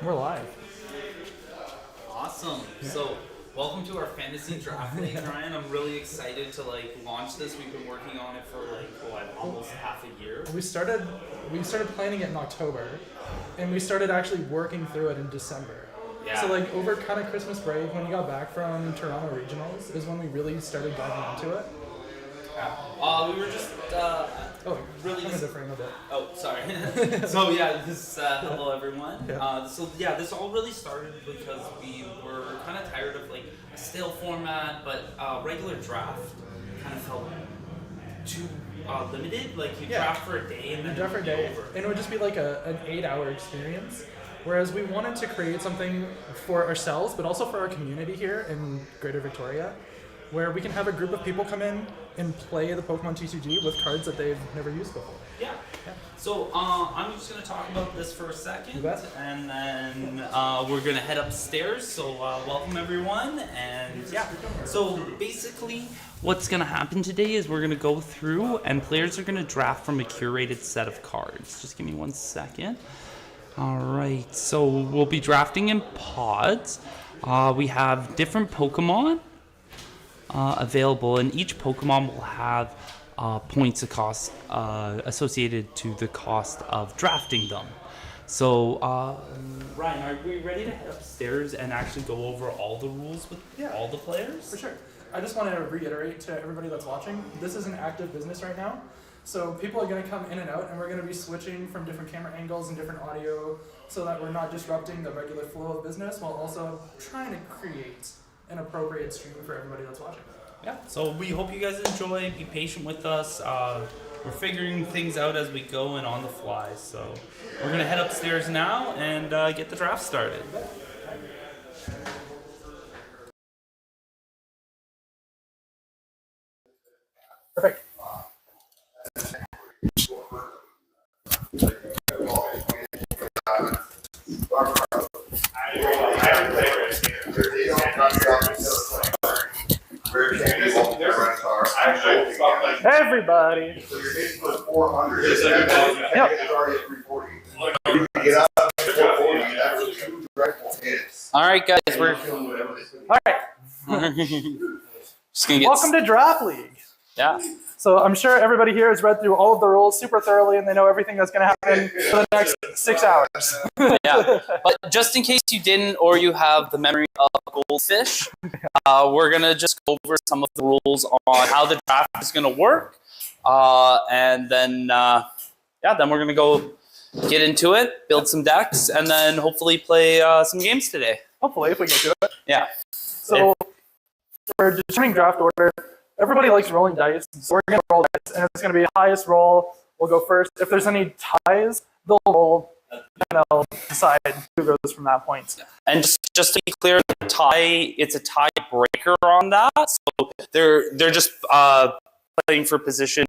We're live. Awesome. So, welcome to our fantasy draft league, Ryan. I'm really excited to launch this. We've been working on it for almost half a year. We started planning it in October, and we started actually working through it in December. Yeah. So over kind of Christmas break, when you got back from Toronto Regionals, is when we really started diving into it. We were just really I'm in the frame a bit. Oh, sorry. So yeah, hello everyone. Yeah. This all really started because we were kind of tired of a stale format, but regular draft kind of felt too limited. Draft for a day and then draft for a day, and it would just be an 8-hour experience. Whereas we wanted to create something for ourselves, but also for our community here in Greater Victoria, where we can have a group of people come in and play the Pokemon TCG with cards that they've never used before. Yeah. So I'm just going to talk about this for a second, and then we're going to head upstairs. So welcome everyone, and yeah. So basically, what's going to happen today is we're going to go through, and players are going to draft from a curated set of cards. Just give me 1 second. All right. So we'll be drafting in pods. We have different Pokemon available, and each Pokemon will have points of cost associated to the cost of drafting them. So, Ryan, are we ready to head upstairs and actually go over all the rules with all the players? For sure. I just want to reiterate to everybody that's watching, this is an active business right now. So people are going to come in and out, and we're going to be switching from different camera angles and different audio so that we're not disrupting the regular flow of business while also trying to create an appropriate stream for everybody that's watching. Yeah, so we hope you guys enjoy. Be patient with us. We're figuring things out as we go and on the fly. So we're going to head upstairs now and get the draft started. Perfect. Everybody. So your base was 400. Yep. It's already at 340. You get up to 440. That's 2 direct hits. All right, guys, we're All right. just gonna get. Welcome to Draft League. Yeah. So I'm sure everybody here has read through all of the rules super thoroughly, and they know everything that's going to happen for the next 6 hours. Yeah. But just in case you didn't, or you have the memory of a goldfish, we're gonna just go over some of the rules on how the draft is gonna work, and then then we're gonna go get into it, build some decks, and then hopefully play some games today. Hopefully, if we get to it. Yeah. So for determining draft order, everybody likes rolling dice, so we're going to roll dice, and it's going to be highest roll. We'll go first. If there's any ties, they'll roll, and they'll decide who goes from that point. And just to be clear, it's a tiebreaker on that, so they're just playing for position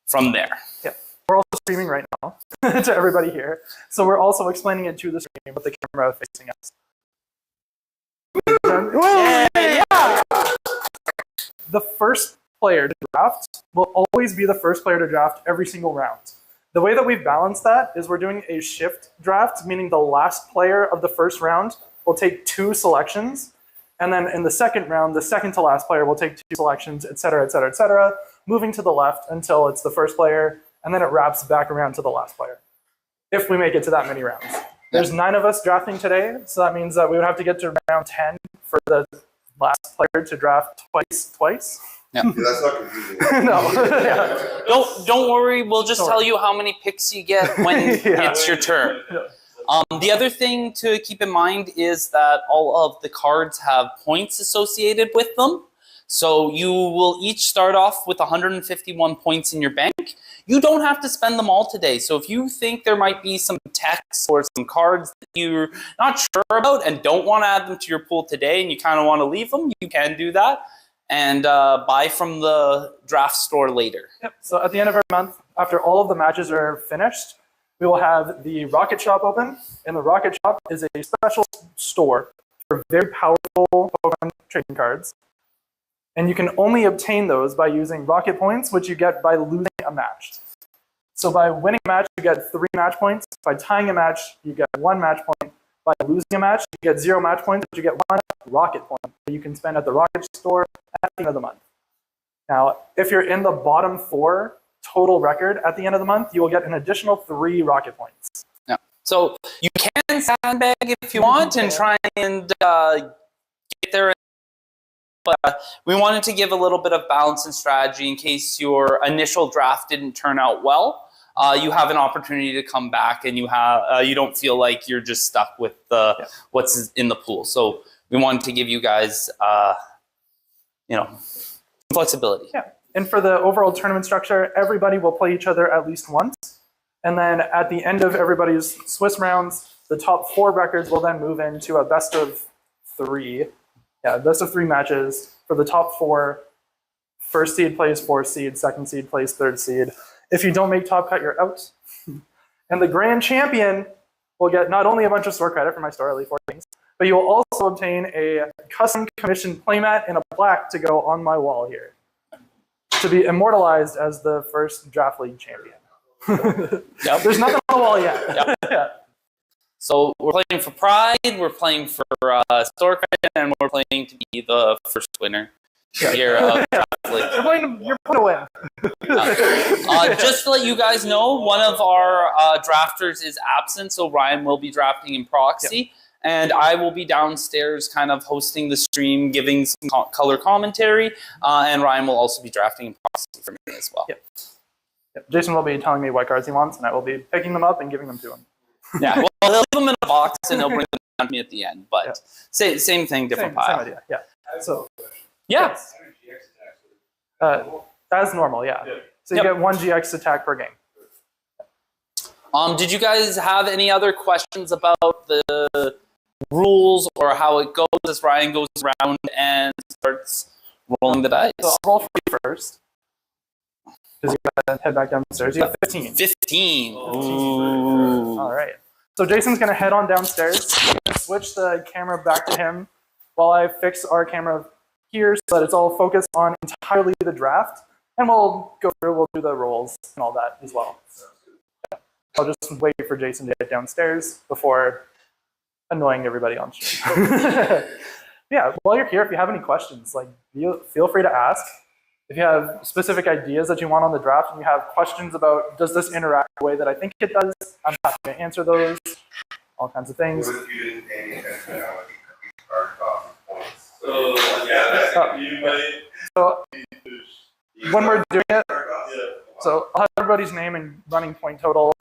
from there. Yeah. We're also streaming right now to everybody here, so we're also explaining it to the screen with the camera facing us. Yeah. The first player to draft will always be the first player to draft every single round. The way that we've balanced that is we're doing a shift draft, meaning the last player of the first round will take 2 selections, and then in the second round, the second to last player will take 2 selections, et cetera, moving to the left until it's the first player, and then it wraps back around to the last player, if we make it to that many rounds. There's 9 of us drafting today, so that means that we would have to get to round 10 for the last player to draft twice. Yeah. That's not confusing. No. Yeah. Don't worry. We'll just tell you how many picks you get when it's your turn. Yeah. The other thing to keep in mind is that all of the cards have points associated with them. So you will each start off with 151 points in your bank. You don't have to spend them all today. So if you think there might be some text or some cards that you're not sure about and don't want to add them to your pool today and you kind of want to leave them, you can do that and buy from the draft store later. Yep. So at the end of our month, after all of the matches are finished, we will have the Rocket Shop open. And the Rocket Shop is a special store for very powerful Pokemon trading cards. And you can only obtain those by using Rocket Points, which you get by losing a match. So by winning a match, you get 3 match points. By tying a match, you get 1 match point. By losing a match, you get 0 match points, but you get 1 rocket point that you can spend at the rocket store at the end of the month. Now, if you're in the bottom 4 total record at the end of the month, you will get an additional 3 rocket points. Yeah. So you can sandbag if you want and try and get there. But we wanted to give a little bit of balance and strategy in case your initial draft didn't turn out well. You have an opportunity to come back, and you don't feel like you're just stuck with what's in the pool. So we wanted to give you guys, flexibility. Yeah, and for the overall tournament structure, everybody will play each other at least once, and then at the end of everybody's Swiss rounds, the top 4 records will then move into a best of 3. Yeah, best of 3 matches for the top 4. First seed plays 4th seed, second seed plays 3rd seed. If you don't make top cut, you're out. And the grand champion will get not only a bunch of store credit for my store, Elite 4 things, but you will also obtain a custom commissioned playmat in a black to go on my wall here, to be immortalized as the first Draft League champion. Yep. There's nothing on the wall yet. Yep. Yeah. So we're playing for pride, we're playing for store credit, and we're playing to be the first winner here of Draft League. You're playing to win. Just to let you guys know, one of our drafters is absent, so Ryan will be drafting in proxy. Yep. And I will be downstairs kind of hosting the stream, giving some color commentary, and Ryan will also be drafting in proxy for me as well. Yep. Yep. Jason will be telling me what cards he wants, and I will be picking them up and giving them to him. Yeah, well, he'll leave them in a box, and he'll bring them down to me at the end. But same thing, different pile. Same idea, yeah. So, yeah. As normal, yeah. So you get 1 GX attack per game. Did you guys have any other questions about the rules or how it goes as Ryan goes around and starts rolling the dice? So I'll roll for you first, because you gotta head back downstairs. You have 15. 15. Ooh. All right. So Jason's gonna head on downstairs, switch the camera back to him while I fix our camera here so that it's all focused on entirely the draft, and we'll go through, we'll do the rolls and all that as well. Yeah. I'll just wait for Jason to get downstairs before annoying everybody on stream. Yeah, while you're here, if you have any questions, feel free to ask. If you have specific ideas that you want on the draft and you have questions about does this interact the way that I think it does, I'm happy to answer those, all kinds of things. What if you didn't pay any attention to how much card cost points? So when we're doing it, so I'll have everybody's name and running point total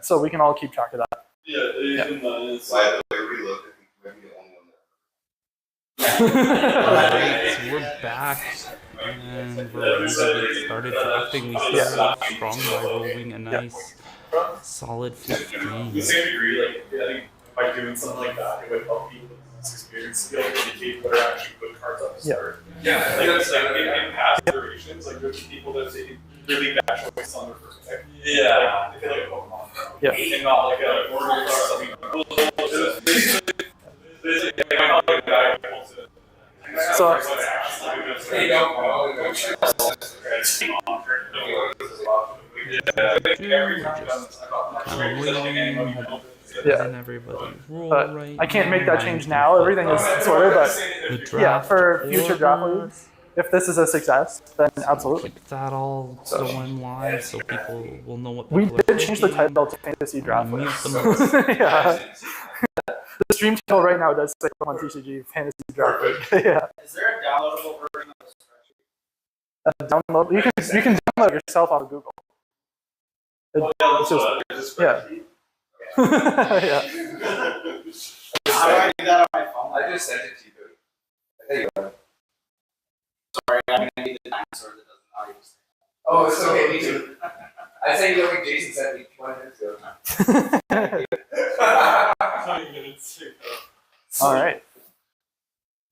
so we can all keep track of that. By the way, relook if you maybe the only one Alright, so we're back and we're ready to get started drafting. We started off strong by rolling a nice solid 15. The same degree, I think by doing something like that, it would help people with this experience to be able to indicate what are actually good cards on the start. Yeah, that's in past iterations, there's people that say really bad choice on their first pick. Yeah. They feel like a Pokemon. Yeah. And not like a order or something. So And everybody roll right I can't make now. that change now. Everything is sorted, but The draft yeah, for future draft order. leagues, if this is a success, then absolutely. Keep that all going live so people will know what We people are did change the thinking. title to Fantasy Draft Mute Leagues. them. Yeah. The stream title right now does say on TCG Fantasy Draft League. Yeah. Is there a downloadable version of the spreadsheet? Download. You can download it yourself out of Google. It's just, yeah. Yeah. How do I do that on my phone? I just sent it to you. There you go. Sorry, I'm gonna need the dinosaur that doesn't know use. Oh, it's okay, me too. I sent you the link Jason sent me 20 minutes ago. All right.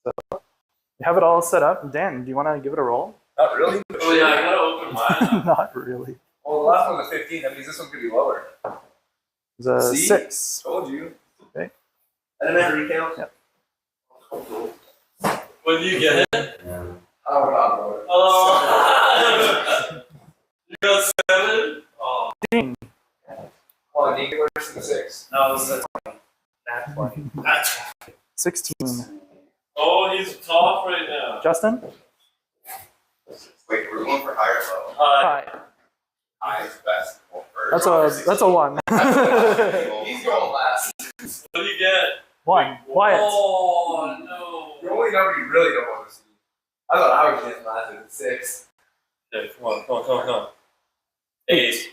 So you have it all set up. Dan, do you want to give it a roll? Not really? Oh yeah, I gotta open mine. Not really. Well, the last one was 15. That means this one could be lower. It's a See? 6. Told you. Okay. And then retail? Yep. When you get it? Oh, no, Oh. You got 7? Oh. Ding. Oh, Negan worse than 6. No, it was a 20. That's funny. That's 16. Oh, he's top right now. Justin? Wait, we're going for higher level. Hi. High is best. That's a 1. He's going last. What do you get? 1. Wyatt. Oh, no. The only number you really don't want to see. I thought I was getting last at 6. Okay, come on. 8.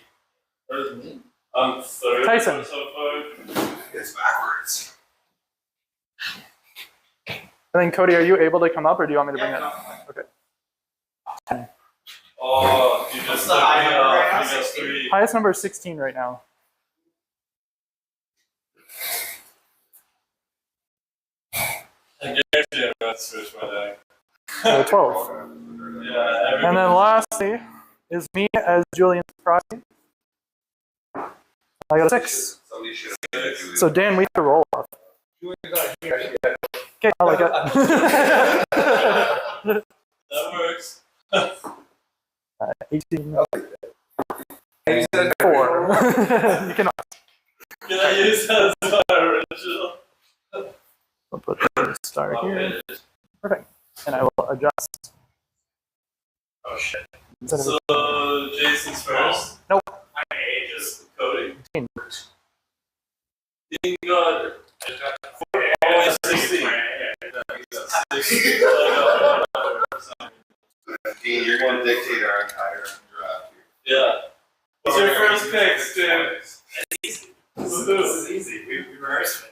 I'm third. Tyson. So far. It's backwards. And then Cody, are you able to come up, or do you want me to bring it? Okay. Oh, you just What's the took high me number right off. now? You got 16. 3. Highest number is 16 right now. I guess you have to switch my deck. So 12. Yeah, And then lastly is me as Julian Crosby. I got a 6. Somebody should have. So Dan, we have to roll off. Okay, I like it. that works. 18. And 4. You cannot. Can I use that as my original? I'll put the star here. Perfect. And I will adjust. Oh shit. Instead of So, Jason's first? Nope. I hate just coding. 18. You got. Oh, 16. 16. Dean, you're going to dictate our entire draft here. Yeah. What's your first pick, Stu? This is easy. We rehearsed it.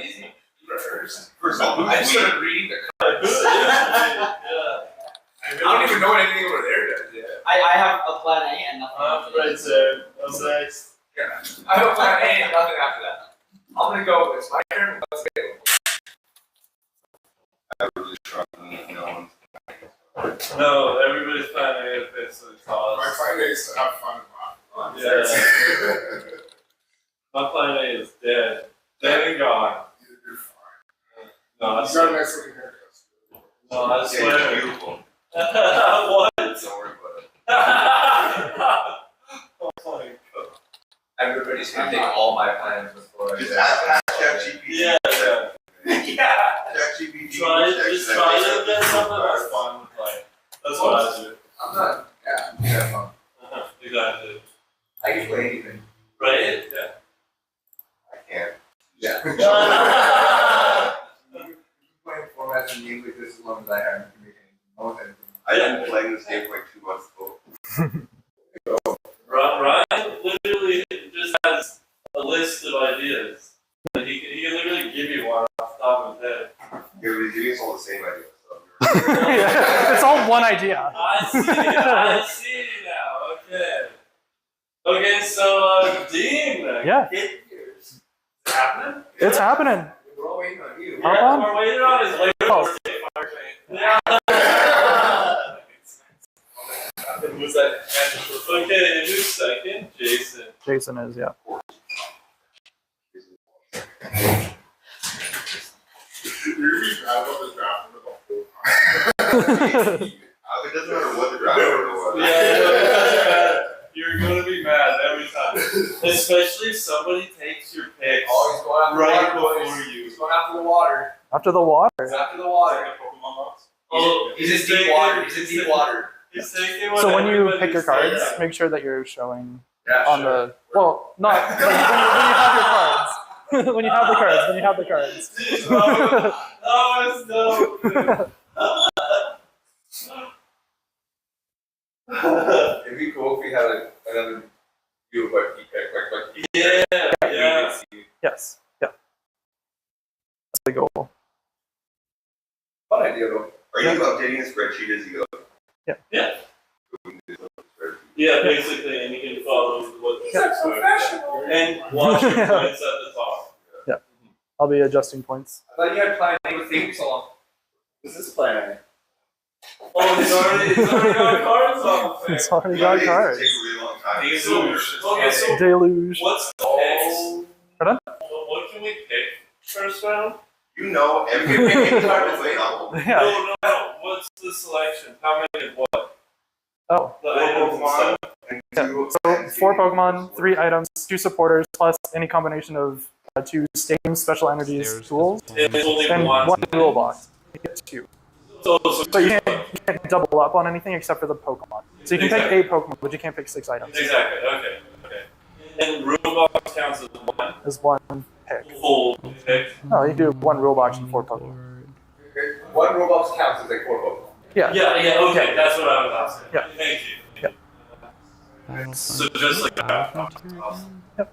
Easy. We rehearsed. First of all, I just started reading the cards. Yeah. I don't even know anything over there does yet. I have a plan A and nothing. Right there. What's next? Yeah. I have a plan A and nothing after that. I'm gonna go. It's my turn. Let's go. I was just trying to know. No, everybody's planning A fits to the cause. My plan is to have fun. Yeah. My plan A is dead. Dead and gone. You're fine. No, I You got a swear. nice looking haircut. No, I Yeah, swear. you're beautiful. What? Don't worry about it. Oh my god. Everybody's gonna take all my plans before I Just do. ask ChatGPT. Yeah. ChatGPT. Just try to get something that's fun with life. That's what I do. I'm not. Yeah, fun. Exactly. I can play anything. Right? Yeah. I can't. Yeah. Yeah. You play formats and games like this as long as I have information. I've been playing this game for like 2 months total. Ryan literally just has a list of ideas. He can literally give you one off the top of his head. Yeah, we're giving us all the same idea. So Yeah, it's all one idea. I see now. Okay. Okay, so Dean. Yeah. Get yours. Is it happening? It's happening. We're all waiting on you. Hop on. We're waiting on his labor. Oh. Yeah. Was that okay? In a second, Jason. Jason is, yeah. you're gonna be proud about the draft for the whole time. It doesn't matter what the draft order was. Yeah, you're gonna be mad every time, especially if somebody takes your pick Oh, he's going after right the water, before boys. you. He's going after the water. After the water. He's after the water. Oh, He's in deep water. He's in deep water. He's taking what So when you everybody pick your cards, says. make sure that you're showing Yeah, on sure. the, well, not, like, when you have your cards. When you have the cards, when you have the cards. Oh, it's dope. It'd be cool if we had another view of what he picked. Like what he Yeah, picked. yeah. Yes, yeah. That's the goal. Fun idea though. Are you updating the spreadsheet as you go? Yeah. Yeah, basically, and you can follow what the Yeah. steps are. And watch your points at the top. I'll be adjusting points. I thought you had planned A with theme song. This is plan. Oh, he's already got cards on the It's thing. already got cards. It takes a really long time. So Deluge. what's the picks? Pardon? What can we pick first round? You know every time it's available. Yeah. No. What's the selection? How many of what? Oh. The items and Pokemon stuff. and Yeah. 2 So 4 Pokemon, 3 items, 2 supporters, plus any combination of 2 Stadium Special Energies Stairs tools, It's only and one. 1 rule box. You get 2. So But you can't double up on anything except for the Pokemon. So you can pick 8 Pokemon, but you can't pick 6 items. exactly. Okay. And rule box counts as one As 1 pick. full pick. No, you do 1 rule box and 4 Pokemon. Board. One Roblox counts as like 4 Pokemon. Yeah. Yeah. Okay. That's what I was asking. Yeah. Thank you. Battle So Frontier, just like Battle that. Frontier again? Yep.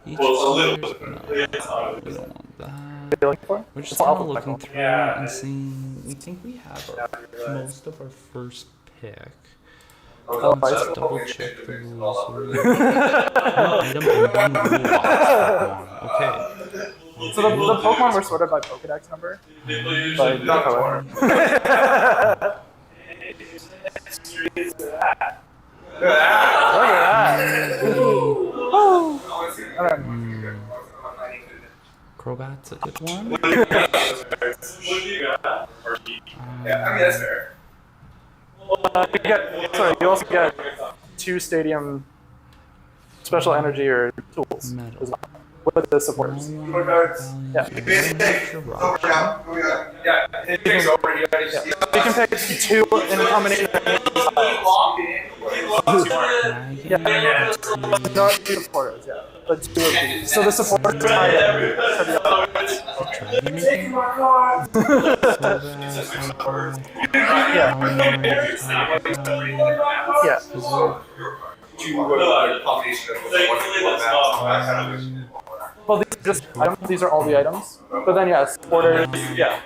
Each Well, a little stairs? bit. No, Yeah. we don't want that. What are you looking for? We're just It's kind of alphabetical. looking through and seeing. We think we have most of our first pick. Oh, Let's I just double check the rules. Item and 1 rule box. Pokemon. Okay. So the Pokemon were sorted by Pokedex number. People usually By don't. color. Look at that. Woo. Alright. Crobat's a good one. What do you got? Yeah, I mean, that's fair. You also get 2 Stadium Special Energy or tools Metal. as well, with the supporters. Yeah. Yeah, it takes over. You gotta just You can pick 2 in combination. Yeah. Not 2 supporters, yeah. But 2 of these. So the supporters are Taking my card. Yeah. Combination of Well, these are just items. These are all the items. But then, yeah, supporters, yeah.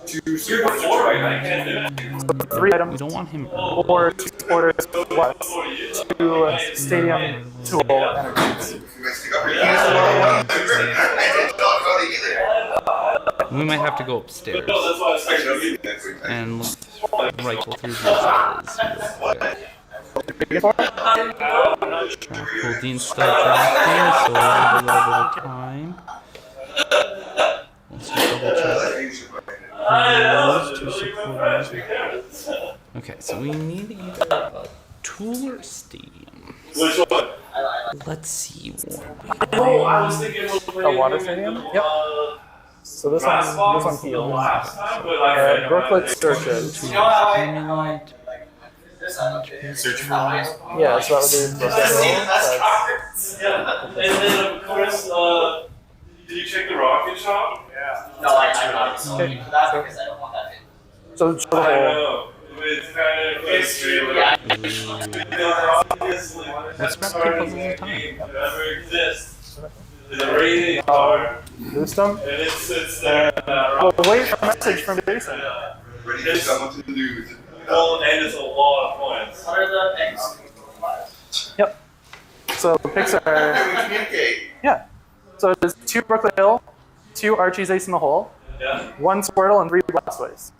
two supporters are So 3 We items, don't want him. or 2 supporters, what? 2 Stadium Tool Energies. We might have to go upstairs No, that's why I was saying. and rifle through these guys real quick. Dean's still drafting, so we'll have a little bit of time. Let's just double check. Those 2 supporters. Okay, so we need either a tool or a stadium. Which one? Let's see what Oh, I was thinking A water stadium? Yep. So this one heals. last time, but I Brooklet searches. we accumulate. Search for Yeah, so that would be Brooklet. Yeah, and then of course, did you check the rocket shop? Yeah. No, I not. That's because I don't want that. So show the I whole. know. It's kind of extreme. Yeah. Obviously, Let's grab 2 puzzles at a time. never exists. There's a rating card, Boost them. and it sits there. Well, wait for a message from Jason. ready for someone to do. Well, and it's a lot of points. What are the things? Yep. So the picks are, Communicate. yeah. So there's 2 Brooklyn Hill, 2 Archie's Ace in the Hole, Yeah. 1 Squirtle, and 3 Blastoise.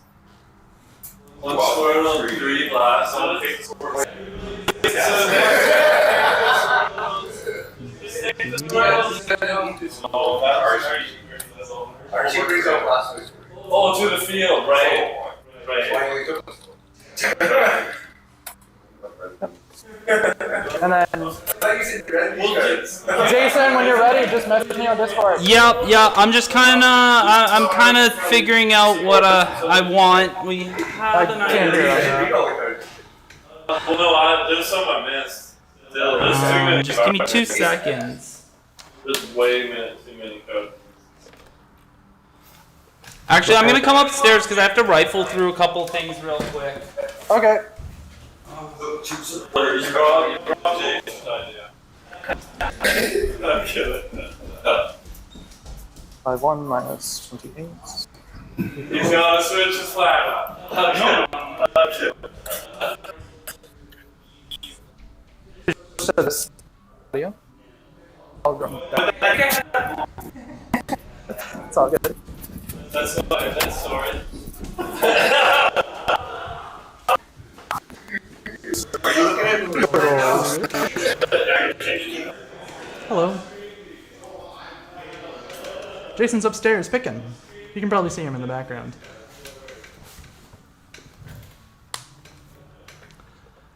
One Squirtle, 3 blasts. Oh, that Archie brings up last week. Oh, to the field, right? Right. Finally took us. And then, Jason, when you're ready, just message me on Discord. Yep. I'm just I'm kind of figuring out what I want. We I have an can't hear idea. that. Well, no, there's some I missed. There's too many Just give me cards. 2 seconds. There's way too many codes. Actually, I'm gonna come upstairs because I have to rifle through a couple things real quick. Okay. Where you draw Jason idea. I'm kidding. 5-1 minus 28. He's gonna switch his flag up. I'm kidding. So this video. I'll go. It's all good. That's fine. That's sorry. Are you looking at Hello. Jason's upstairs picking. You can probably see him in the background.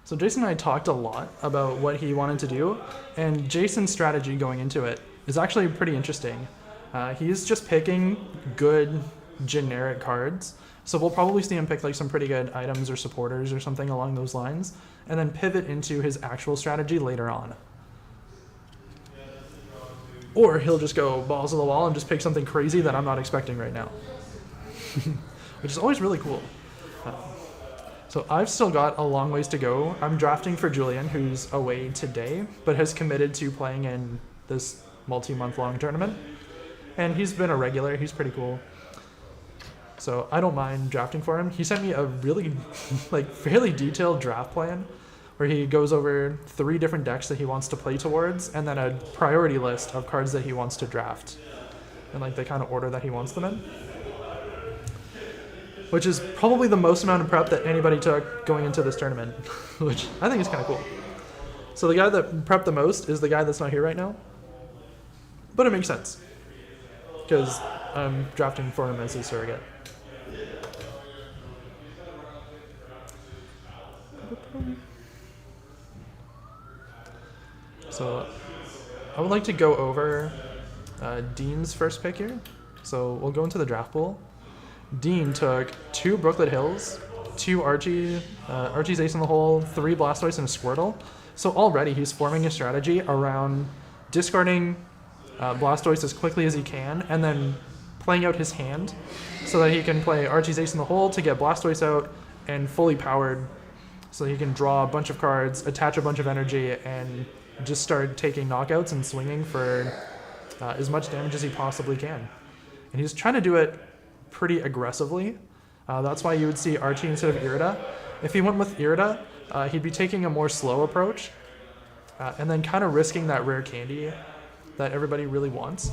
So Jason and I talked a lot about what he wanted to do, and Jason's strategy going into it is actually pretty interesting. He's just picking good generic cards. So we'll probably see him pick like some pretty good items or supporters or something along those lines, and then pivot into his actual strategy later on. Or he'll just go balls to the wall and just pick something crazy that I'm not expecting right now. Which is always really cool. So I've still got a long ways to go. I'm drafting for Julian, who's away today, but has committed to playing in this multi-month long tournament. And he's been a regular. He's pretty cool. So I don't mind drafting for him. He sent me a really, fairly detailed draft plan where he goes over 3 different decks that he wants to play towards, and then a priority list of cards that he wants to draft, and the kind of order that he wants them in. Which is probably the most amount of prep that anybody took going into this tournament, which I think is kind of cool. So the guy that prepped the most is the guy that's not here right now, but it makes sense because I'm drafting for him as his surrogate. So I would like to go over Dean's first pick here. So we'll go into the draft pool. Dean took 2 Brooklet Hills, 2 Archie's Ace in the Hole, 3 Blastoise, and a Squirtle. So already he's forming a strategy around discarding Blastoise as quickly as he can, and then playing out his hand so that he can play Archie's Ace in the Hole to get Blastoise out and fully powered so he can draw a bunch of cards, attach a bunch of energy, and just start taking knockouts and swinging for as much damage as he possibly can. And he's trying to do it pretty aggressively. That's why you would see Archie instead of Irida. If he went with Irida, he'd be taking a more slow approach and then kind of risking that rare candy that everybody really wants.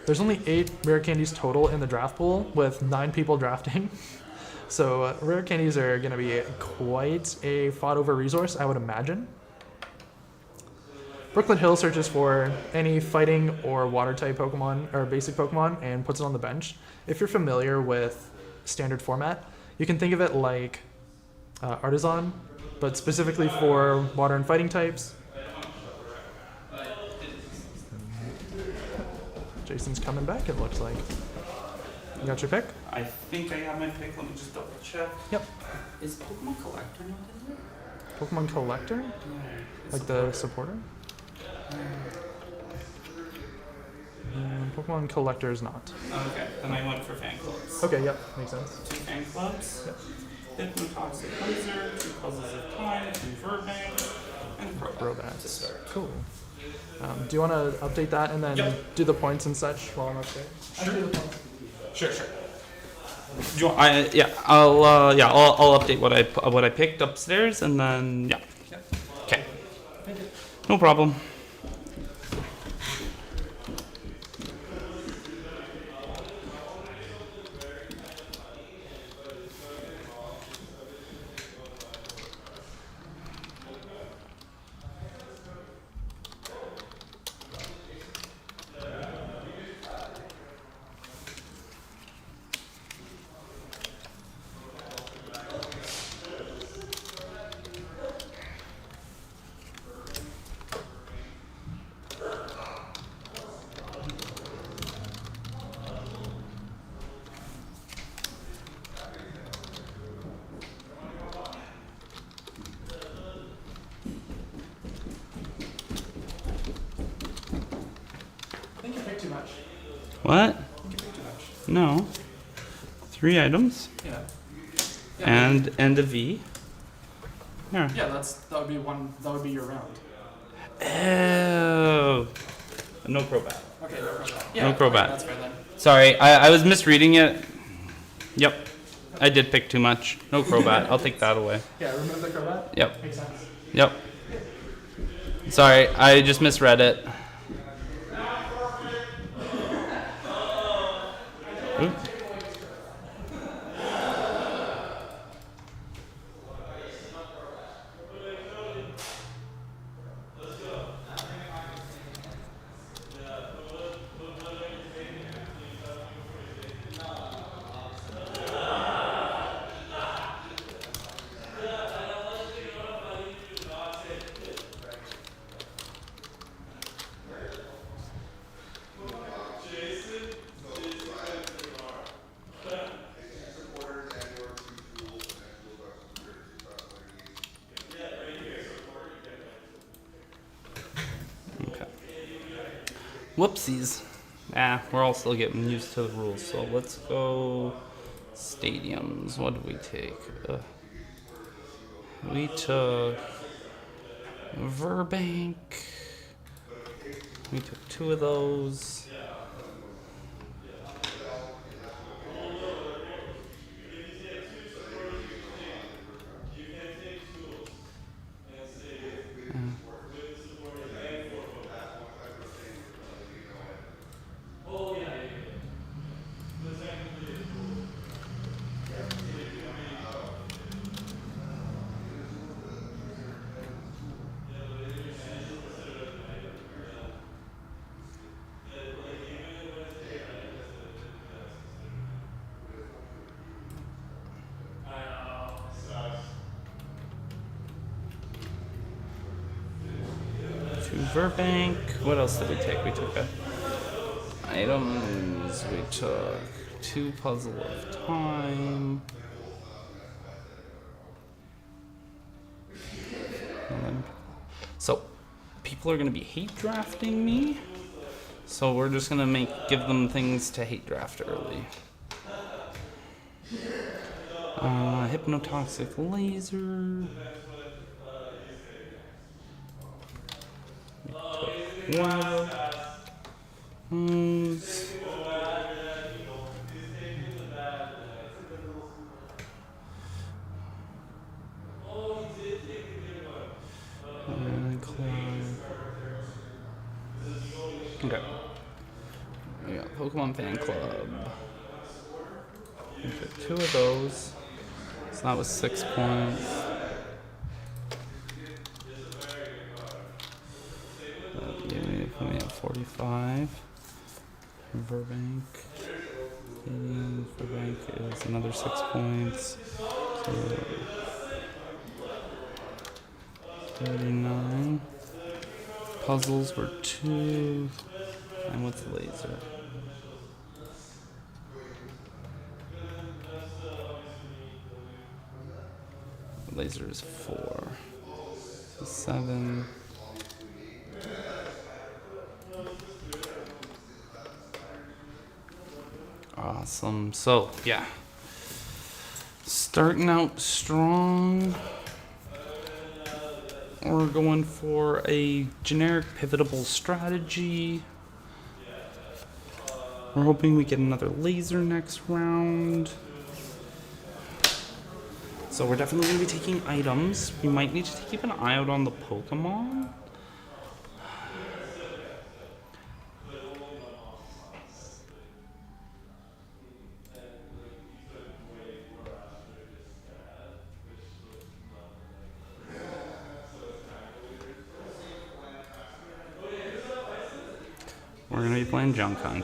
There's only 8 rare candies total in the draft pool with 9 people drafting. So rare candies are going to be quite a fought over resource, I would imagine. Brooklet Hill searches for any fighting or water type Pokemon or basic Pokemon and puts it on the bench. If you're familiar with standard format, you can think of it like Artisan, but specifically for water and fighting types. Jason's coming back, it looks like. You got your pick? I think I have my pick. Let me just double check. Yep. Is Pokemon Collector not in there? Pokemon Collector? No. Like the supporter? Pokemon Collector is not. Okay, then I went for fan clubs. Okay, yep, makes sense. 2 fan clubs. Yep. Hypnotoxic Laser, 2 Puzzles of Time, 2 Verbank, and Crobat to start. Cool. Do you want to update that and then do the points and such while I'm upstairs? Sure. Do you want, I'll update what I picked upstairs and then Okay. No problem. What? No. 3 items Yeah. and a V. Here. Yeah, that would be your round. Oh. No Crobat. Okay, no problem. No Crobat. That's fair then. Sorry, I was misreading it. Yep. I did pick too much. No Crobat. I'll take that away. Yeah, remove the Crobat? Yep. Makes sense. Yep. Sorry, I just misread it. Ooh. Whoopsies. We're all still getting used to the rules. So let's go stadiums. What did we take? We took Verbank. We took 2 of those. Verbank. What else did we take? We took items. We took 2 puzzle of time. So people are gonna be hate drafting me. So we're just gonna give them things to hate draft early. Hypnotoxic laser. Wow. Okay. We got Pokemon Fan Club. We took 2 of those. So that was 6 points. We have 45. Verbank. Verbank is another 6 points. So 39. Puzzles were 2. And what's laser? Laser is 4. So 7. Awesome. So, yeah. Starting out strong. We're going for a generic pivotable strategy. We're hoping we get another laser next round. So we're definitely going to be taking items. We might need to keep an eye out on the Pokemon. We're going to be playing Junk Hunt.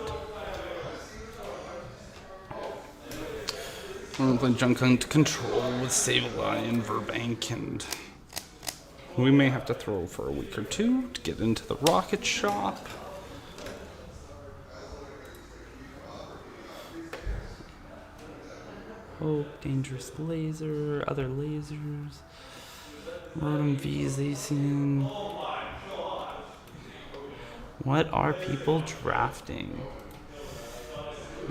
We're going to play Junk Hunt Control with Sableye and Verbank, and we may have to throw for a week or 2 to get into the Rocket Shop. Hope, Dangerous Laser, other lasers. Rotom V's they seen. What are people drafting?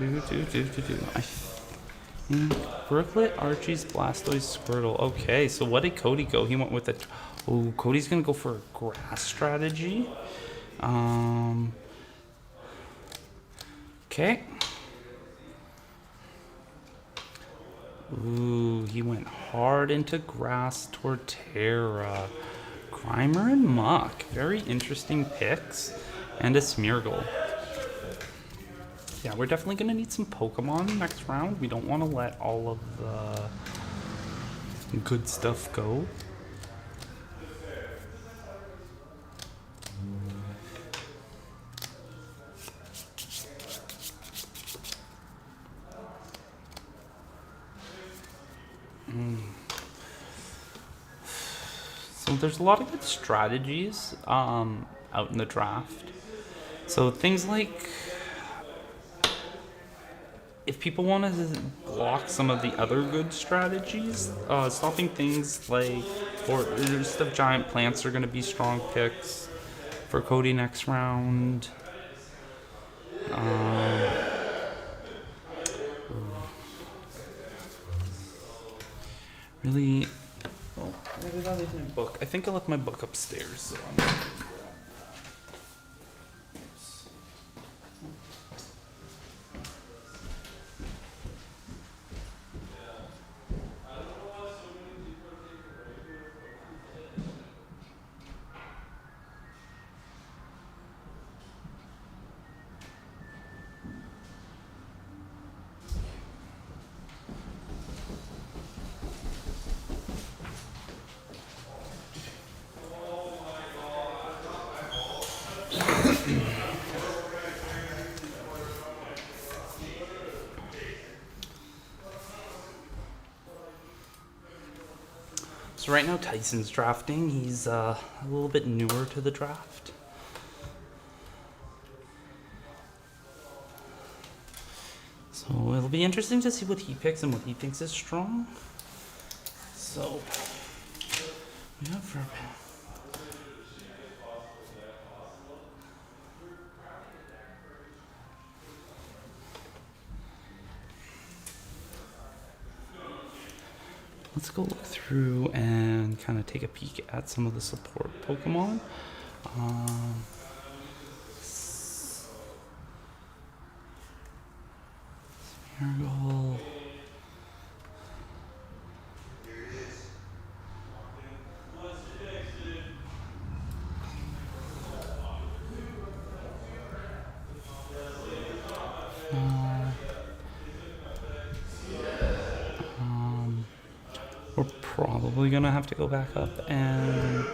I think Brooklet, Archie's, Blastoise, Squirtle. Okay, so what did Cody go? He went with it. Oh, Cody's gonna go for a grass strategy. Okay. Ooh, he went hard into grass, Torterra, Grimer, and Muck. Very interesting picks. And a Smeargle. Yeah, we're definitely going to need some Pokemon next round. We don't want to let all of the good stuff go. So there's a lot of good strategies out in the draft. So things like, if people want to block some of the other good strategies, stopping things like Forest of Giant Plants are going to be strong picks for Cody next round. Really? Oh, where did I leave my book? I think I left my book upstairs. So So right now Tyson's drafting. He's a little bit newer to the draft. So it'll be interesting to see what he picks and what he thinks is strong. So we have for let's go look through and kind of take a peek at some of the support Pokemon. Smeargle. We're probably gonna have to go back up and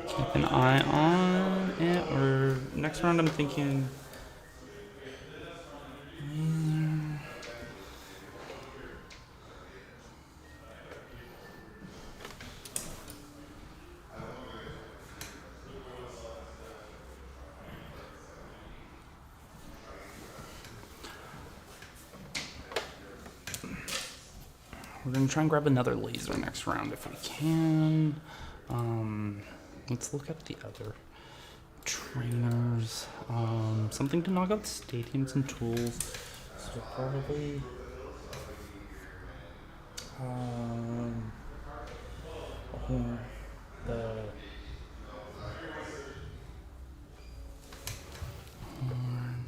keep an eye on it. Or next round, I'm thinking. We're gonna try and grab another laser next round if we can. Let's look at the other trainers. Something to knock out stadiums and tools. So probably the horn,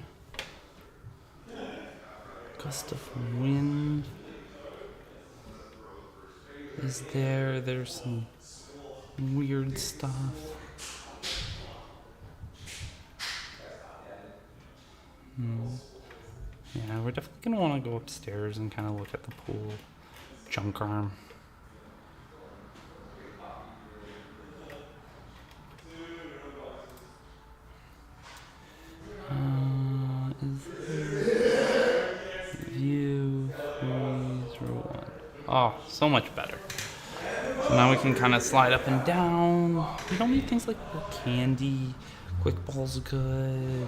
gust of wind. Is there? There's some weird stuff. Yeah, we're definitely gonna want to go upstairs and kind of look at the pool. Junk arm. Is there view 301? Oh, so much better. So now we can kind of slide up and down. We don't need things like candy. Quick ball's good.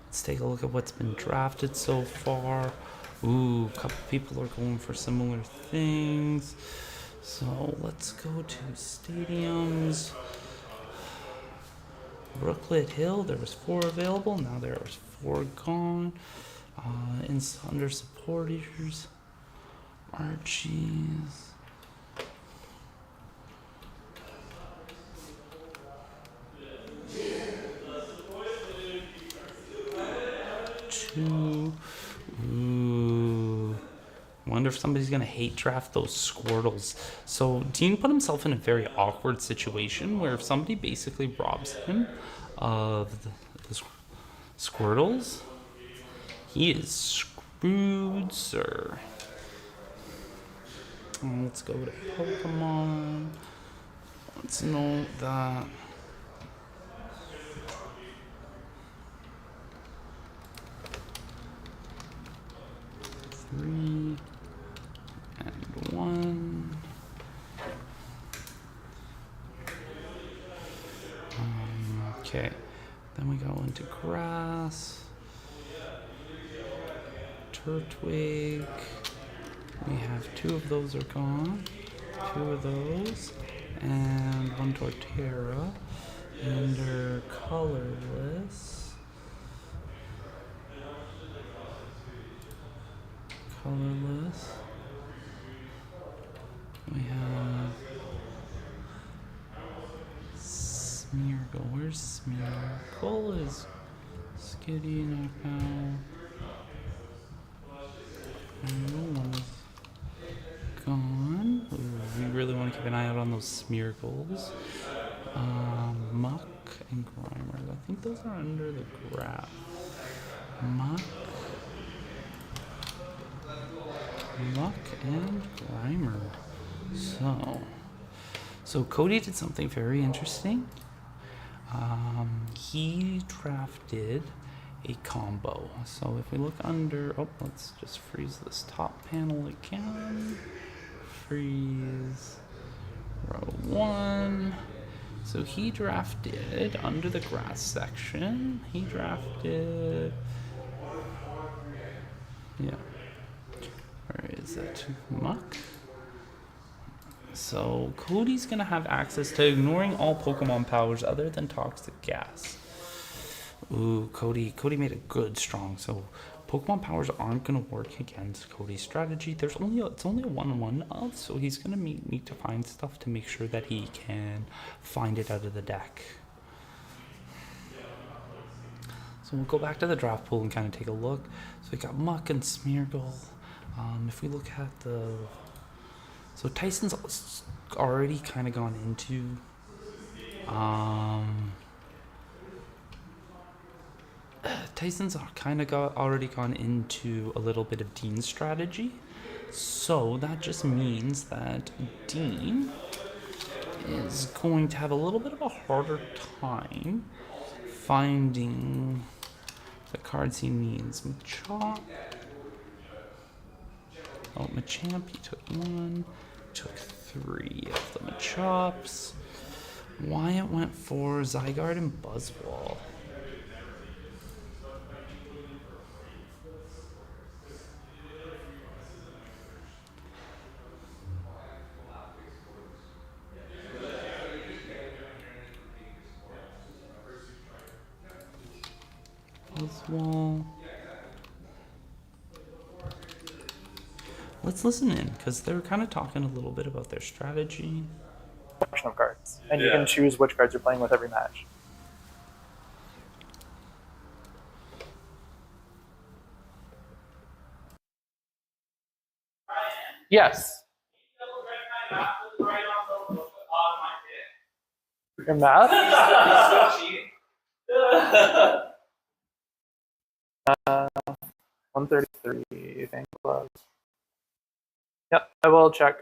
Let's take a look at what's been drafted so far. Ooh, a couple people are going for similar things. So let's go to stadiums. Brooklet Hill, there was 4 available. Now there are 4 gone. Under supporters, Archie's. Ooh. Wonder if somebody's gonna hate draft those Squirtles. So Dean put himself in a very awkward situation where if somebody basically robs him of the Squirtles, he is screwed, sir. Let's go to Pokemon. Let's note that. Three and 1. Okay, then we go into grass. Turtwig. We have 2 of those are gone. 2 of those. And Contour Terra. Under colorless. We have Smeargle. Where's Smeargle? Is Skitty now? One is gone. Ooh, we really want to keep an eye out on those Smeargles. Muck and Grimer. I think those are under the graph. Muck and Grimer. So Cody did something very interesting. He drafted a combo. So if we look under, let's just freeze this top panel again. Freeze row 1. So he drafted under the grass section. He drafted, where is it? Muck. So Cody's gonna have access to ignoring all Pokemon powers other than toxic gas. Ooh, Cody made a good strong. So Pokemon powers aren't gonna work against Cody's strategy. It's only a 1-1 up, so he's gonna need to find stuff to make sure that he can find it out of the deck. So we'll go back to the draft pool and kind of take a look. So we got Muck and Smeargle. If we look at so Tyson's already kind of gone into already gone into a little bit of Dean's strategy. So that just means that Dean is going to have a little bit of a harder time finding the cards he needs. Machamp, he took 1, took 3 of the Machops. Wyatt went for Zygarde and Buzzwole. Let's listen in, because they're kind of talking a little bit about their strategy. Collection of cards, and you can choose which cards you're playing with every match. Yes. Your math? 133 fan club. Yep, I will check.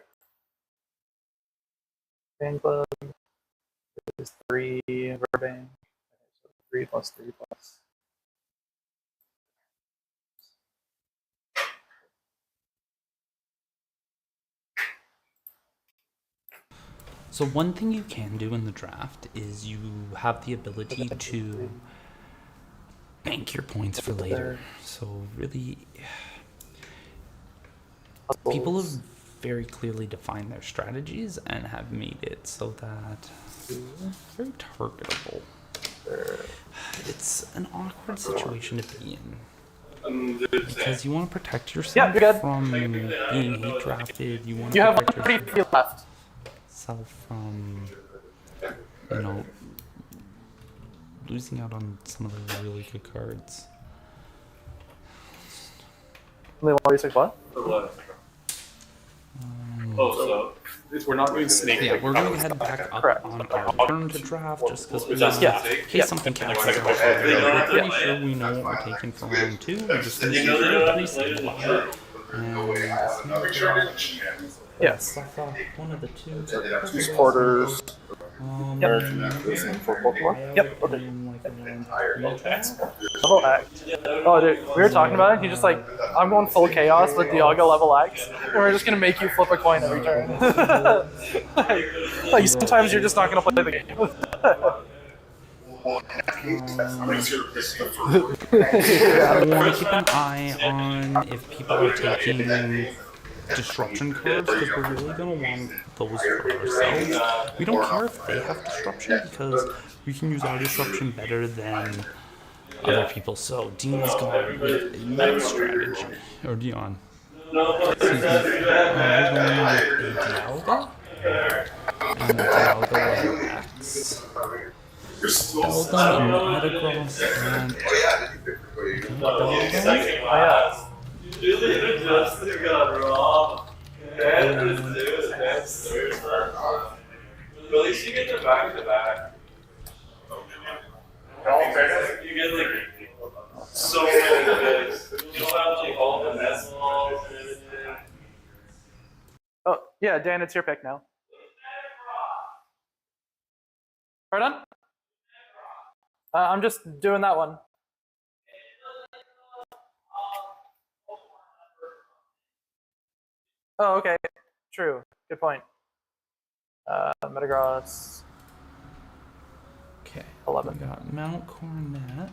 Fan club is 3 Burbank. So 3 plus 3 plus. So one thing you can do in the draft is you have the ability to bank your points for later. So really, people have very clearly defined their strategies and have made it so that it's very targetable. It's an awkward situation to be in. Because you want to protect yourself from being heat drafted. You want to protect yourself from, losing out on some of the really good cards. Only 136 what? So we're not doing snake. Yeah, we're going to head back up on our turn to draft just because in case something catches us off. We're pretty sure we know what we're taking for round 2. We're just going to see pretty simple. Yes. One of the two. Quarters. Yep. Yep. Okay. Level X. Oh, dude, we were talking about it. He's just like, I'm going full chaos with Dialga level X, and we're just gonna make you flip a coin every turn. like sometimes you're just not gonna play the game. I want to keep an eye on if people are taking disruption cards because we're really gonna want those for ourselves. We don't care if they have disruption because we can use our disruption better than other people. So Dean's going with a meta strategy, or Dion. Excuse me. We're going with a Dialga and a Dialga X. Dialga and Metagross and Dialga. At least you get them back to back. You get like so many picks. You don't have like all the mess balls and everything. Oh, yeah, Dan, it's your pick now. Pardon? I'm just doing that one. Oh, okay. True. Good point. Metagross. Okay. 11. We got Mount Coronet.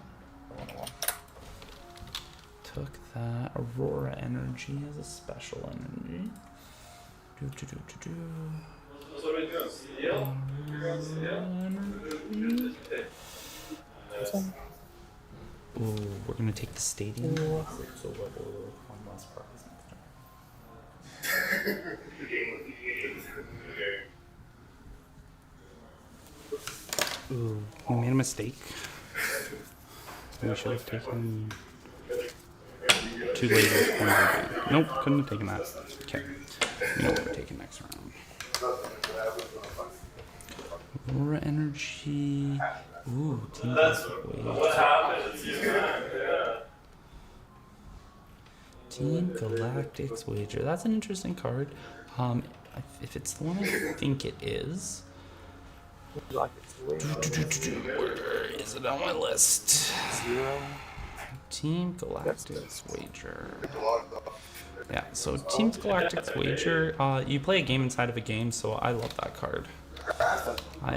Took that. Aurora Energy as a special energy. Ooh, we're gonna take the stadium. So what? One last prize next turn. Ooh, we made a mistake. We should have taken two lasers. Nope, couldn't have taken that. Okay, you know what we're taking next round. Aurora Energy. Ooh, Team Team Galactic's Wager. That's an interesting card. If it's the one I think it is. Where is it on my list? Team Galactic's Wager. Yeah, so Team Galactic's Wager, you play a game inside of a game, so I love that card.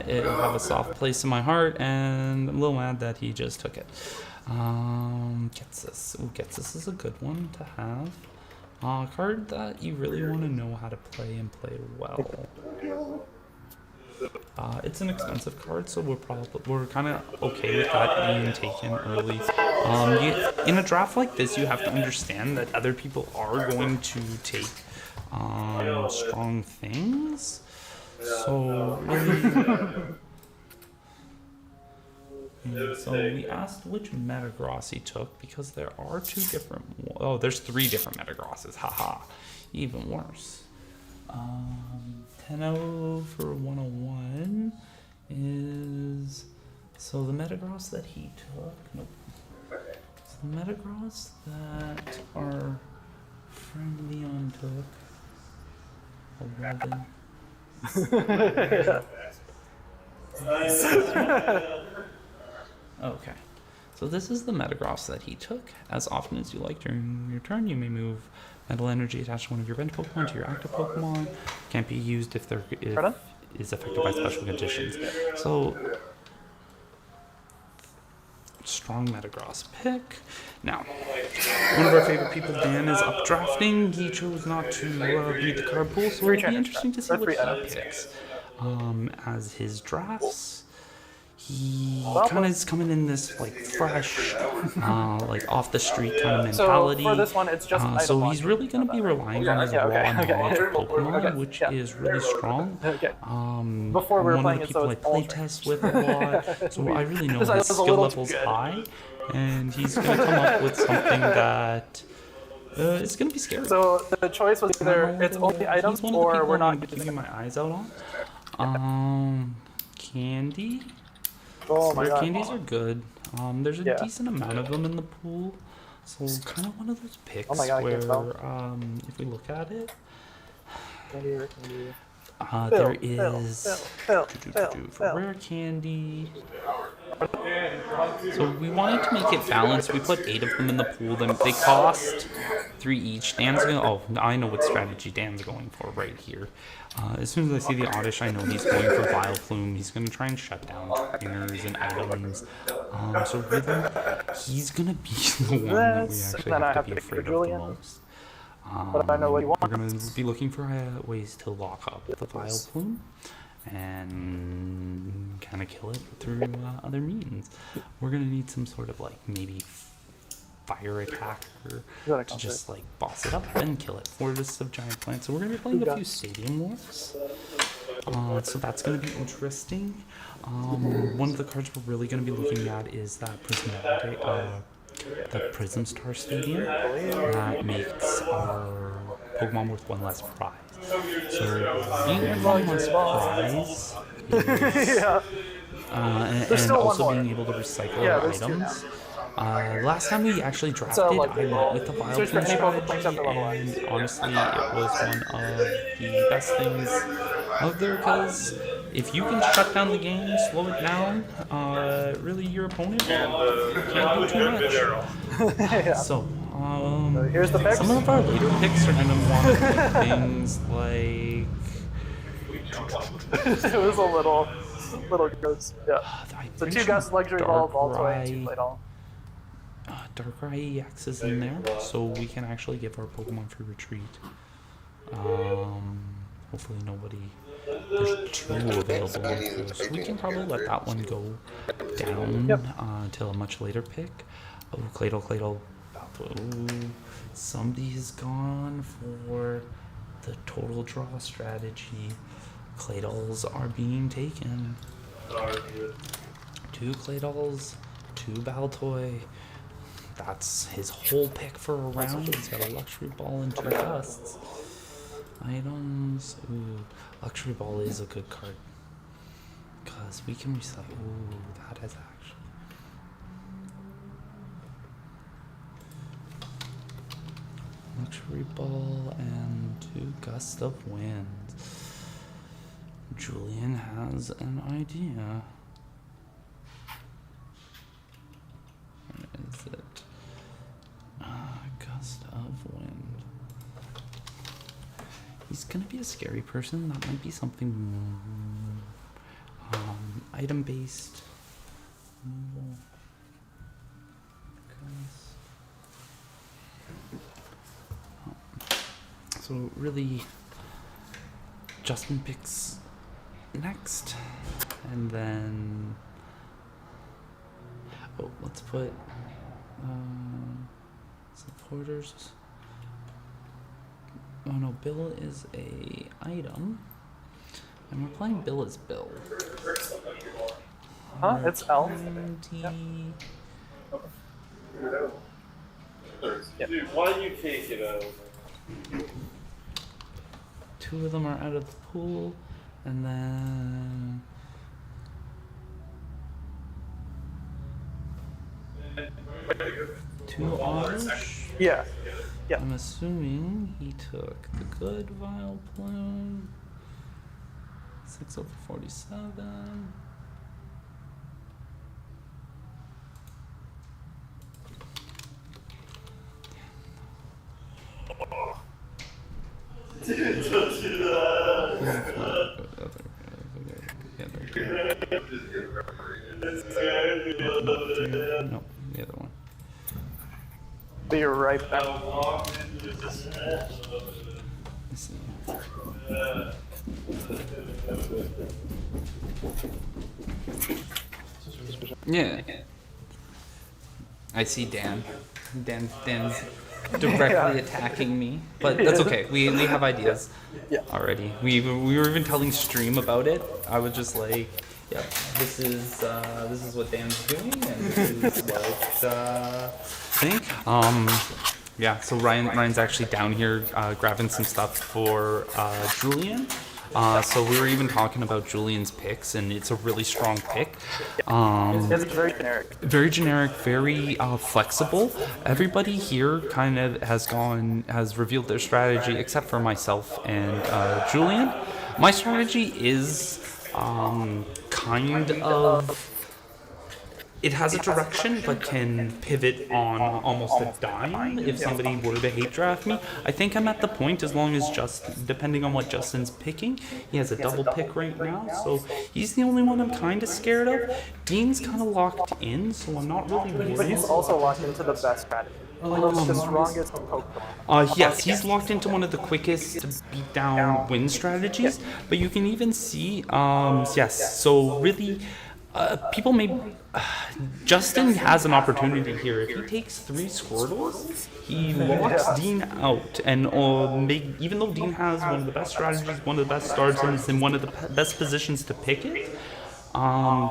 It'll have a soft place in my heart, and I'm a little mad that he just took it. Gets this. Ooh, Gets this is a good one to have. A card that you really want to know how to play and play well. It's an expensive card, so we're kind of okay with that being taken early. In a draft like this, you have to understand that other people are going to take strong things. So really, so we asked which Metagross he took because there are two different. Oh, there's three different Metagrosses. Haha, even worse. 10-0 for 101 is so the Metagross that he took. Nope. So the Metagross that our friend Leon took. 11. Okay. So this is the Metagross that he took. As often as you like during your turn, you may move Metal Energy attached to one of your bench Pokemon to your active Pokemon. Can't be used if is affected by special conditions. So, strong Metagross pick. Now, one of our favorite people, Dan, is updrafting. He chose not to read the card pool, so it'll be interesting to see what he picks as his drafts. He kind of is coming in this like fresh, like off the street kind of mentality. So for this one, it's just so he's really going to be relying on his raw knowledge of Pokemon, which is really strong. Before we were one playing of the people I play test with a lot, so I really know his skill level's high, and he's going to come up with something that it's going to be scary. So the choice was either it's only items or we're not keeping my eyes out on. Candy. Oh my God. Candies are good. There's a decent amount of them in the pool, so kind of one of those picks where, if we look at it, there is for rare candy. So we wanted to make it balanced. We put 8 of them in the pool. Then they cost 3 each. Dan's gonna. Oh, I know what strategy Dan's going for right here. As soon as I see the Oddish, I know he's going for Vileplume. He's going to try and shut down trainers and items. So really, he's going to be the one that we actually have to be afraid of the most. But I know what you want. We're going to be looking for ways to lock up the Vile Plume and kind of kill it through other means. We're going to need some sort of like maybe fire attack to just like boss it up and kill it. Forests of Giant Plants. So we're going to be playing a few Stadium Wars. So that's going to be interesting. One of the cards we're really going to be looking at is that the Prism Star Stadium that makes our Pokemon worth one less prize. So being one less prize is, Yeah. and also being able to recycle our items. Last time we actually drafted, I went with the Vile Plume strategy, and honestly, it was one of the best things out there, because if you can shut down the game, slow it down, really your opponent can't do too much. So, here's the picks. some of our later picks are going to want to do things like... It was a little gross. Yeah. So 2 Gust, Luxury Ball, Baltoy, and 2 Claydol. Darkrai EX is in there, so we can actually give our Pokemon free retreat. Hopefully there's 2 available, so we can probably let that one go down till a much later pick. Oh, Claydol. Ooh, somebody's gone for the total draw strategy. Claydols are being taken. 2 Claydols, 2 Baltoy. That's his whole pick for a round. He's got a Luxury Ball and 2 Gusts. Items. Ooh, Luxury Ball is a good card. Because we can recycle. Ooh, that is actually. Luxury Ball and 2 Gusts of Wind. Julian has an idea. Where is it? Gust of Wind. He's gonna be a scary person. That might be something item based. So really, Justin picks next, and then let's put supporters. Oh no, Bill is a item, and we're playing Bill as Bill. Huh? It's L. Dude, why do you take it out? 2 of them are out of the pool, and then 2 autos. Yeah. I'm assuming he took the good Vile Plume. 6 over 47. No, the other one. Be right back. Let's see. Yeah. I see Dan. Dan's directly attacking me, but that's okay. We have ideas already. We were even telling Stream about it. I was just like, yeah, this is what Dan's doing, and this is what thing. Yeah. So Ryan's actually down here grabbing some stuff for Julian. So we were even talking about Julian's picks, and it's a really strong pick. It's very generic. Very generic, very flexible. Everybody here kind of has revealed their strategy, except for myself and Julian. My strategy is kind of... It has a direction, but can pivot on almost a dime if somebody were to hate draft me. I think I'm at the point, as long as depending on what Justin's picking, he has a double pick right now, so he's the only one I'm kind of scared of. Dean's kind of locked in, so I'm not really worried. But he's also locked into the best strategy. The strongest Pokemon. Yes, he's locked into one of the quickest to beat down win strategies, but you can even see, yes, so really, people may. Justin has an opportunity here. If he takes 3 Squirtles, he locks Dean out, and even though Dean has one of the best strategies, one of the best starts, and is in one of the best positions to pick it,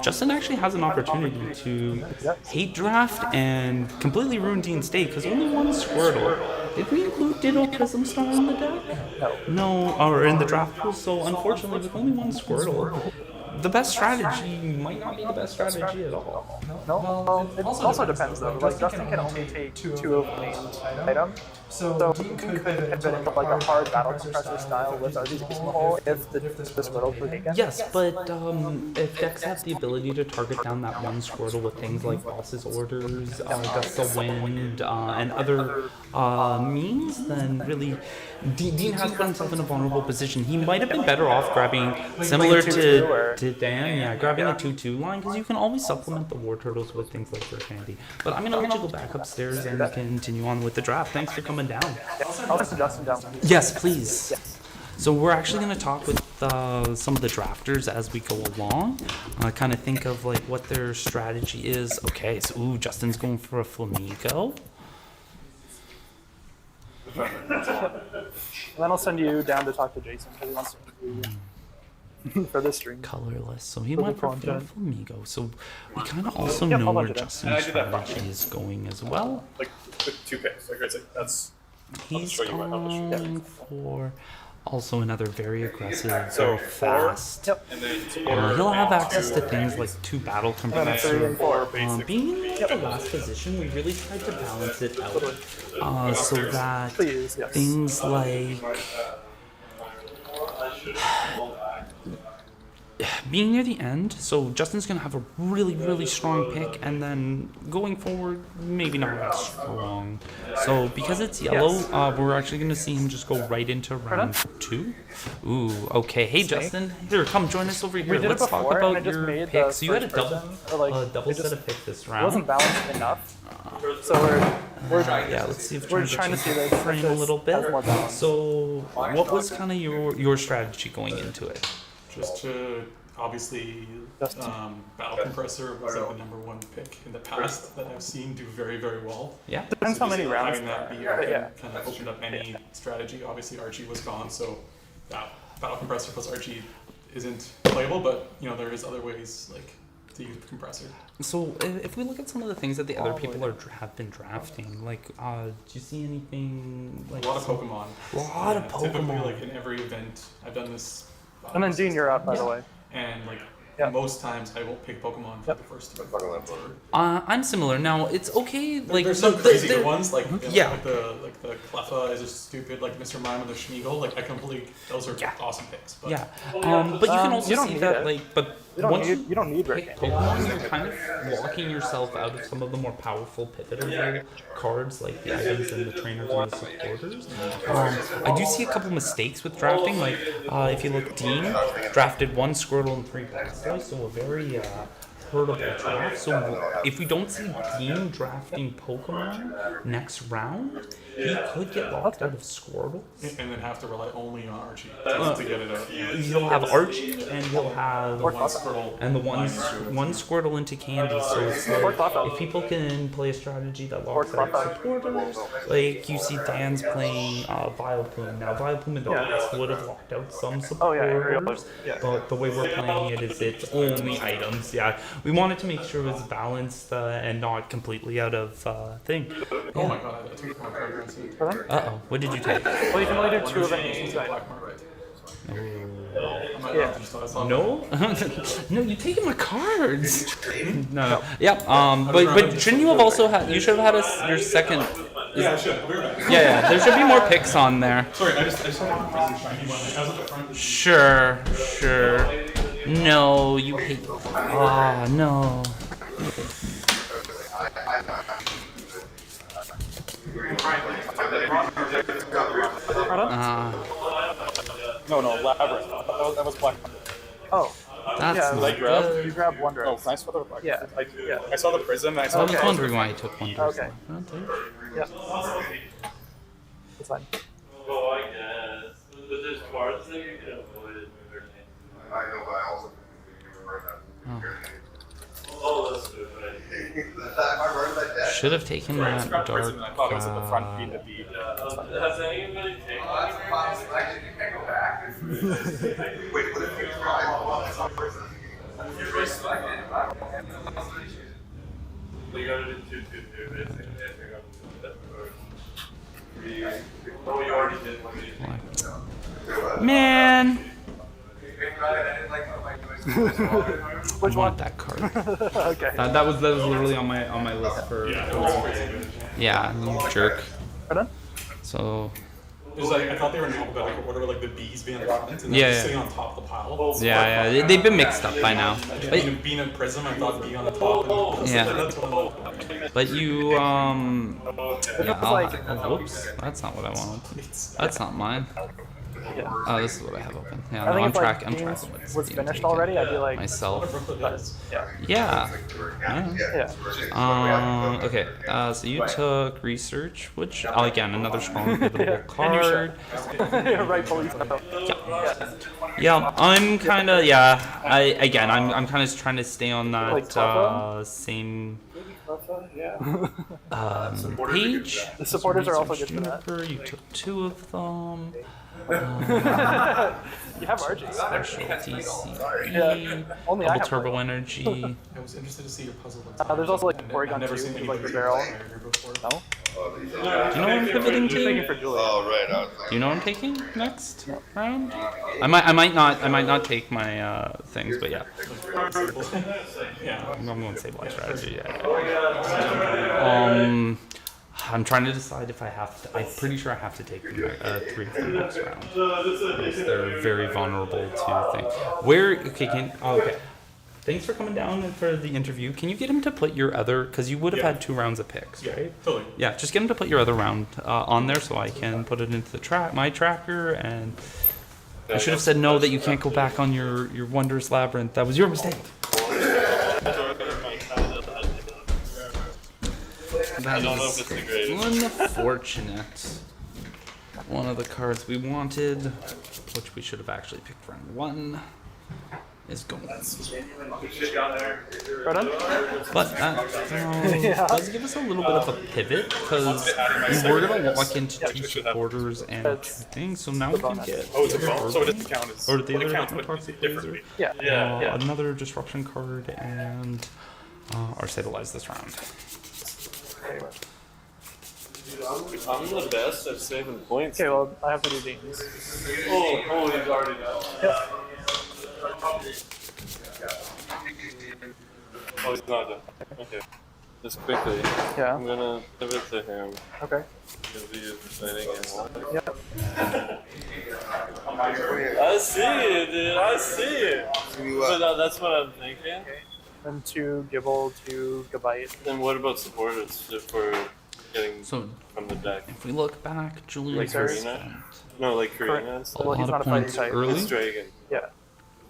Justin actually has an opportunity to hate draft and completely ruin Dean's day because only one Squirtle. Did we include Ditto Prism Star in the deck? No, or in the draft pool. So unfortunately, with only one Squirtle, the best strategy might not be the best strategy at all. No, well, it also depends though. Like Justin can only take 2 of the main items, so Dean could pivot into like a hard battle compressor style with RGBs in the hole if the Squirtles were taken. Yes, but if decks have the ability to target down that one Squirtle with things like Boss's Orders, Gusts of Wind, and other means, then really Dean has put himself in a vulnerable position. He might have been better off grabbing, similar to Dan, grabbing a 2/2 line, because you can always supplement the War Turtles with things like Burst Candy. But I'm going to let you go back upstairs and continue on with the draft. Thanks for coming down. I'll send Justin down. Yes, please. So we're actually going to talk with some of the drafters as we go along. Kind of think of like what their strategy is. Okay, so Justin's going for a Flamigo. And then I'll send you down to talk to Jason because he wants to for this stream. Colorless. So he went for Flamigo. So we kind of also know where Justin's strategy is going as well. Like with 2 picks, like I said, that's. He's going for also another very aggressive, very fast. He'll have access to things like 2 battle compressor. Being in the last position, we really tried to balance it out so that things like being near the end, so Justin's going to have a really, really strong pick, and then going forward, maybe not as strong. So because it's yellow, we're actually going to see him just go right into round 2. Ooh, okay. Hey, Justin, here, come join us over here. Let's talk about your pick. So you had a double set of picks this round. It wasn't balanced enough. So we're let's see if we're trying to see the frame a little bit. So what was kind of your strategy going into it? Just to obviously, Battle Compressor was like the #1 pick in the past that I've seen do very, very well. Yeah. Depends how many rounds. Having that be kind of opened up any strategy. Obviously, Archie was gone, so Battle Compressor plus Archie isn't playable. But there is other ways like to use Compressor. So if we look at some of the things that the other people have been drafting, like do you see anything like a lot of Pokemon? A lot of Pokemon. Typically, like in every event, I've done this. And then Dean, you're up, by the way. And like most times, I will pick Pokemon for the first 2. I'm similar. Now it's okay. Like there's some crazy good ones, like the Cleffa is just stupid, like Mr. Mime and the Schmeagle. Like those are awesome picks. But. But you can also see that once you don't need pick Pokemon, you're kind of locking yourself out of some of the more powerful pivotal cards, like the items and the trainers and the supporters. I do see a couple mistakes with drafting. Like if you look, Dean drafted 1 Squirtle and 3 Blastoise, so a very hurtable draft. So if we don't see Dean drafting Pokemon next round, he could get locked out of Squirtle. And then have to rely only on Archie to get it out. He'll have Archie, and he'll have one Squirtle into Candy. So it's like, if people can play a strategy that locks out supporters, like you see Dan's playing Vileplume. Now Vileplume in the past would have locked out some supporters, but the way we're playing it is it's only items. We wanted to make sure it was balanced and not completely out of thing. Oh my god, I took my card. Uh-oh, what did you take? Well, you can only do 2 of any side. No? No, you taking my cards. No. Yep. But shouldn't you have also had? You should have had your second. Yeah, I should. Yeah. There should be more picks on there. Sorry, I just had one shiny one. I was at the front. Sure. No, you hate. No. No, Labyrinth. That was Black. Oh. That's Yeah, not like good. you grab Wonder. Oh, can I saw the reflector? Yeah. I saw the prism. And I saw I was Okay. wondering why he took one. Okay. Yeah. That's fine. Well, I guess. But there's cards that you can avoid. I know, but I also remember that. Oh, that's good. I remember that deck. Should have taken that Scrap dark. prism. I thought it was at the front being the beat. Has anybody taken Actually, you can't go back. Wait, what if you try? We gotta do 2-2-2, basically. Oh, you already did one. Man, Which I one? want that card. Okay. That was literally on my list for. Yeah, you jerk. Pardon? So It was like I thought they were in alphabetical order, like the B's being the front, and then Yeah, just yeah. sitting on top of the pile. yeah, they've been mixed up by now. But Being a prism, I thought B on the top. And Yeah. That's what but you yeah, like- whoops, that's not what I want. That's not mine. Oh, this is what I have open. Yeah, I no, think I'm if like tracking Dean's what's was being finished taken already, I'd be like, myself. yeah. Yeah. Yeah. Okay. So you took research, which again another strong pivotal card. Rightfully so. Yeah, I'm kind of I'm kind of trying to stay on Like that Cleffa? same Yeah. page. The supporters are also good Research for that. Juniper, you took 2 of them. You have RJ. Special TCG, Yeah. Only I double have turbo energy. I was interested to see your puzzle. there's also like Porygon I've never 2, seen which is anybody like the barrel. before. No? Do you know what I'm pivoting You're taking to? for Julia. Oh, right. I was Do you know what I'm taking next round? I might not take my things, but yeah. Yeah. I'm going to Sableye strategy. Yeah. I'm trying to decide if I have to. I'm pretty sure I have to take 3 of them next round. Because they're very vulnerable to things. Okay. Thanks for coming down and for the interview. Can you get him to put your other? Because you would have had 2 rounds of picks, right? Totally. Yeah, just get him to put your other round on there so I can put it into the my tracker. And I should have said no, that you can't go back on your wondrous labyrinth. That was your mistake. That is unfortunate. One of the cards we wanted, which we should have actually picked round 1, is gone. Pardon? But that does give us a little bit of a pivot because we were going to walk into 2 supporters and 2 things, so now we can get. Oh, it's a phone, so it doesn't count as. Or the it other counts, but toxic differently. laser. Yeah. Another disruption card and our stabilize this round. I'm the best at saving points. Okay, well, I have to do Dean's. Oh, he's already done. Oh, he's not done. Okay. Just quickly. Yeah. I'm gonna pivot to him. Okay. Because he is fighting in Yep. I see it, dude. I see it. But that's what I'm thinking. And 2 Gibble, 2 Gabite. Then what about supporters for getting So from the deck? if we look back, Julian Like has Karina? spent No, like Correct. Korean and stuff. a Well, he's lot not of a fighting points type. early. It's Dragon. Yeah.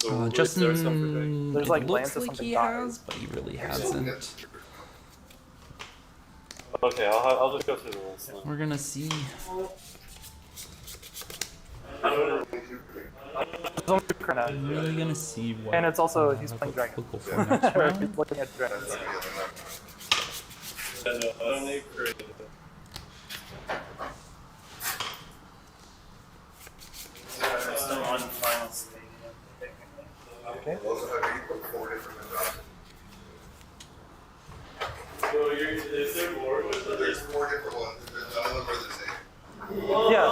So is there Justin, something There's, it like, looks lands or like something he dies. has, but he really hasn't. Okay, I'll just go through the list. Then. We're gonna see. There's only 2 Krona. We're really gonna see what. And it's also, he's playing Dragon. We'll go for next Or round. he's looking at dragons. I don't need Korean. Still on final stadium. Okay. So is there more with the There's 4 different ones. None of them are the same. Yeah.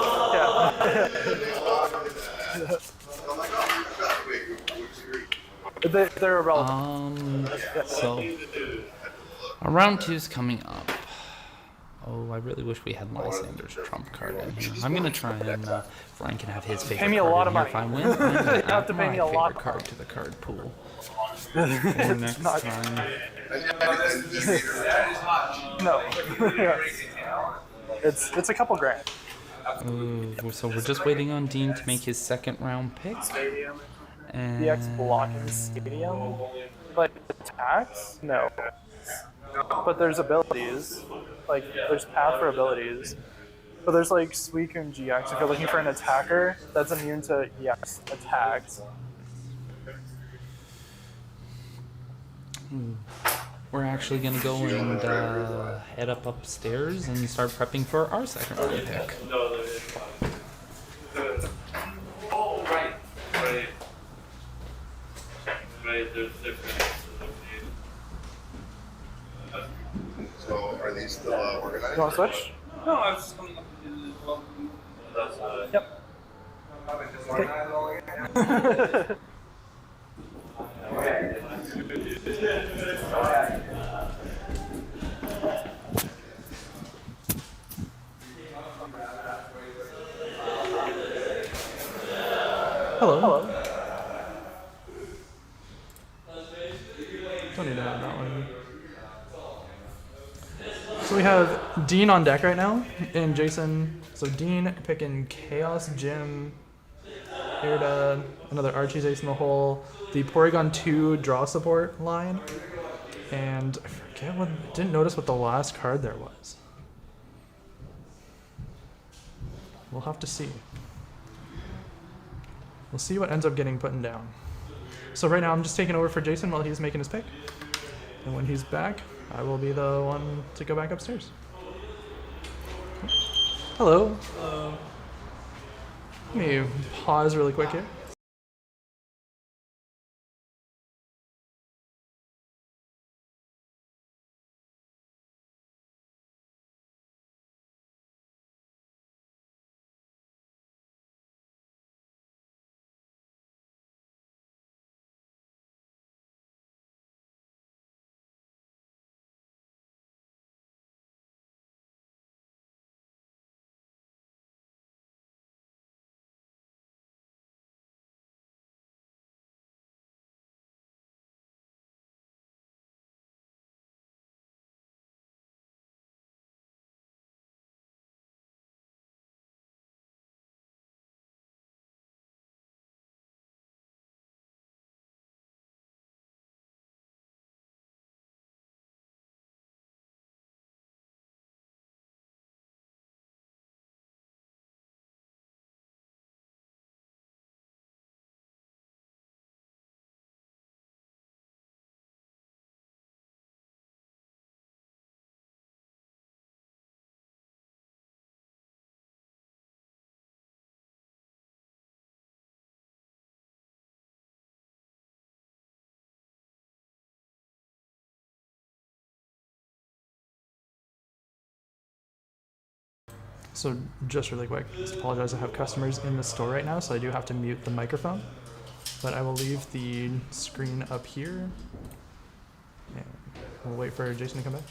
I'm like, oh, wait, which agree? They're irrelevant. So our round 2 is coming up. Oh, I really wish we had Lysander's trump card in here. I'm gonna try and Brian can have his favorite Pay me a card lot in of here. money. If I win, I'm gonna You have to add pay my me a lot favorite of card to the card pool. It's For next not- time. No. Yeah. It's a couple grand. Ooh, so we're just waiting on Dean to make his 2nd round pick. And VX blocking Stadium, but attacks? No. But there's abilities. Like, there's path for abilities. But there's like Suicune GX if you're looking for an attacker that's immune to EX attacks. we're actually gonna go and head up upstairs and start prepping for our second round pick. Oh, right. Right, there's different. So are these still organized? You want to switch? No, I was just coming up to that's Yep. Hello. Hello. Don't need to have that one. So we have Dean on deck right now, and Jason. So Dean picking Chaos Gym, Irida, another Archie's Ace in the hole, the Porygon 2 draw support line, and I forget what. Didn't notice what the last card there was. We'll have to see. We'll see what ends up getting put down. So right now I'm just taking over for Jason while he's making his pick. And when he's back, I will be the one to go back upstairs. Hello. Hello. Let me pause really quick here. So just really quick, just apologize, I have customers in the store right now, so I do have to mute the microphone. But I will leave the screen up here. And we'll wait for Jason to come back.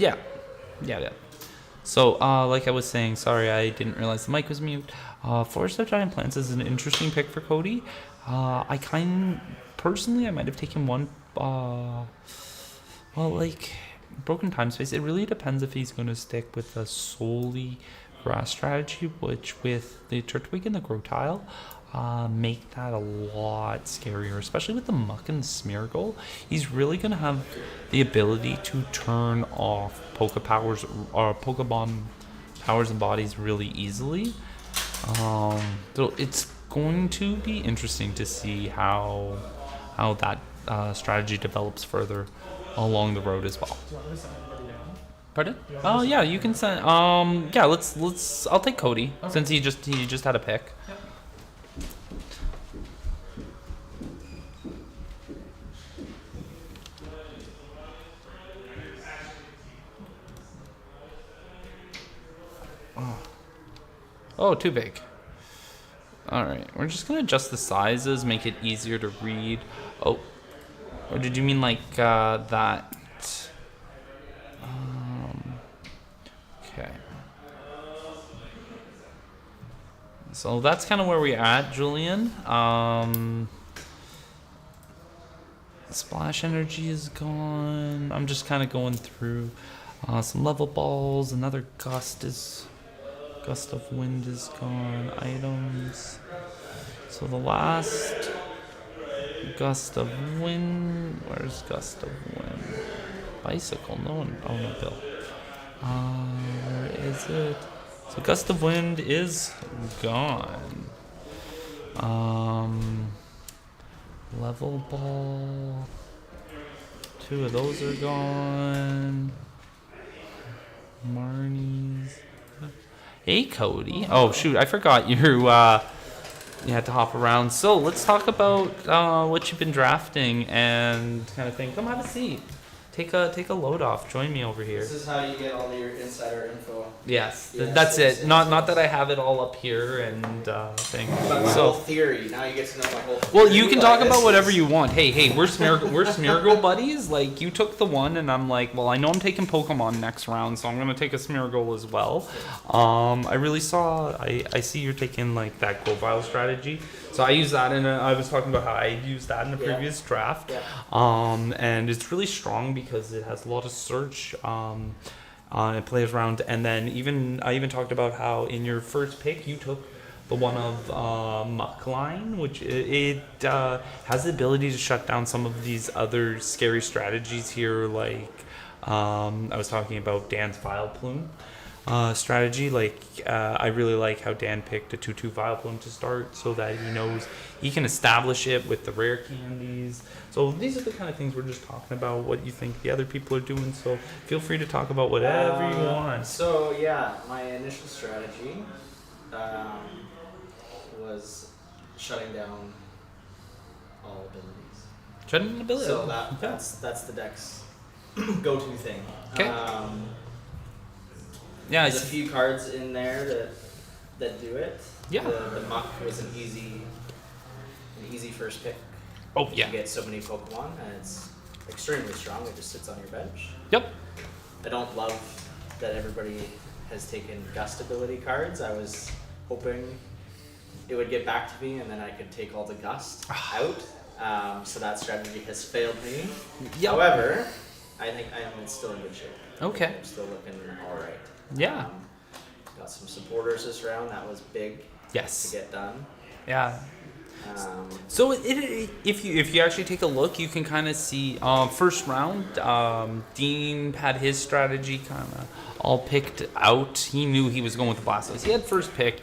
Yeah. So, like I was saying, sorry, I didn't realize the mic was mute. Forest of Giant Plants is an interesting pick for Cody. Personally, I might have taken one, like, Broken Time Space. It really depends if he's going to stick with a solely grass strategy, which with the Turtwig and the Grotile, make that a lot scarier, especially with the Muck and the Smeargle. He's really going to have the ability to turn off Pokemon powers and bodies really easily. So it's going to be interesting to see how that strategy develops further along the road as well. Pardon? Oh yeah, you can send. Yeah, let's. I'll take Cody since he just had a pick. Oh, too big. Alright, we're just gonna adjust the sizes, make it easier to read. Oh, or did you mean like that? Okay. So that's kind of where we're at, Julian. Splash energy is gone. I'm just kind of going through some level balls. Another gust of wind is gone. Items. So the last gust of wind. Where's gust of wind? Bicycle. No one. Oh no, Bill. Where is it? So gust of wind is gone. Level ball. 2 of those are gone. Marnie's. Hey, Cody. Oh, shoot. I forgot you had to hop around. So let's talk about what you've been drafting and kind of thing. Come have a seat. Take a load off. Join me over here. This is how you get all your insider info. Yes, that's it. Not that I have it all up here and thing. But my whole theory. Now you get to know my whole theory. Well, you can talk about whatever you want. Hey, we're Smeargle buddies. Like, you took the one, and I'm like, well, I know I'm taking Pokemon next round, so I'm gonna take a Smeargle as well. I see you're taking like that Grovyle strategy. So I use that, and I was talking about how I used that in the previous draft. Yeah. And it's really strong because it has a lot of search. It plays around, and then I even talked about how in your first pick you took the one of Muck Line, which it has the ability to shut down some of these other scary strategies here, like I was talking about Dan's Vileplume strategy. Like I really like how Dan picked a 2/2 Vileplume to start, so that he knows he can establish it with the rare candies. So these are the kind of things we're just talking about, what you think the other people are doing. So feel free to talk about whatever you want. So yeah, my initial strategy was shutting down all abilities. Shutting down abilities. So that's the deck's go-to thing. Okay. Yeah, there's a few cards in there that do it. Yeah. The Muck was an easy first pick. Oh yeah. You get so many Pokemon, and it's extremely strong. It just sits on your bench. Yep. I don't love that everybody has taken Gust ability cards. I was hoping it would get back to me, and then I could take all the Gust out. So that strategy has failed me. Yep. However, I think I am still in good shape. Okay. I'm still looking all right. Yeah. Got some supporters this round. That was big. Yes. To get done. Yeah. So if you actually take a look, you can kind of see first round. Dean had his strategy kind of all picked out. He knew he was going with the Blastoise. He had first pick.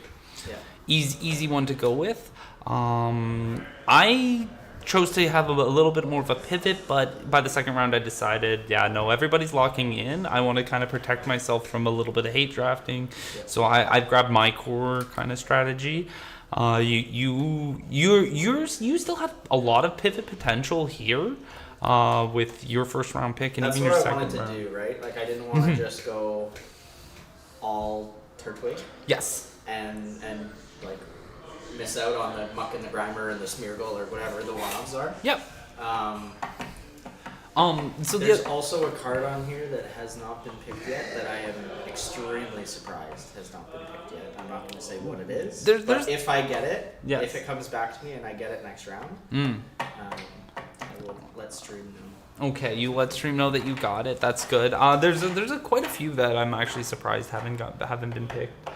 Yeah. Easy one to go with. I chose to have a little bit more of a pivot, but by the second round I decided, everybody's locking in. I want to kind of protect myself from a little bit of hate drafting. Yeah. So I've grabbed my core kind of strategy. You still have a lot of pivot potential here with your first round pick and that's even your second round. That's what I wanted to do, right? Like I didn't want to just go all Turtwig. Yes. And like miss out on the Muck and the Grimer and the Smeargle or whatever the one-offs are. Yep. So There's the also a card on here that has not been picked yet that I am extremely surprised has not been picked yet. I'm not going to say what it is. But if I get it, Yes. if it comes back to me and I get it next round, I will let stream know. Okay, you let stream know that you got it. That's good. There's quite a few that I'm actually surprised haven't been picked.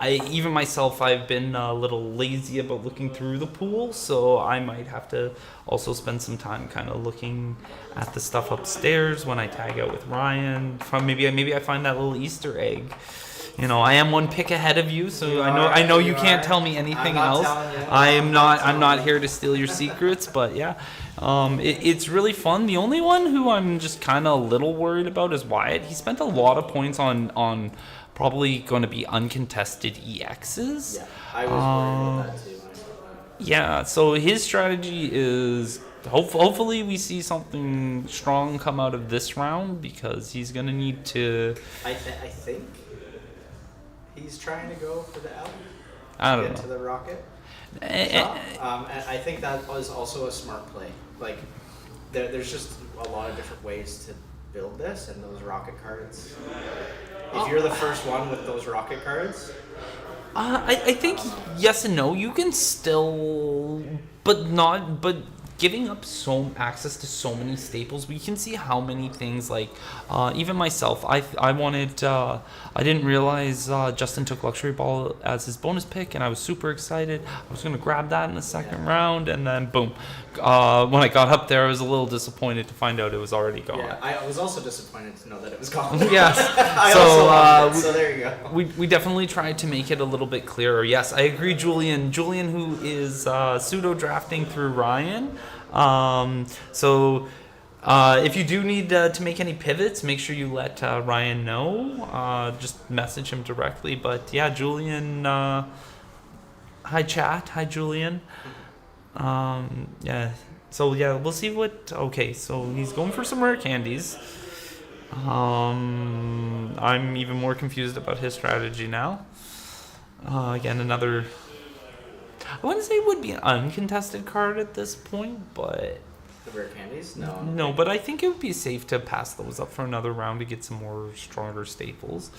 Even myself, I've been a little lazy about looking through the pool, so I might have to also spend some time kind of looking at the stuff upstairs when I tag out with Ryan. Maybe I find that little Easter egg. You know, I am one pick ahead of you, so I know you can't tell me anything else. I'm not here to steal your secrets, but yeah, it's really fun. The only one who I'm just kind of a little worried about is Wyatt. He spent a lot of points on probably going to be uncontested EXs. Yeah, I was worried about that too. Yeah, so his strategy is hopefully we see something strong come out of this round, because he's going to need to. I think he's trying to go for the L. I don't get know. to the rocket. Eh, And I think that was also a smart play. Like, there's just a lot of different ways to build this, and those rocket cards. If you're the first one with those rocket cards, I think yes and no. You can still, but giving up access to so many staples, we can see how many things, like even myself, I wanted, I didn't realize Justin took Luxury Ball as his bonus pick, and I was super excited. I was going to grab that in the second round, and then boom. When I got up there, I was a little disappointed to find out it was already gone. yeah, I was also disappointed to know that it was gone. Yes. So there you go. We definitely tried to make it a little bit clearer. Yes, I agree, Julian. Julian, who is pseudo drafting through Ryan. If you do need to make any pivots, make sure you let Ryan know. Just message him directly. But yeah, Julian. Hi, chat. Hi, Julian. Yeah. So yeah, we'll see what. Okay, so he's going for some rare candies. I'm even more confused about his strategy now. Again, another. I wouldn't say it would be an uncontested card at this point, but The rare candies? No. no. But I think it would be safe to pass those up for another round to get some more stronger staples.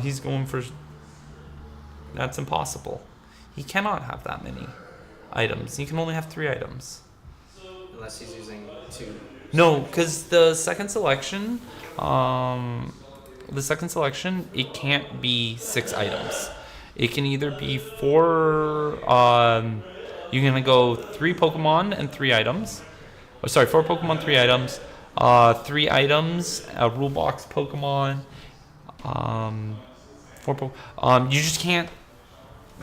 He's going for. That's impossible. He cannot have that many items. He can only have 3 items. Unless he's using 2. No, because the second selection, it can't be 6 items. It can either be 4. You're gonna go 3 Pokemon and 3 items. Oh, sorry, 4 Pokemon, 3 items. 3 items, a rule box Pokemon. 4 you just can't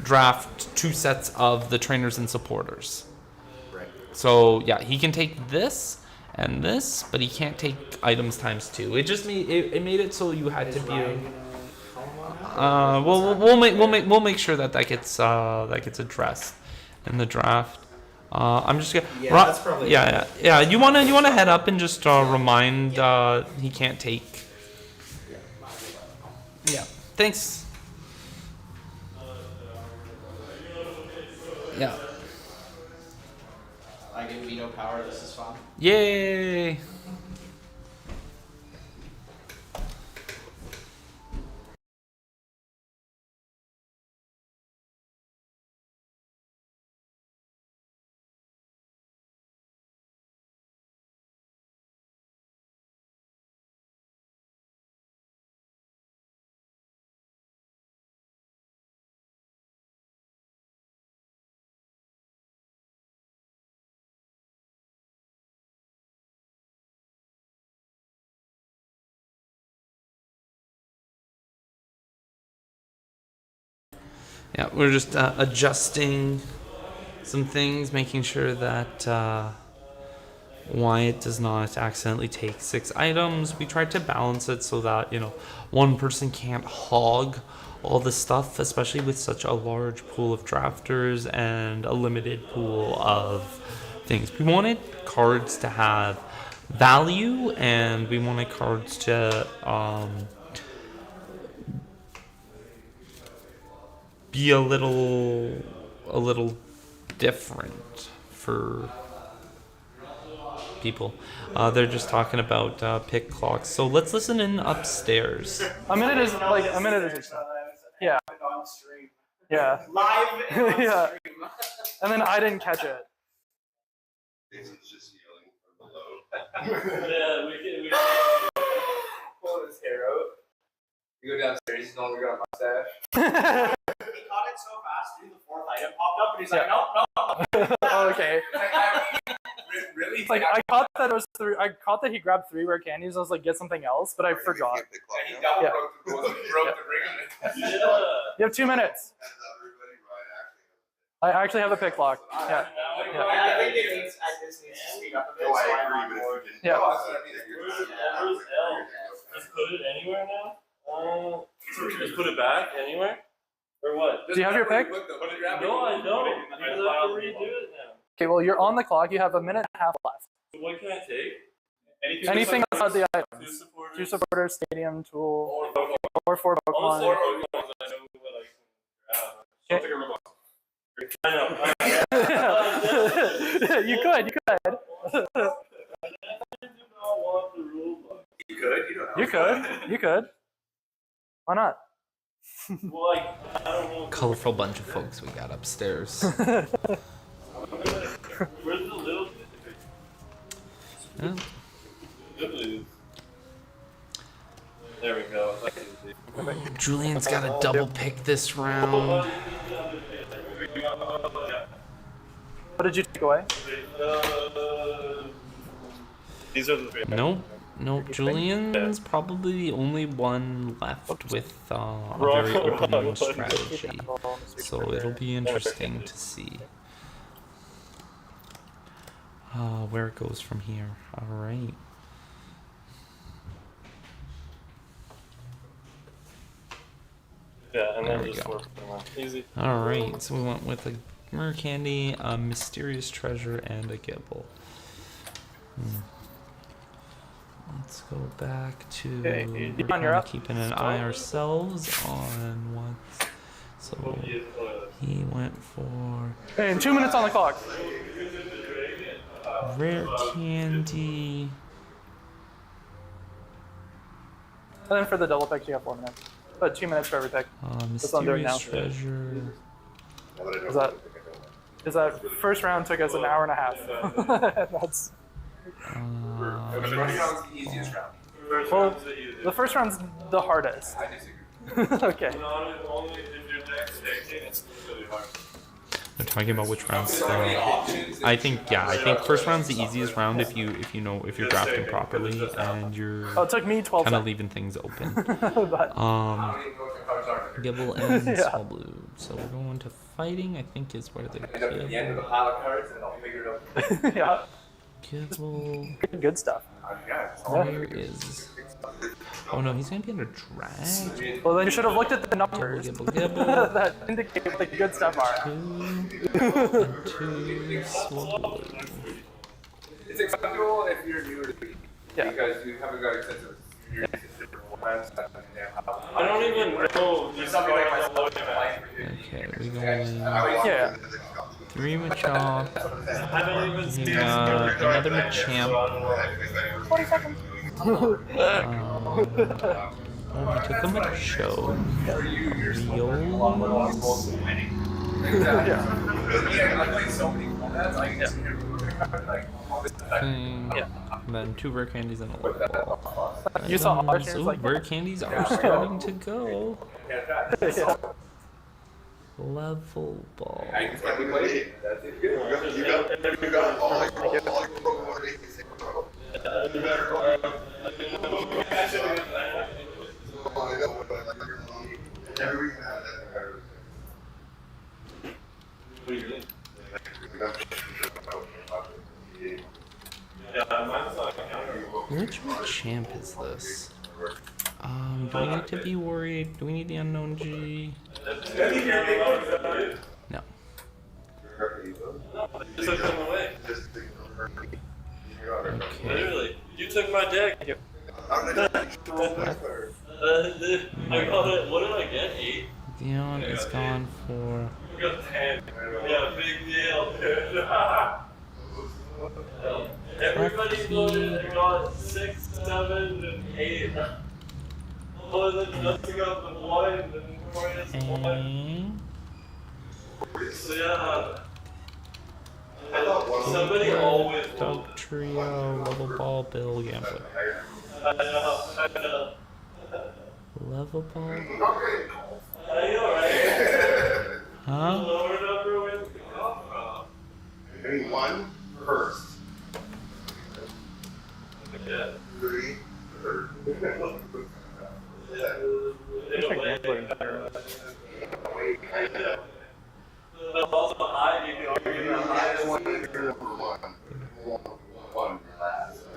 draft 2 sets of the trainers and supporters. Right. So yeah, he can take this and this, but he can't take items times 2. It just made it so you had to be. We'll make sure that gets addressed in the draft. I'm just gonna. Yeah, that's probably. Yeah. You wanna head up and just remind he can't take. Yeah. Thanks. Yeah. I get veto power. This is fun. Yay! Yeah, we're just adjusting some things, making sure that Wyatt does not accidentally take 6 items. We tried to balance it so that, one person can't hog all the stuff, especially with such a large pool of drafters and a limited pool of things. We wanted cards to have value, and we wanted cards to be a little different for people. They're just talking about pick clocks. So let's listen in upstairs. A minute is like a minute is. Yeah. On stream. Yeah. Live and on Yeah. stream. And then I didn't catch it. Jason's just yelling from below. Yeah, we can pull his hair out. You go downstairs, he's no longer got a mustache. He caught it so fast, dude, the fourth item popped up, and he's like, nope, nope. Okay. Really? Like I caught that it was three. I caught that he grabbed 3 rare candies. I was like, get something else, but I forgot. And he double Yeah. broke the ring on it. You have 2 minutes. I actually have a pick lock. Yeah. I think it needs, this needs to speed up a bit. No, so I I'm agree, on but if board. you didn't. Yeah. No, that's what I mean. If you're- Where's L? Just put it anywhere now? Just put it back anywhere? Or what? Do you have your pick? No, I don't. Because I have to redo it now. Okay. Well, you're on the clock. You have a minute and a half left. What can I take? Anything outside the Two items. supporters. 2 supporters, stadium, tool, Or or 4 all the 4 Pokemon. Pokemon I know what I can grab. I'll take a robot. I know. You could. I do not want the rule book. You could. You don't know. You could. You could. Why not? Well, like, I don't know. Colorful bunch of folks we got upstairs. Where's the little Yeah. There we go. Julian's got a double pick this round. What did you take away? These are the 3. Nope. Julian's probably the only one left with a very open strategy. So it'll be interesting to see where it goes from here. All right. Yeah, and There then we just go. work them out. Easy. All right. So we went with a rare candy, a mysterious treasure, and a Gibble. Let's go back to Okay, we're Dion, you're kinda up. keeping an eye ourselves on what. So he went for Okay, and 2 minutes on the clock. rare candy. And then for the double pick, you have 4 minutes. But 2 minutes for every pick. what I'm doing Mysterious now. treasure. Is that first round took us an hour and a half. That's Which round is the easiest round? well, the first round's the hardest. I disagree. Okay. Only if your deck's dictating, it's really hard. They're talking about which rounds. So many options. I think first round's the easiest round if you know if you're drafting properly and you're Oh, it took me 12 kind of seconds. leaving things open. But I don't even know what the colors are. Gibble and Yeah. Swablu. So we're going to fighting. I think is where the End up at the end of the Gibble. pile of cards, and I'll figure it out. yeah, Gibble. good stuff. Yeah. Where is? Oh no, he's gonna be under drag. Well, then you should have looked at the numbers Gibble, gibble. that indicate what the good stuff are. 2 and 2 Swablu. It's acceptable if you're newer to the game. Yeah. Because you haven't got extensive experience in different formats. I don't even know. There's Something like something myself. Okay, we going Yeah. 3 Machop. haven't even seen Another Machamp. 20 seconds. Oh, we took a Macho. Riolos. Yeah. Yeah, I played so many formats. I can just Thing. And then 2 rare candies and a level ball. You saw ours, Items. and it's Ooh, like- rare candies are starting to go. Yeah. Level ball. I can play it. That's it. You got all like Which champ is this? Do we need to be worried? Do we need the unknown G? No. Just took them away. Okay. Literally, you took my deck. I got it. What did I get? 8. Dion is gone for. We got 10. Yeah, big deal, dude. Everybody got 6, 7, and 8. Oh, then nothing up the 1, and then 4 is 1. So yeah. Somebody always Dog Trio, Level Ball, Bill, Gambler. I know. Level Ball? I know, right? Huh? Lower number wins the cup. Anyone first. Yeah. 3, third. Also high, you can argue the highest. One.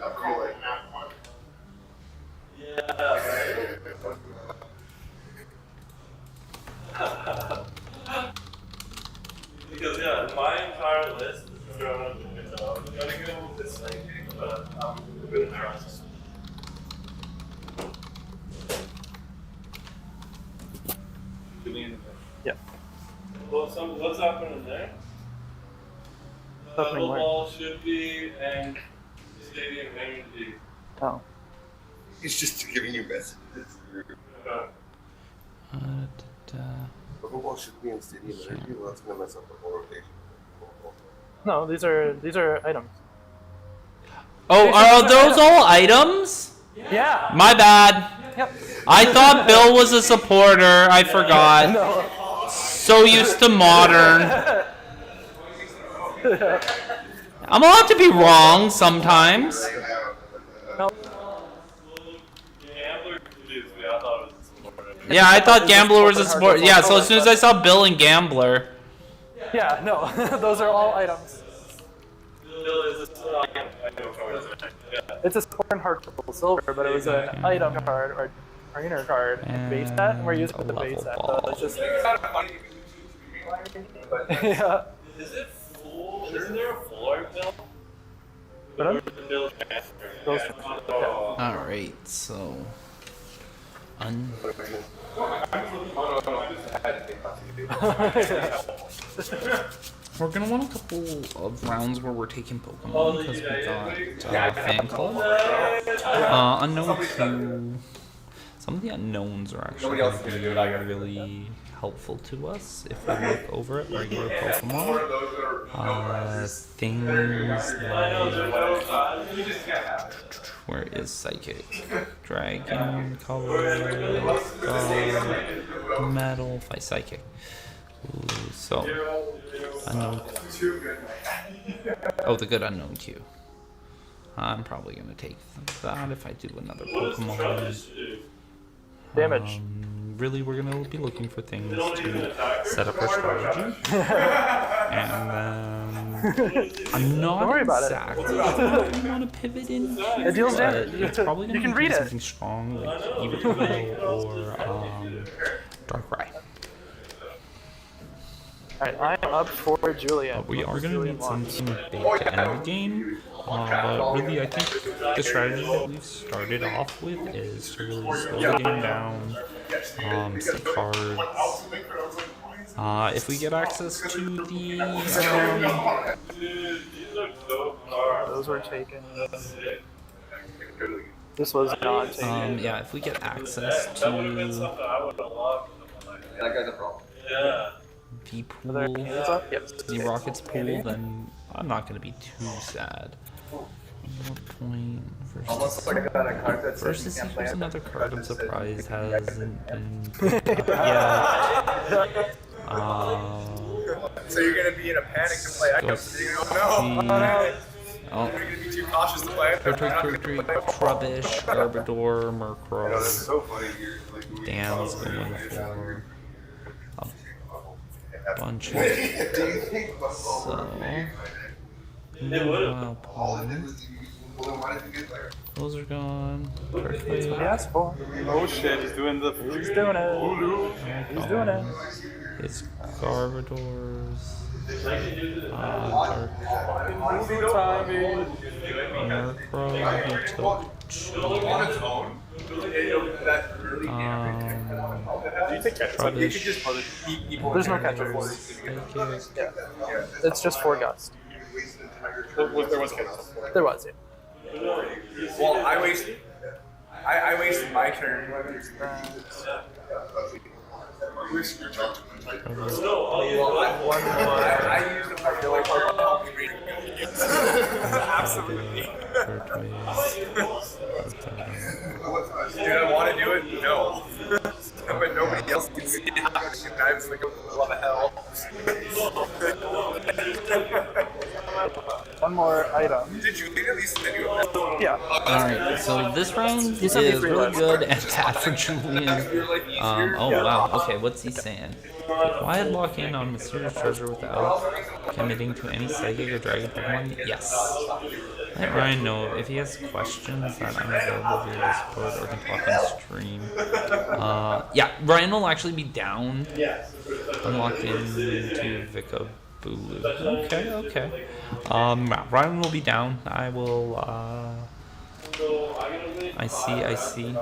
I'll call it half one. Yeah, right? Because yeah, my entire list is thrown in the window. I'm gonna go with this thinking, but I'm gonna trust. Yeah. Well, what's happening there? Happening Level where? ball should be and stadium energy. Oh. He's just giving you messages. Football should be in stadium energy. Well, that's gonna mess up the whole rotation. No, these are items. Oh, are those all items? Yeah. My bad. Yep. I thought Bill was a supporter. I forgot. No. So used to modern. I'm allowed to be wrong sometimes. No. Gambler confused me. I thought it was a supporter. Yeah, I thought Gambler was a support. Yeah, so as soon as I saw Bill and Gambler. Yeah. No. Those are all items. It's a sport and hard purple silver, but it was an item card or trainer card and base set, and we're using And the a base level set. ball. So it's just yeah. Is it full? Isn't there a floor bill? Pardon? Bill Those- Alright, so. We're gonna want a couple of rounds where we're taking Pokemon because we got fan club, unknown Q. Some of the unknowns are actually really helpful to us if we look over at regular Pokemon. Things like where is Psychic, Dragon, Color, Metal, Fight Psychic. Ooh, so unknown. Oh, the good unknown Q. I'm probably gonna take that if I do another Pokemon. Damage. Really, we're gonna be looking for things to set up our strategy, and then I'm not Don't worry about it. exactly sure what we want to pivot in. It deals damage. It's probably gonna You can be read it. something strong like Eevee or Darkrai. Alright, I'm up for Julian. But we are going to Julian need wants. something big to end the game. But really, I think the strategy that we've started off with is to really slow the game down, stay cards. If we get access to the Those were taken. This was not taken. yeah, if we get access to Yeah. the Are there pool, hands up? Yes. the Rockets pool, then I'm not going to be too sad. 1 point versus equals another card. I'm surprised hasn't been picked up yet. So you're gonna be in a panic to play Echoes. You don't know. Oh, You're gonna be too cautious to play it. Trubbish, Garbodor, Murkrow. So funny. Dan's going for a bunch of so. Meanwhile, Palm. Those are gone. Perfect. Yes, for. Oh shit, he's doing the. He's doing it. He's doing it. It's Garbodors. Dark Murkrow. He took Trubbish. There's no catcher for it. Yeah. It's just 4 Gust. There was chaos. There was, yeah. Well, I wasted my turn. I used a particular card to help me read it. Absolutely. Dude, I want to do it? No. But nobody else can see it happening, and I was like, what the hell? One more item. Did you at least send you a Yeah. Alright, so this round You is sent me 3 really lists. good and bad for Julian. Oh wow, okay, what's he saying? Why lock in on Mysterious Treasure without committing to any Psychic or Dragon Pokemon? Yes. Let Ryan know if he has questions that I'm available via Discord or can talk on stream. Yeah, Ryan will actually be down. Unlocked into Vicabulu. Okay. Ryan will be down. I will, I see.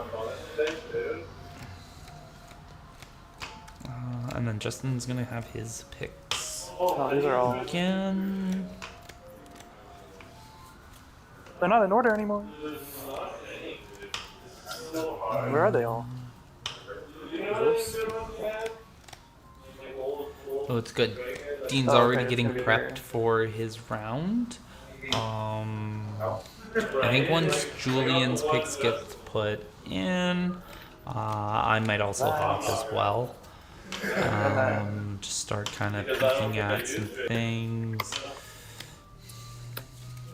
And then Justin's gonna have his picks. Oh, these are all. Again. They're not in order anymore. Where are they all? Oh, it's good. Dean's Oh, already okay, getting it's gonna be prepped here. for his round. I think once Julian's picks get put in, I might also hop as well. Just start kind of peeking at some things.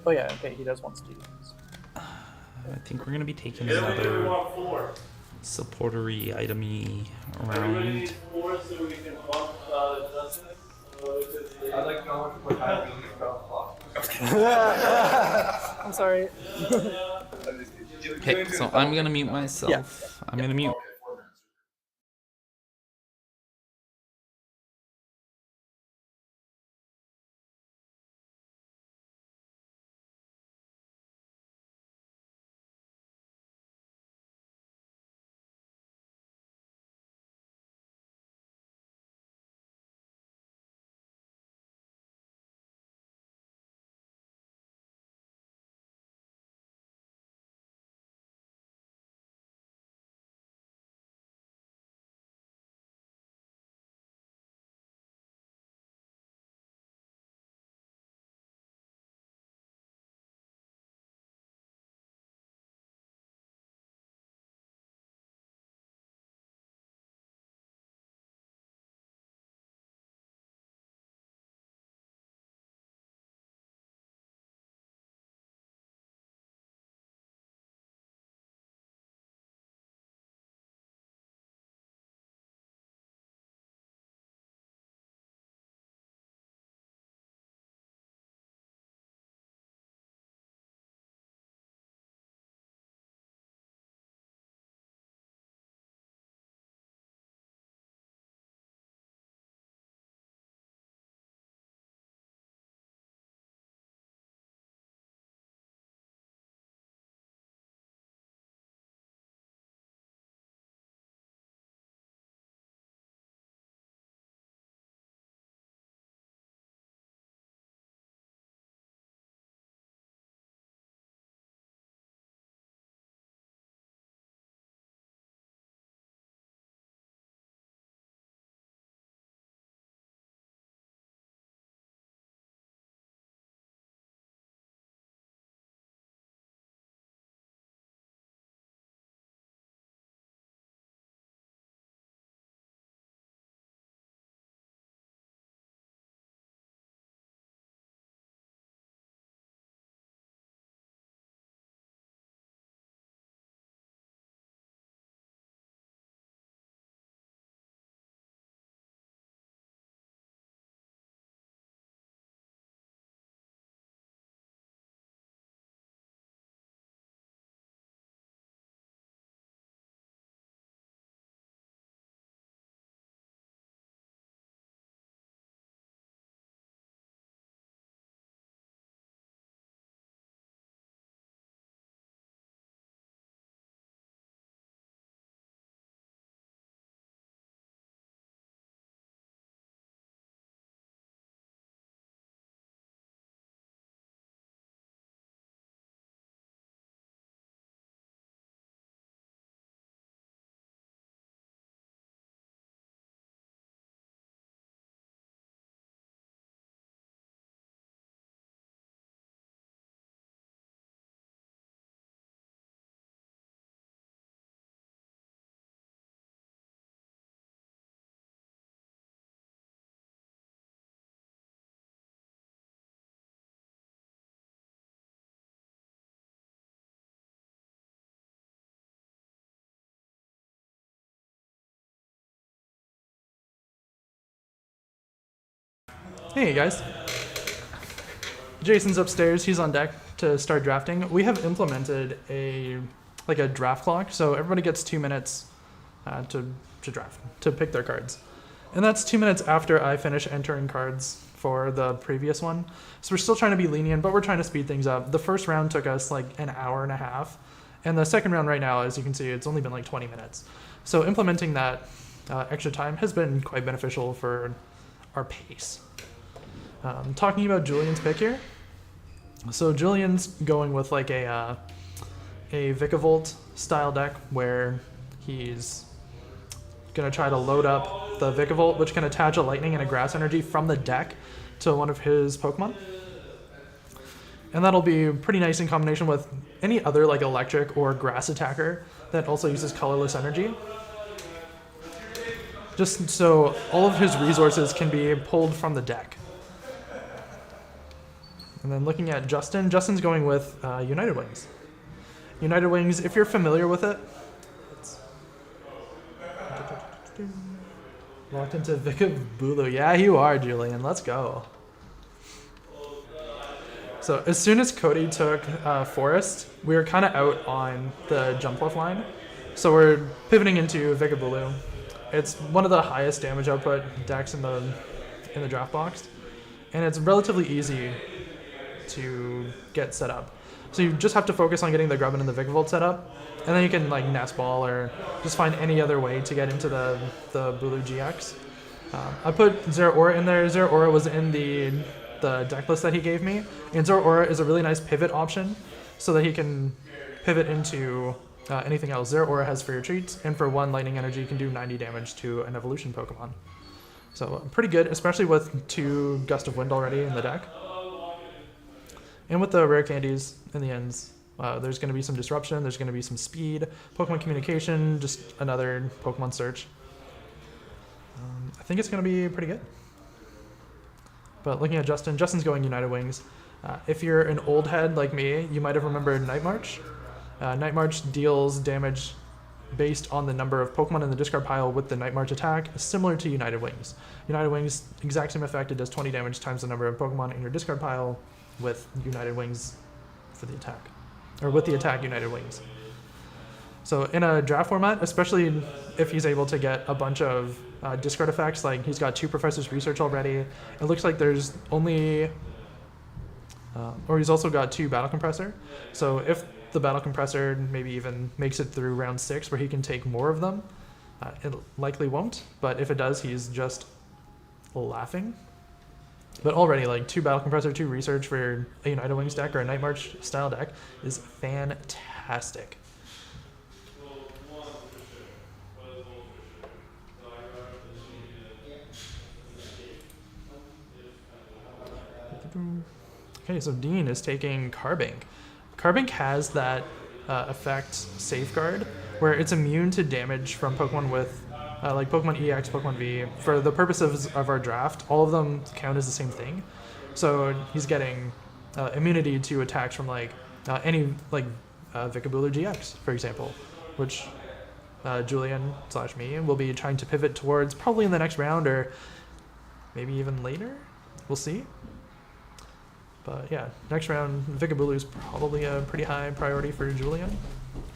Oh yeah, okay, he does want to do this. I think we're gonna be taking another supportery itemy round. I'd like to know what to put high I'm sorry. Okay, so I'm gonna mute myself. I'm gonna mute. Hey guys. Jason's upstairs. He's on deck to start drafting. We have implemented a draft clock, so everybody gets 2 minutes to draft, to pick their cards. And that's 2 minutes after I finish entering cards for the previous one. So we're still trying to be lenient, but we're trying to speed things up. The first round took us like an hour and a half. And the second round right now, as you can see, it's only been like 20 minutes. So implementing that extra time has been quite beneficial for our pace. Talking about Julian's pick here. So Julian's going with like a Vikavolt style deck where he's going to try to load up the Vikavolt, which can attach a lightning and a grass energy from the deck to one of his Pokemon. And that'll be pretty nice in combination with any other like electric or grass attacker that also uses colorless energy. Just so all of his resources can be pulled from the deck. And then looking at Justin, Justin's going with United Wings. United Wings, if you're familiar with it, locked into Vikabulu. Yeah, you are, Julian. Let's go. So as soon as Cody took Forest, we were kind of out on the jump left line. So we're pivoting into Vikabulu. It's one of the highest damage output decks in the draft box, and it's relatively easy to get set up. So you just have to focus on getting the Grubbin and the Vikavolt set up, and then you can like Nest Ball or just find any other way to get into the Bulu GX. I put Zeraora in there. Zeraora was in the deck list that he gave me, and Zeraora is a really nice pivot option so that he can pivot into anything else. Zeraora has for your treats, and for 1 lightning energy you can do 90 damage to an evolution Pokemon. So pretty good, especially with 2 Gust of Wind already in the deck. And with the rare candies in the ends, there's going to be some disruption, there's going to be some speed, Pokemon communication, just another Pokemon search. I think it's going to be pretty good. But looking at Justin, Justin's going United Wings. If you're an old head like me, you might have remembered Night March. Night March deals damage based on the number of Pokemon in the discard pile with the Night March attack, similar to United Wings. United Wings, exact same effect, it does 20 damage times the number of Pokemon in your discard pile with United Wings for the attack. Or with the attack United Wings. So in a draft format, especially if he's able to get a bunch of discard effects, like he's got 2 Professor's Research already, it looks like there's only... or he's also got 2 Battle Compressor. So if the Battle Compressor maybe even makes it through round 6 where he can take more of them, it likely won't, but if it does, he's just laughing. But already, like 2 Battle Compressor, 2 Research for a United Wings deck or a Night March style deck is fantastic. Okay, so Dean is taking Carbink. Carbink has that effect Safeguard, where it's immune to damage from Pokemon with like Pokemon EX, Pokemon V. For the purposes of our draft, all of them count as the same thing. So he's getting immunity to attacks from like any like Vikabulu GX, for example, which Julian/me will be trying to pivot towards probably in the next round or maybe even later. We'll see. But yeah, next round, Vikabulu is probably a pretty high priority for Julian.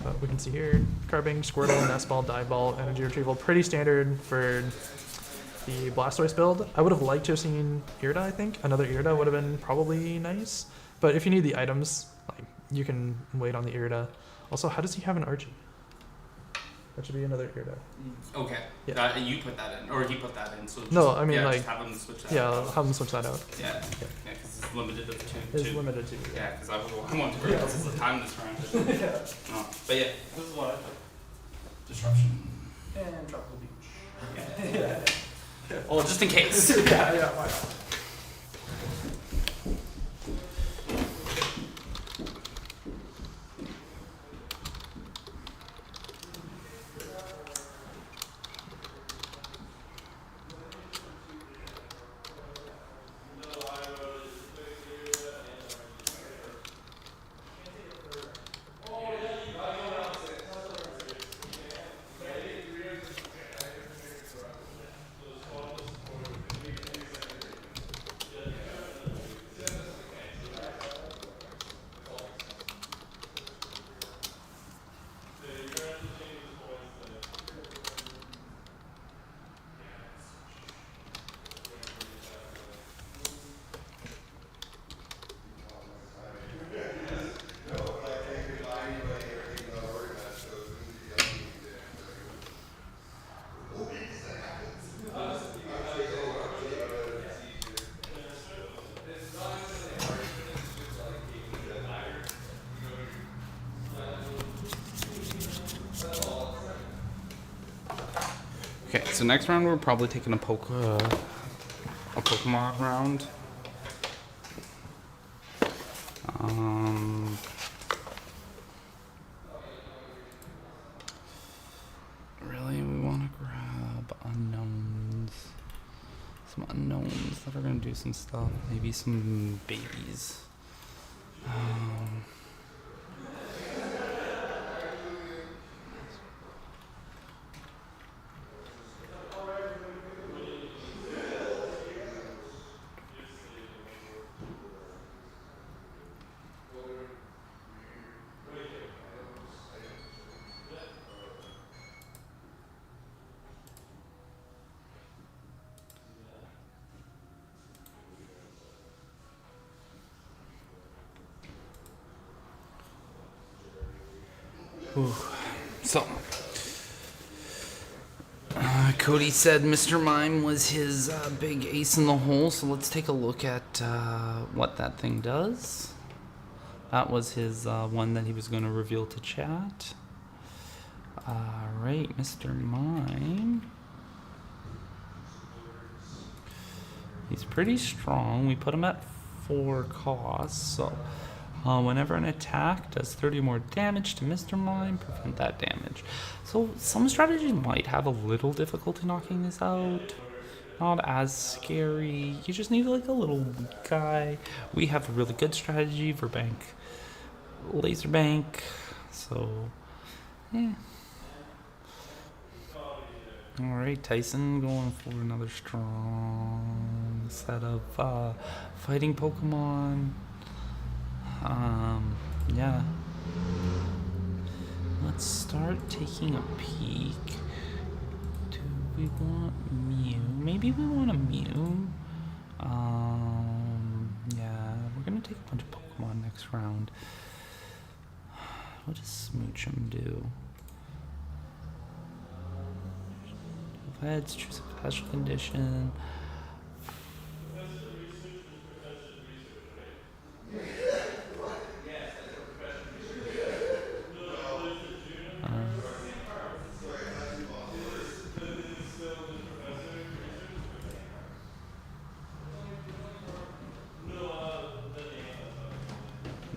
But we can see here, Carbink, Squirtle, Nest Ball, Dive Ball, Energy Retrieval, pretty standard for the Blastoise build. I would have liked to have seen Irida, I think. Another Irida would have been probably nice. But if you need the items, like you can wait on the Irida. Also, how does he have an Archie? That should be another Irida. Okay. Yeah. You put that in, or he put that in. So just, No, I mean like just have him switch that. Yeah, I'll have him switch that out. Yeah. Because it's limited to 2. It's limited to Yeah, because I want to this is the time this round. No, but yeah, this is what I put. Disruption. And Tropical Beach. Well, just in case. yeah, why not? so next round we're probably taking a Pokemon round. Really, we want to grab unknowns. Some unknowns that are gonna do some stuff. Maybe some babies. So, Cody said Mr. Mime was his big ace in the hole, so let's take a look at what that thing does. That was his one that he was going to reveal to chat. Alright, Mr. Mime. He's pretty strong. We put him at 4 costs, so whenever an attack does 30 more damage to Mr. Mime, prevent that damage. So some strategies might have a little difficulty knocking this out. Not as scary. You just need like a little weak guy. We have a really good strategy for laser bank. So yeah. Alright, Tyson going for another strong set of fighting Pokemon. Yeah. Let's start taking a peek. Do we want Mew? Maybe we want a Mew. Yeah, we're gonna take a bunch of Pokemon next round. What does Smoochum do? Heads, choose a special condition.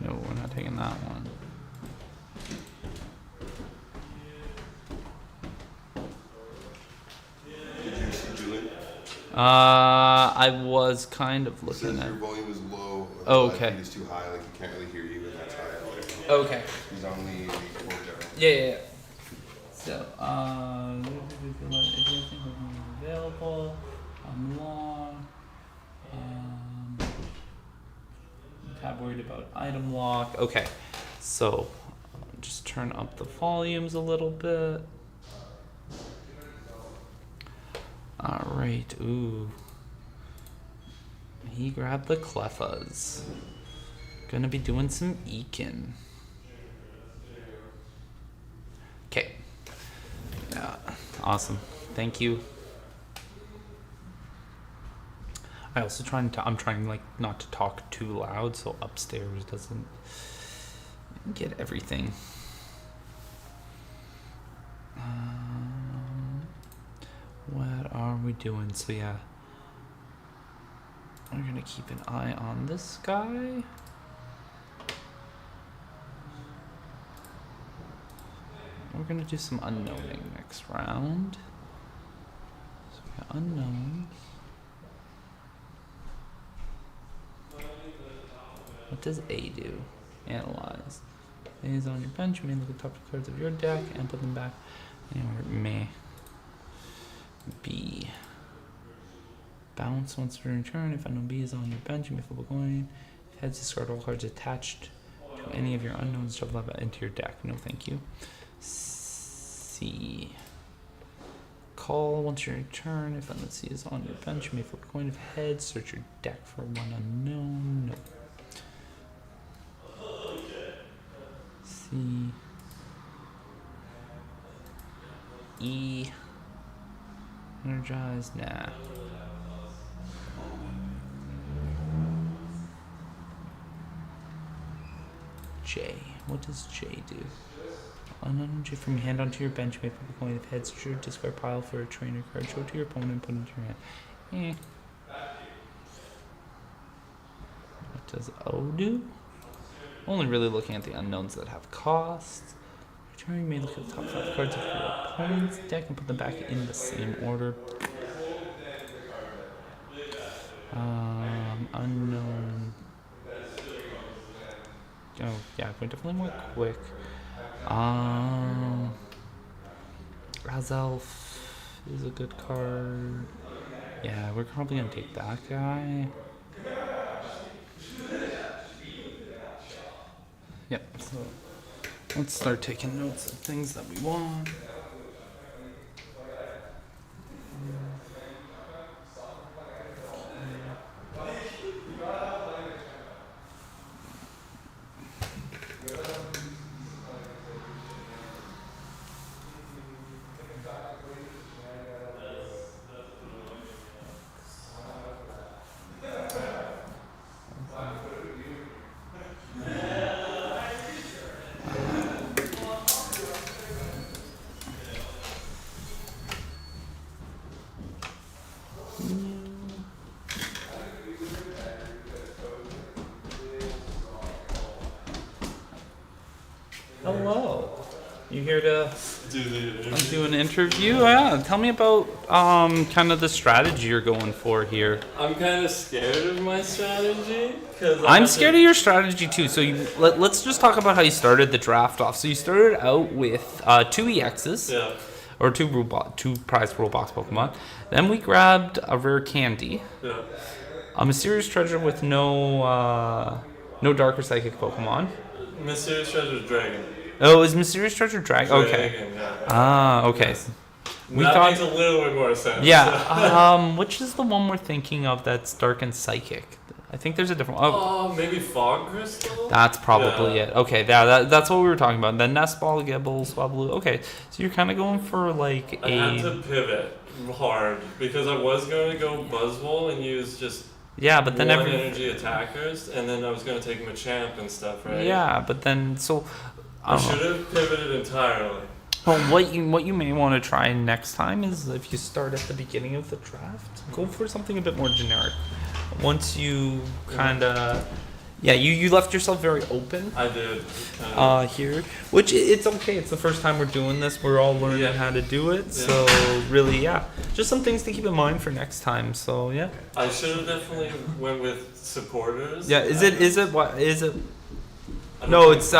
No, we're not taking that one. Did you see Julian? I was kind of It looking says at. your volume is low. Or Oh, the okay. feed is too high. Like you can't really hear you, and that's high. Okay. He's on the board down. Yeah. So, available. Unlock. Tab worried about item lock. Okay. So, just turn up the volumes a little bit. Alright, ooh. He grabbed the Cleffas. Gonna be doing some eking. Okay. Yeah, awesome. Thank you. I'm trying like not to talk too loud so upstairs doesn't get everything. What are we doing? So yeah, we're gonna keep an eye on this guy. We're gonna do some unknowing next round. So we got unknowns. What does A do? Analyze. A is on your bench. You may look at the top 2 cards of your deck and put them back anywhere it may be. Bounce once per turn. If unknown B is on your bench, you may flip a coin. If heads, discard all cards attached to any of your unknowns. Shuffle that into your deck. No, thank you. C. Call once your turn. If unknown C is on your bench, you may flip a coin. If heads, search your deck for one unknown. No. C. E. Energize? Nah. J. What does J do? An energy from your hand onto your bench. Make a coin of heads to your discard pile for a trainer card. Show it to your opponent and put it into your hand. What does O do? Only really looking at the unknowns that have costs. Return, you may look at the top 5 cards of your opponent's deck and put them back in the same order. Unknown. Oh, yeah, we're definitely more quick. Razelf is a good card. Yeah, we're probably gonna take that guy. Yep, so let's start taking notes of things that we want. Hello. You here to do an interview? Yeah. Tell me about kind of the strategy you're going for here. I'm kind of scared of my strategy because I'm scared of your strategy too. So let's just talk about how you started the draft off. So you started out with 2 EXs. Yeah. Or two prize rule box Pokemon. Then we grabbed a rare candy. Yeah. A mysterious treasure with no dark or psychic Pokemon. Mysterious Treasure Dragon. Oh, is mysterious treasure dragon? Okay. Dragon, yeah. Ah, okay. We that thought makes a little bit more sense. yeah. Which is the one we're thinking of that's dark and psychic? I think there's a different one. Oh, Maybe Fog Crystal? that's probably it. Okay, that's what we were talking about. Then Nest Ball, Gibble, Swablu. Okay, so you're kind of going for like I had to pivot hard because I was going to go Buzzwole and use just but then one energy attackers, and then I was going to take Machamp and stuff, right? Yeah, but then so I should have pivoted entirely. Well, what you may want to try next time is if you start at the beginning of the draft, go for something a bit more generic. Once you kind of, you left yourself very open. I did. Here, which it's okay. It's the first time we're doing this. We're all learning how to do it. So really, just some things to keep in mind for next time. So I should have definitely went with supporters. Yeah, is it what is it? No, it's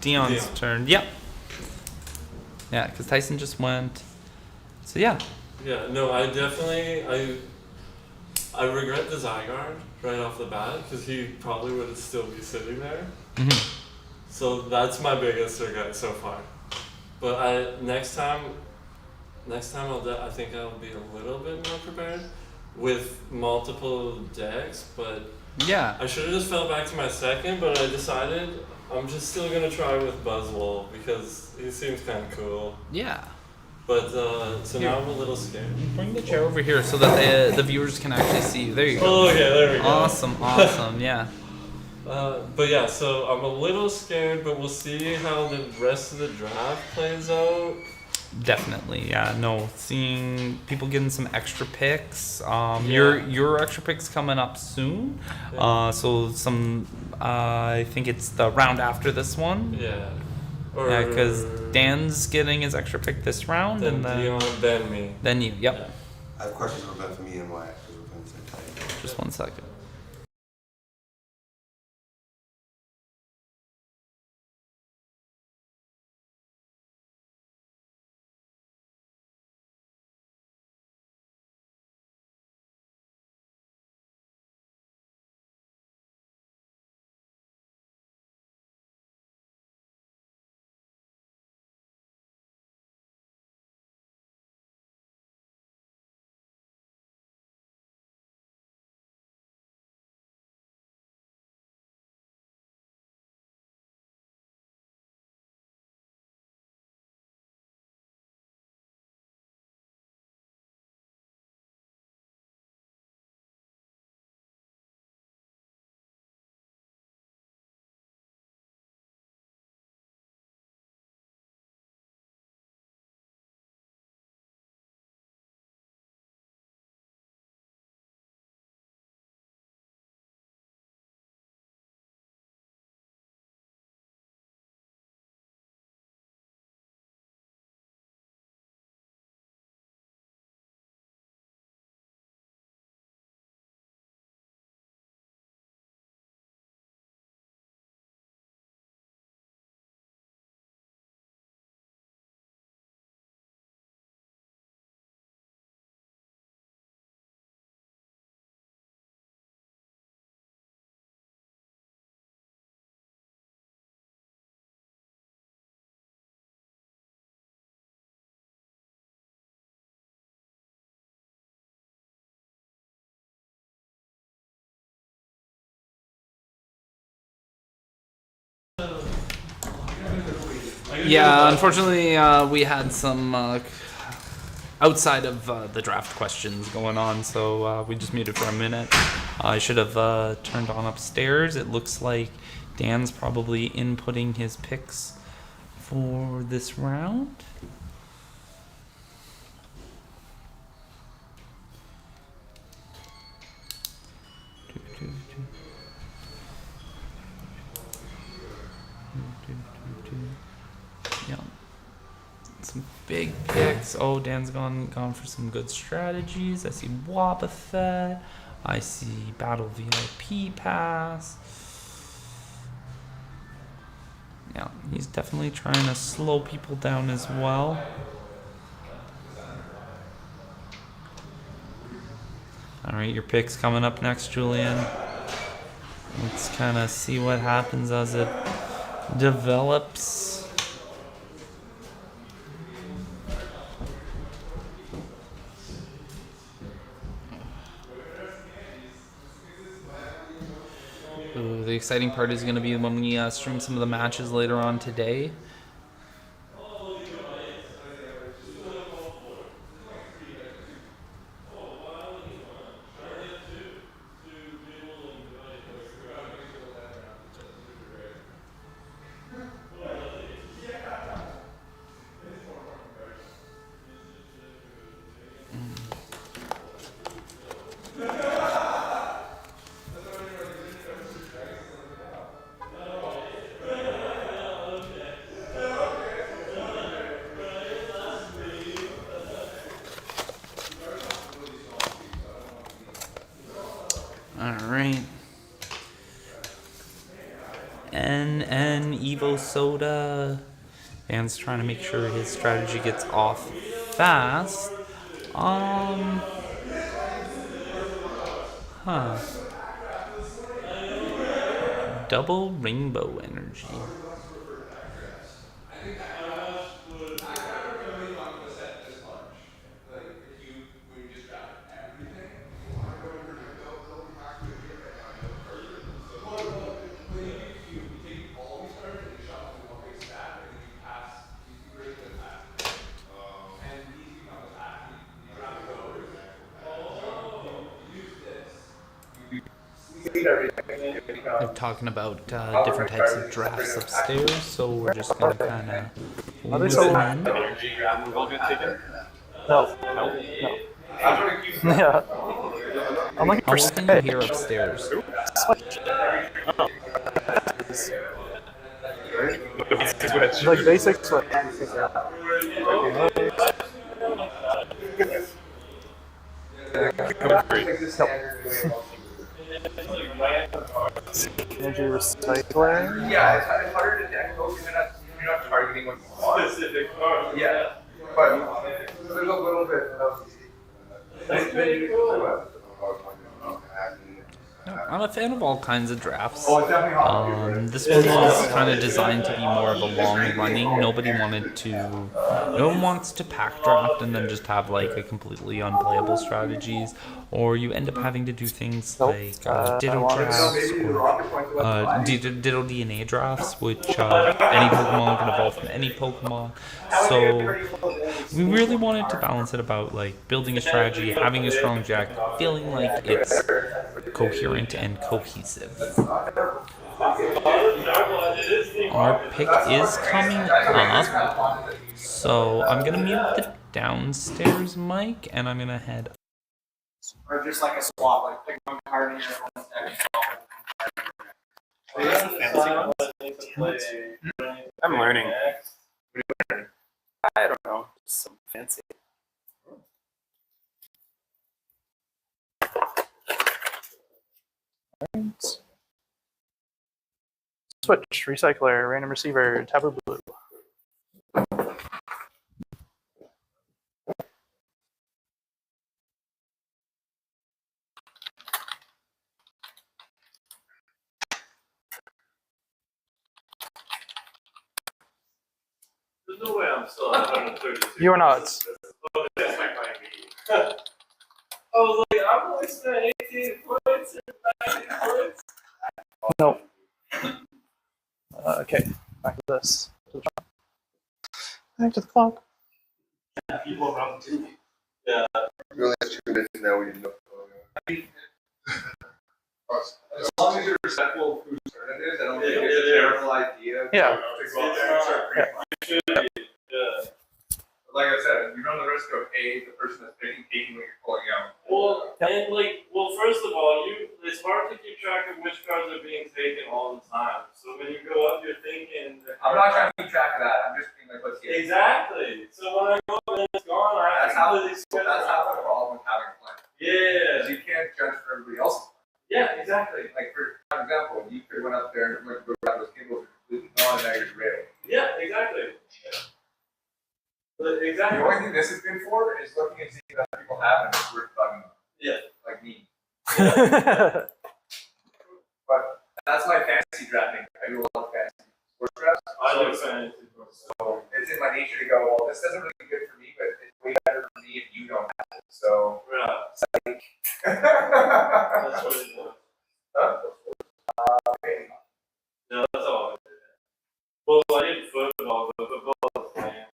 Dion's turn. Yep. Yeah, because Tyson just went. So Yeah, no, I definitely I regret the Zygarde right off the bat because he probably would still be sitting there. Mm-hmm. So that's my biggest regret so far. But next time I think I'll be a little bit more prepared with multiple decks. But I should have just fell back to my second, but I decided I'm just still gonna try with Buzzwole because he seems kind of cool. Yeah. But so now I'm a little scared. Bring the chair over here so that the viewers can actually see you. There you go. Oh yeah, there we go. Awesome, yeah. But yeah, so I'm a little scared, but we'll see how the rest of the draft plays out. Definitely, yeah. No, seeing people getting some extra picks. Your extra picks coming up soon. So some, I think it's the round after this one. Yeah. Yeah, because Dan's getting his extra pick this round, then and then Dion, then me. Then you. Yep. I have questions about me and why. Because we're playing the same time. Just 1 second. Yeah, unfortunately, we had some outside of the draft questions going on, so we just muted for a minute. I should have turned on upstairs. It looks like Dan's probably inputting his picks for this round. Yeah. Some big picks. Oh, Dan's gone for some good strategies. I see Wobbuffet. I see Battle VIP Pass. Yeah, he's definitely trying to slow people down as well. All right, your pick's coming up next, Julian. Let's kind of see what happens as it develops. Ooh, the exciting part is going to be when we stream some of the matches later on today. Alright. NN Evo Soda. Dan's trying to make sure his strategy gets off fast. Double Rainbow Energy. They're talking about different types of drafts upstairs, so we're just gonna kind of listen in. No. Yeah. I'm looking How for well can you hear upstairs? like basic switch. Energy recycling. Yeah, it's harder to deck though because you're not targeting what you want. Specific card. Yeah, but there's a little bit of. That's pretty cool. I'm a fan of all kinds of drafts. Oh, it's definitely hard. This one was kind of designed to be more of a long running. Nobody wanted to. No one wants to pack draft and then just have like a completely unplayable strategies, or you end up having to do things like ditto drafts or ditto DNA drafts, which any Pokemon can evolve from any Pokemon. So we really wanted to balance it about like building a strategy, having a strong deck, feeling like it's coherent and cohesive. Our pick is coming up, so I'm gonna mute the downstairs mic and I'm gonna head. Or just like a swap, like pick one card and everyone's deck. I'm learning. I don't know. Some fancy. Switch, recycler, random receiver, taboo blue. There's no way I'm still at 132. You are not. Oh, that's my plan. I was like, I'm only spent 18 points or 19 points. No. Okay, back to this. Back to the clock. People around the TV. We only have 2 minutes now. We know. As long as you're respectful of whose turn it is, I don't think Yeah, it's a yeah, terrible idea. Yeah. To go out there and start pre-planning. Yeah. But like I said, you run the risk of the person that's picking, taking what you're pulling out. Well, and first of all, it's hard to keep track of which cards are being taken all the time. So when you go up, you're thinking. I'm not trying to keep track of that. I'm just being like, let's see. Exactly. So when I go up and it's gone, I That's have how. to completely switch That's around. half the problem with having a plan. Yeah. Because you can't judge for everybody else's plan. Yeah, exactly. Like for example, you could went up there and like go grab those cables and completely gone, and now you're derailed. Yeah, exactly. But The exactly. only thing this is good for is looking and seeing that people have and it's worth bugging them. Yeah. Like me. But that's my fantasy drafting. I do a lot of fantasy sports drafts. I do fantasy. So it's in my nature to go, well, this doesn't really be good for me, but it's way better for me if you don't have it. So Yeah. it's like That's what it is. huh? No, that's all. Well, I did football, but football is lame.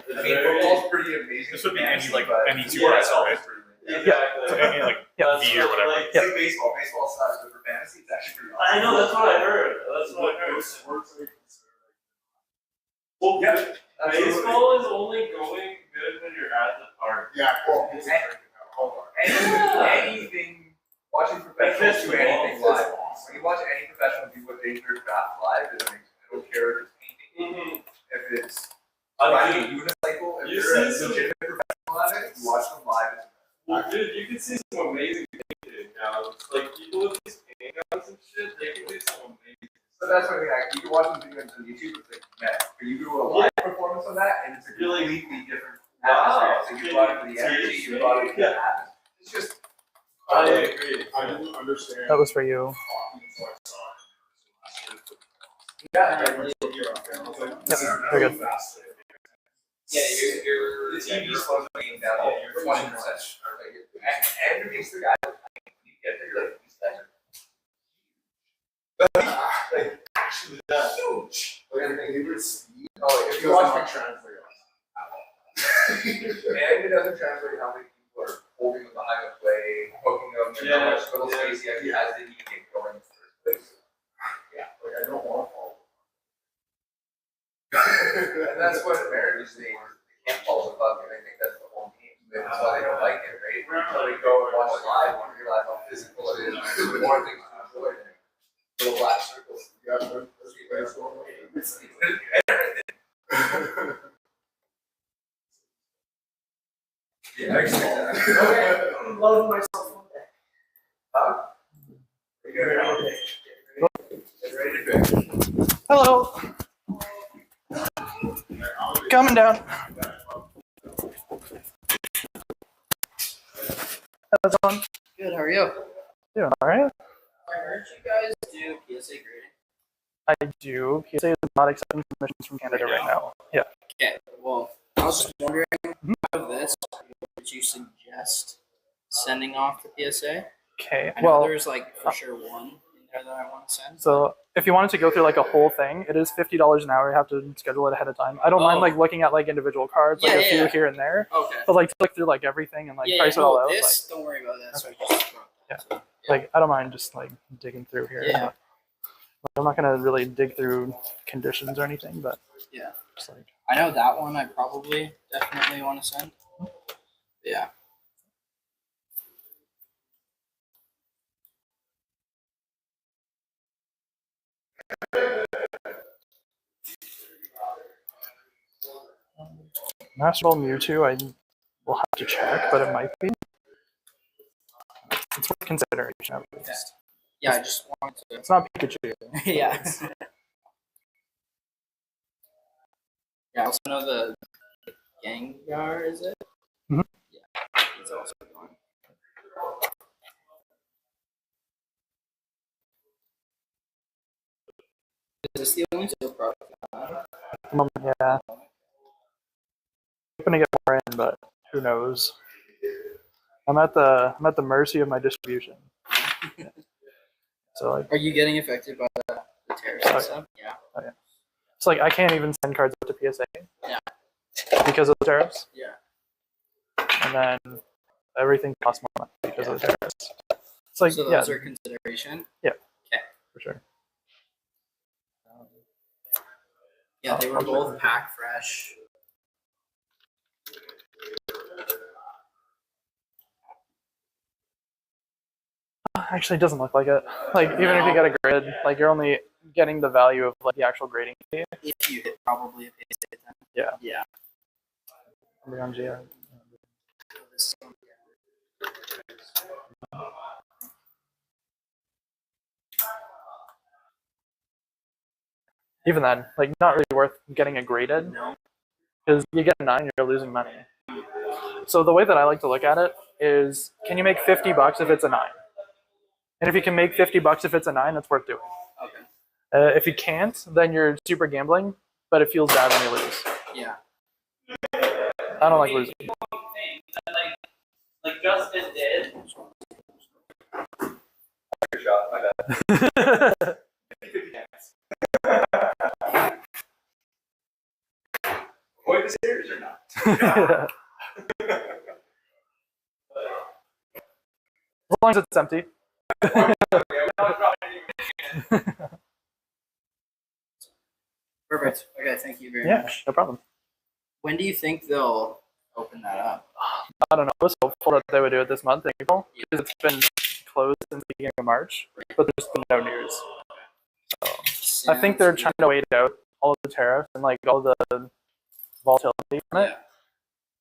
I mean, football's pretty amazing. This would be any, like, but any sports sport, is right? pretty amazing. Exactly. So any like Yeah. V or whatever. Like, It's like baseball. Baseball sucks, but for fantasy, it's actually pretty awesome. I know, that's what I heard. That's what I heard. Well, Yeah, absolutely. baseball is only going good when you're at the park. Yeah, cool. Anything, watching professionals do anything Baseball. live. When you watch any professional do what they do draft live, it doesn't make sense. I don't care if it's painting, Mm-hmm. if it's riding a unicycle, if You you're a see some- legitimate professional at it, you watch them live. Well, dude, you can see some amazing painting guns. Like, people with these paint guns and shit, they can do some amazing. So that's what I mean. Like, you can watch them videos on YouTube, it's like, man, but you do a live performance on that, and it's a You're like, completely different wow. atmosphere. So you brought it to the energy, you brought it to the atmosphere. It's just, I agree. I didn't understand. That was for you. yeah, Yep, very good. Yeah, the TV slows the game down 20%. And it makes the guy look like you get there, you're like, these guys are like actually huge. Like, I think it was speed. Oh, if It you does watch not my translate. and it doesn't translate how many people are holding them behind the play, hooking them, and how much little space he actually has to even get going in the first place. Yeah. Like, I don't want to follow. And that's what Americans say. They can't follow the puck, and I think that's the whole game. That's why they don't like it, right? So they go and watch it live and realize how physical it is. The more things to enjoy than little black circles. Yeah, that's baseball. Yeah, exactly. Okay. I'm loving myself one day. Ready to pick. Hello. Coming down. How's it going? Good, how are you? Doing all right. I heard you guys do PSA grading. I do. PSA is not accepting submissions from Canada right now. Yeah. Okay, well, I was just wondering, out of this, would you suggest sending off the PSA? Okay. I know Well, there's like for sure one in there that I want to send. so if you wanted to go through like a whole thing, it is $50 an hour. You have to schedule it ahead of time. I don't mind Oh. like looking at like individual cards, like Yeah, a yeah, few yeah. here and there. Okay. But like to look through like everything and like yeah, price it no, all out. this, don't worry about that. So I just dropped that. Yeah. So, Like I don't mind just like digging through here. Yeah. I'm not gonna really dig through conditions or anything, but Yeah. just like I know that one I probably definitely want to send. Yeah. Master Ball Mewtwo, I will have to check, but it might be. It's worth consideration at least. Yeah, I just wanted to. It's not Pikachu. Yeah. Yeah, I also know the Gengar, is it? Mhm. Yeah, it's also fun. Is this the only steel product? At the moment, yeah. Hoping to get more in, but who knows? I'm at the mercy of my distribution. So like, Are you getting affected by the tariffs Oh, and yeah. stuff? Yeah. Oh, yeah. So like I can't even send cards up to PSA. Yeah. Because of the tariffs. Yeah. And then everything costs more money because of the tariffs. It's like So those are consideration. Yeah. Okay. For sure. Yeah, they were both pack fresh. Actually, it doesn't look like it. Like even if you get a grid, like you're only getting the value of like the actual grading fee. If you hit probably a base hit then. Yeah. Yeah. On GR. Even then, like not really worth getting a graded because you get a 9, you're losing money. So the way that I like to look at it is, can you make $50 if it's a 9? And if you can make $50 if it's a 9, that's worth doing. Okay. If you can't, then you're super gambling, but it feels bad when you lose. Yeah. I don't like losing. Like Justin did. Good shot, my bad. Avoid the stairs or not? As long as it's empty. Perfect. Okay, thank you very Yeah, much. no problem. When do you think they'll open that up? I don't know. I was hopeful that they would do it this month in April because it's been closed since the beginning of March, but there's been no news. So I think they're trying to wait out all of the tariffs and like all the volatility on it.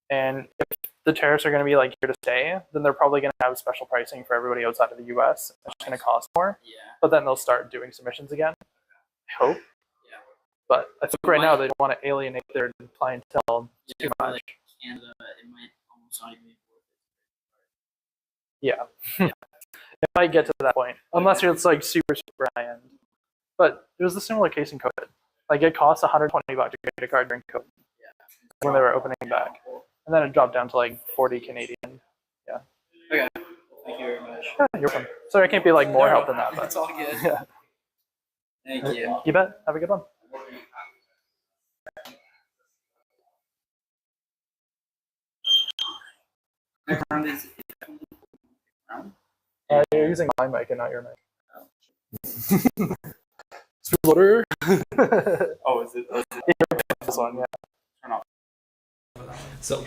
And if the tariffs are going to be like here to stay, then they're probably going to have special pricing for everybody outside of the U.S. It's going to cost more. Yeah. But then they'll start doing submissions again. I hope. Yeah. But I think right now they don't want to alienate their clientele too for much. like Canada, it might almost not even be worth Yeah. It might get to that point. Unless it's like super high end. But it was a similar case in COVID. Like it cost $120 to get a card during COVID. Yeah. When they were opening back. And then it dropped down to like 40 Canadian. Yeah. Okay. Thank you very much. Yeah, you're welcome. Sorry, I can't be like more help than that. But It's all good. yeah. Thank you. You bet. Have a good one. Next round is round. You're using my mic and not your mic. Splitter. Oh, is it? This one, yeah. So,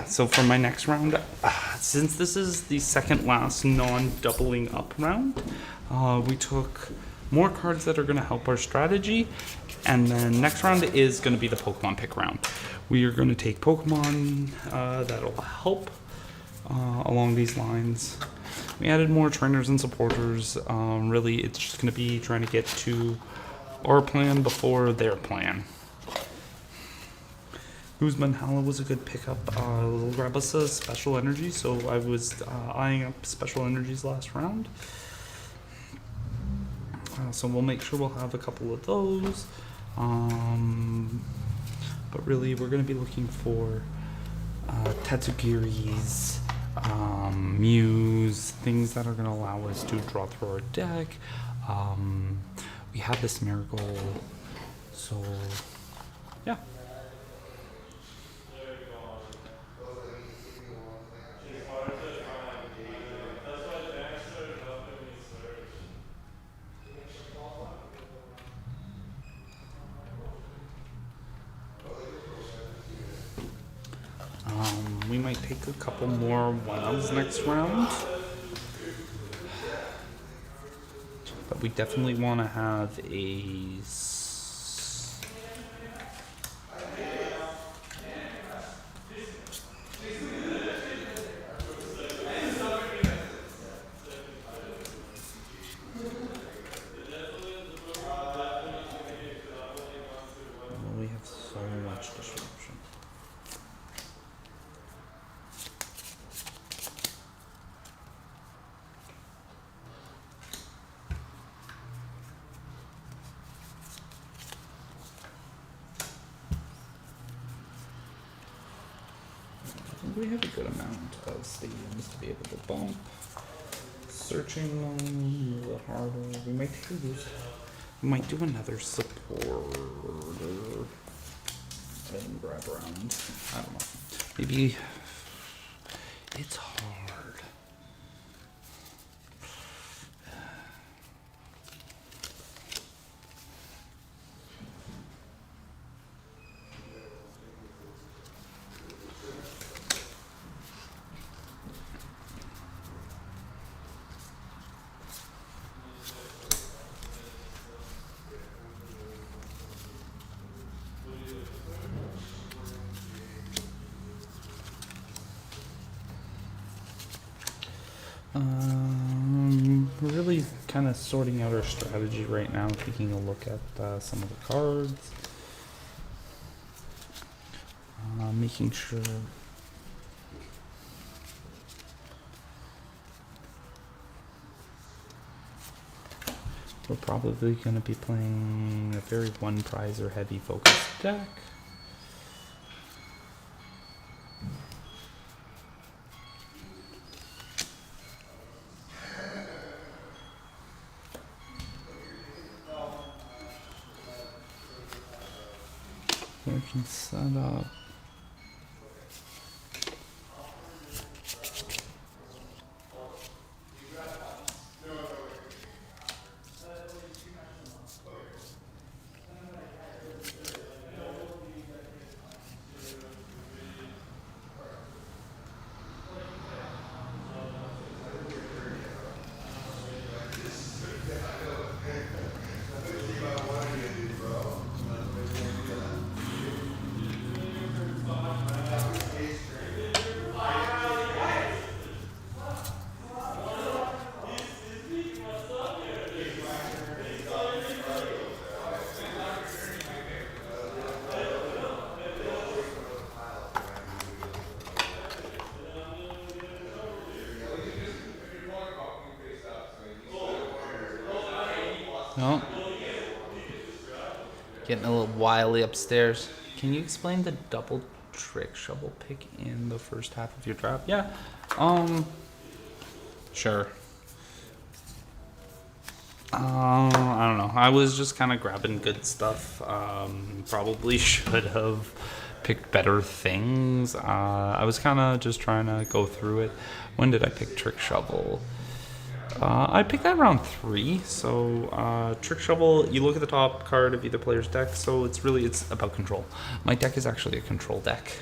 so for my next round, since this is the second last non-doubling up round, we took more cards that are going to help our strategy, and then next round is going to be the Pokemon pick round. We are going to take Pokemon that'll help along these lines. We added more trainers and supporters. Really, it's just going to be trying to get to our plan before their plan. Guzman Hala was a good pickup. It'll grab us a special energy, so I was eyeing up special energies last round. So we'll make sure we'll have a couple of those. But really, we're going to be looking for Tetsugiris, Mews, things that are going to allow us to draw through our deck. We have this Miracle, so yeah. We might take a couple more wilds next round. But we definitely want to have a... We have so much disruption. We have a good amount of stadiums to be able to bump. Searching them a little harder. We might take these. We might do another supporter and grab around. I don't know. Maybe it's hard. We're really kind of sorting out our strategy right now, taking a look at some of the cards, making sure we're probably going to be playing a very one prize or heavy focus deck. We can set up. No. Getting a little wily upstairs. Can you explain the double trick shovel pick in the first half of your draft? Yeah. Sure. I don't know. I was just kind of grabbing good stuff. Probably should have picked better things. I was kind of just trying to go through it. When did I pick trick shovel? I picked that around 3. So trick shovel, you look at the top card of either player's deck, so it's about control. My deck is actually a control deck.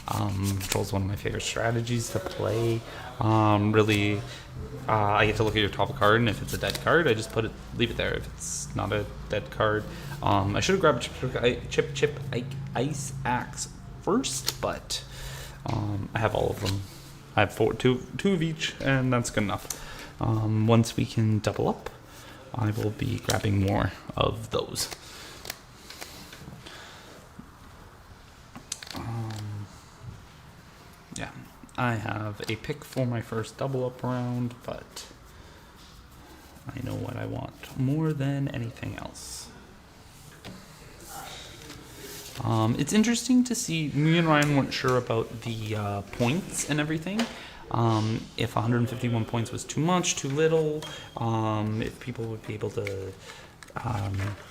Control is one of my favorite strategies to play. I get to look at your top card, and if it's a dead card, I just leave it there. If it's not a dead card, I should have grabbed Chip Ice Axe first, but I have all of them. I have two of each, and that's good enough. Once we can double up, I will be grabbing more of those. Yeah, I have a pick for my first double up round, but I know what I want more than anything else. It's interesting to see, me and Ryan weren't sure about the points and everything. If 151 points was too much, too little, if people would be able to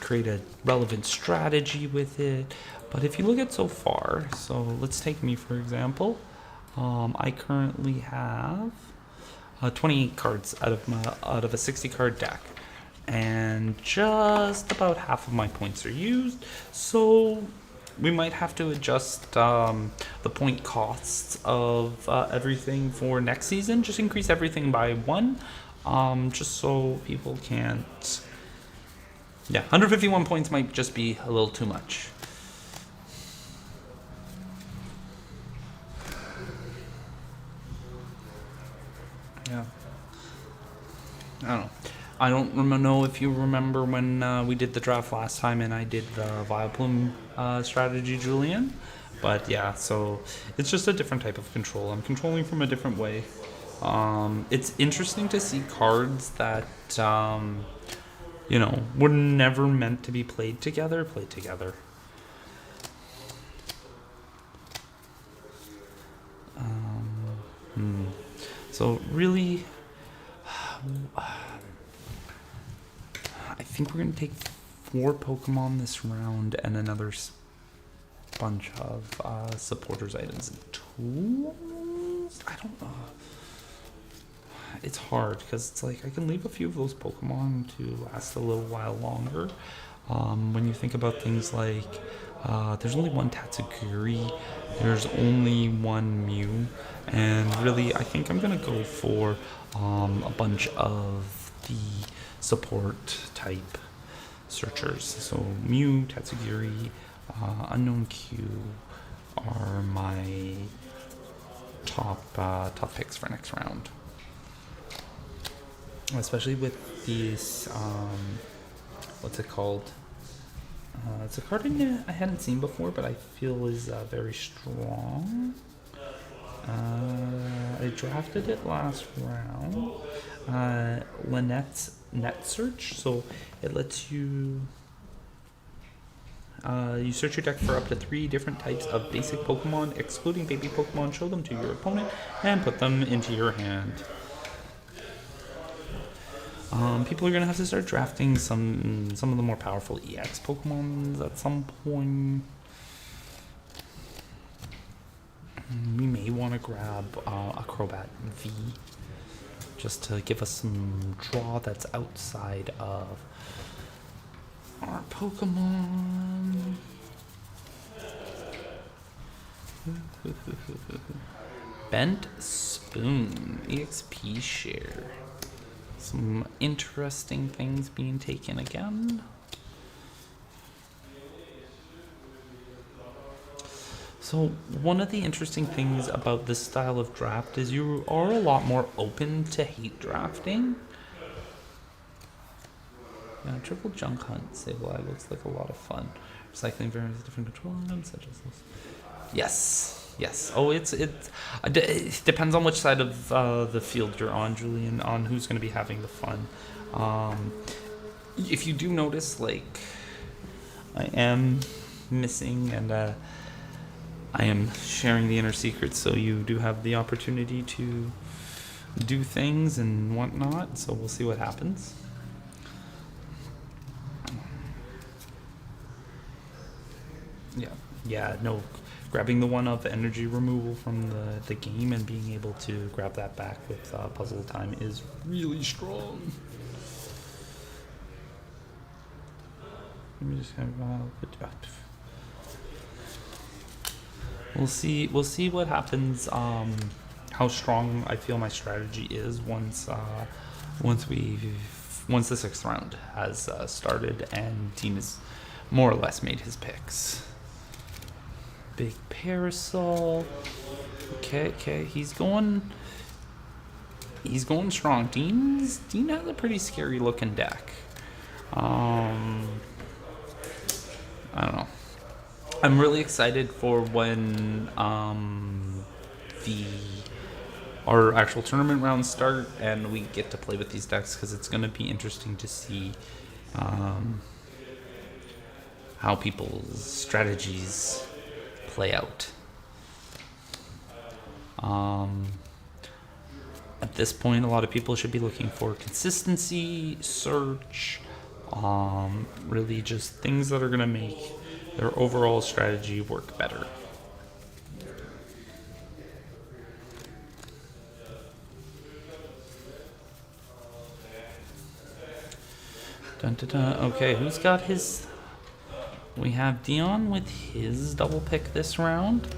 create a relevant strategy with it. But if you look at so far, so let's take me for example. I currently have 28 cards out of a 60 card deck, and just about half of my points are used. So we might have to adjust the point costs of everything for next season. Just increase everything by 1, just so people can't. Yeah, 151 points might just be a little too much. Yeah. I don't know if you remember when we did the draft last time and I did the Vileplume strategy, Julian. But yeah, so it's just a different type of control. I'm controlling from a different way. It's interesting to see cards that, were never meant to be played together. So really, I think we're going to take 4 Pokemon this round and another bunch of supporters items and tools. I don't know. It's hard because it's like I can leave a few of those Pokemon to last a little while longer. When you think about things like there's only one Tatsugiri, there's only one Mew, and really I think I'm gonna go for a bunch of the support type searchers. So Mew, Tatsugiri, Unknown Q are my top picks for next round. Especially with these, what's it called? It's a card I hadn't seen before, but I feel is very strong. I drafted it last round. Lynette's Net Search, so it lets you you search your deck for up to 3 different types of basic Pokemon, excluding baby Pokemon, show them to your opponent, and put them into your hand. People are going to have to start drafting some of the more powerful EX Pokemons at some point. We may want to grab a Crobat V just to give us some draw that's outside of our Pokemon. Bent Spoon, EXP share. Some interesting things being taken again. So one of the interesting things about this style of draft is you are a lot more open to hate drafting. Yeah, triple junk hunt, Sableye looks like a lot of fun. Recycling various different control items such as this. Yes. Yes. Oh, it depends on which side of the field you're on, Julian, on who's going to be having the fun. If you do notice, like, I am missing and I am sharing the inner secrets, so you do have the opportunity to do things and whatnot, so we'll see what happens. Yeah, no. Grabbing the one of energy removal from the game and being able to grab that back with puzzle time is really strong. Let me just have We'll see what happens. How strong I feel my strategy is once the 6th round has started and Dean has more or less made his picks. Big Parasol. Okay, he's going strong. Dean has a pretty scary looking deck. I don't know. I'm really excited for when our actual tournament rounds start and we get to play with these decks, because it's going to be interesting to see how people's strategies play out. At this point, a lot of people should be looking for consistency, search, really just things that are going to make their overall strategy work better. Dun, dun, dun. Okay, who's got his... We have Dion with his double pick this round.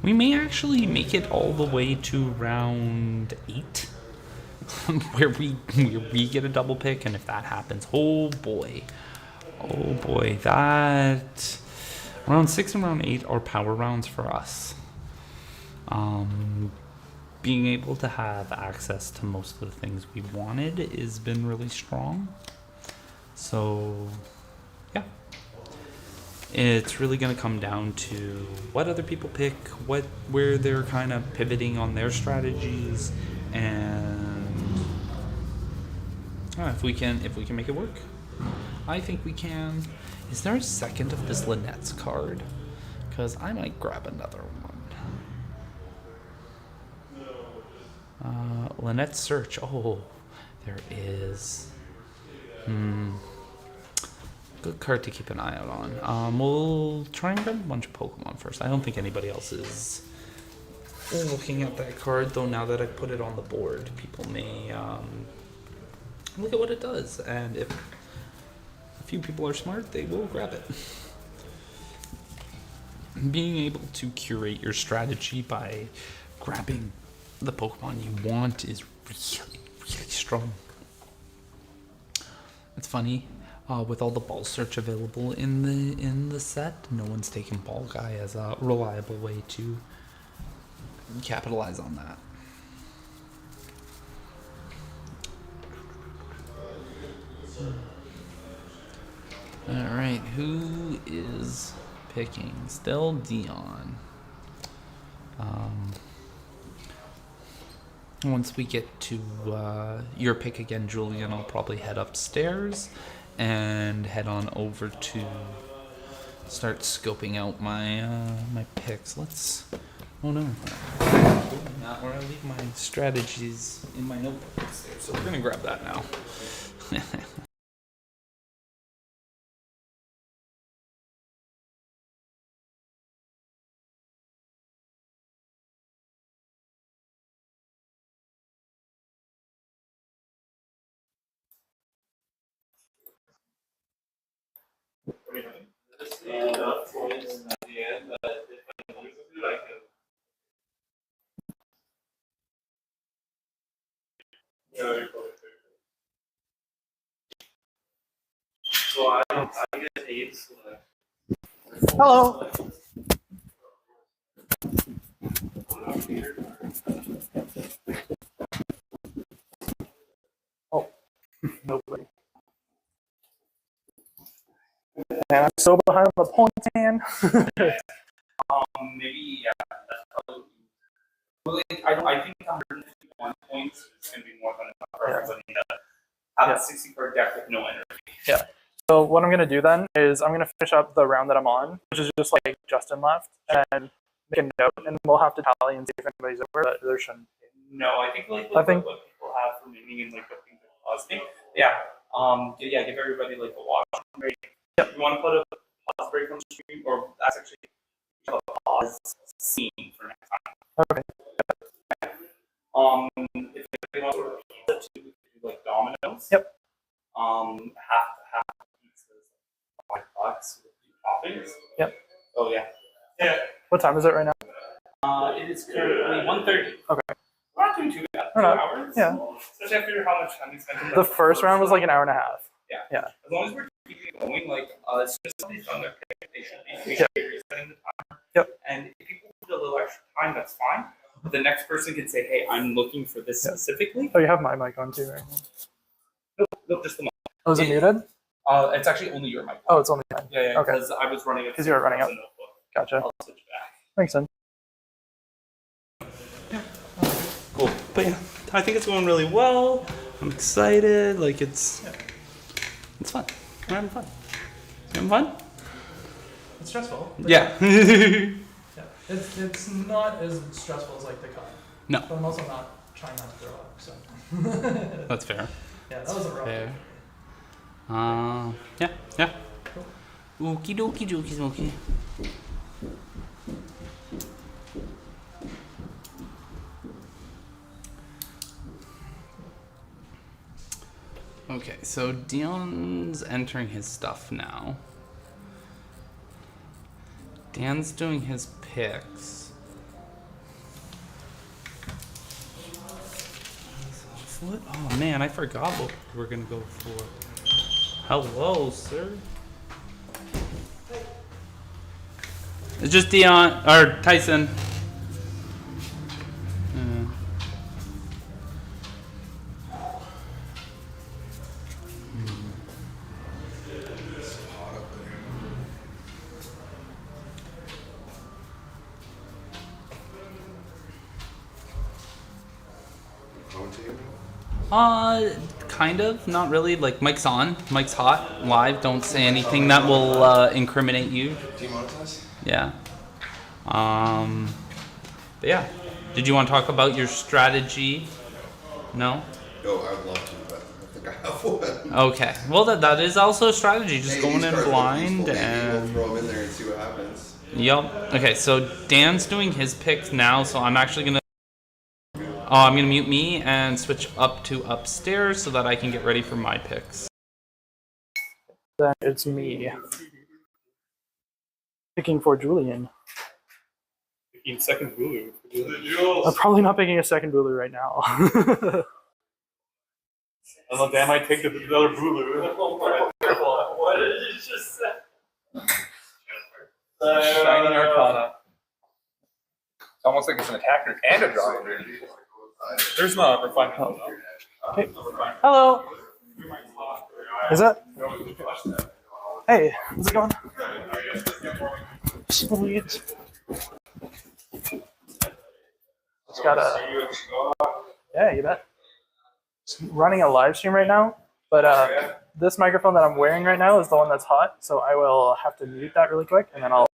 We may actually make it all the way to round 8, where we get a double pick, and if that happens, oh boy, that round 6 and round 8 are power rounds for us. Being able to have access to most of the things we wanted has been really strong. So, yeah. It's really going to come down to what other people pick, where they're kind of pivoting on their strategies, and if we can make it work. I think we can. Is there a second of this Lynette's card? Because I might grab another one. Lynette's Search. Oh, there is. Good card to keep an eye out on. We'll try and grab a bunch of Pokemon first. I don't think anybody else is looking at that card, though. Now that I put it on the board, people may look at what it does, and if a few people are smart, they will grab it. Being able to curate your strategy by grabbing the Pokemon you want is really, really strong. It's funny, with all the ball search available in the set, no one's taken Ball Guy as a reliable way to capitalize on that. All right, who is picking? Still Dion. Once we get to your pick again, Julian, I'll probably head upstairs and head on over to start scoping out my my picks. Let's. Oh no, not where I leave my strategies in my notebook upstairs. So we're gonna grab that now. Enough points at the end that if I lose it, I can. Yeah, you're probably fair. So I get 8 select. Hello. Oh, nobody. And I'm so behind the points, man. Maybe that's probably. Well, I think 151 points is going to be more than enough for everybody to have a 60 card deck with no energy. Yeah. So what I'm gonna do then is I'm gonna finish up the round that I'm on, which is just like Justin left, and make a note, and we'll have to tally and see if anybody's over. But there shouldn't be. No, I think like I think what people have for meaning and like what things are causing. Yeah. Give everybody like a watch break. Yep. You want to put a pause break on stream, or that's actually a pause scene for next time. Okay. If anybody wants to repeat it, we could do like dominoes. Yep. Half pizza is $5 with the toppings. Yep. Oh yeah. Yeah. What time is it right now? It is currently 1:30. Okay. We're not doing too bad. 2 We're not. hours. Yeah. Especially after how much time we spent. In The first round was like an hour and a half. Yeah. Yeah. As long as we're keeping it going, like as soon as somebody's done their pick, they should be Yep. resetting the time. Yep. And if people need a little extra time, that's fine. But the next person can say, "Hey, I'm looking for this specifically." Oh, you have my mic on too, right? Nope, just the mic. Oh, is it muted? It's actually only your mic. Oh, it's only mine. Yeah, Okay. because I was running it. Because you were running out. Gotcha. I'll switch back. Makes sense. Cool. But yeah, I think it's going really well. I'm excited. Like it's fun. We're having fun. You having fun? It's stressful. Yeah. Yeah. It's not as stressful as like the con. No. But I'm also not trying not to throw up. So. That's fair. Yeah, that was a rough. Fair. Yeah. Okie dokie dokie dokie. Okay, so Dion's entering his stuff now. Dan's doing his picks. What? Oh man, I forgot what we were gonna go for. Hello, sir. It's just Dion or Tyson. Kind of, not really. Like Mike's on, Mike's hot, live. Don't say anything that will incriminate you. Demonetize? Yeah. But yeah. Did you want to talk about your strategy? No? No, I would love to, but I think I have one. Okay. Well, that is also a strategy. Just Hey, going these in cards look blind useful. Maybe we'll and. throw them in there and see what happens. Yep. Okay, so Dan's doing his picks now, so I'm actually gonna. I'm gonna mute me and switch up to upstairs so that I can get ready for my picks. Then it's me picking for Julian. Picking second Bulu. I'm probably not picking a second Bulu right now. Although Dan might take the other Bulu. What did you just say? Shining Arcana. It's almost like it's an attacker and a draw. There's no refinement. Hey. Hello. Is that? Hey, how's it going? Sweet. Just gotta. Yeah, you bet. Just running a live stream right now, but this microphone that I'm wearing right now is the one that's hot, so I will have to mute that really quick, and then I'll.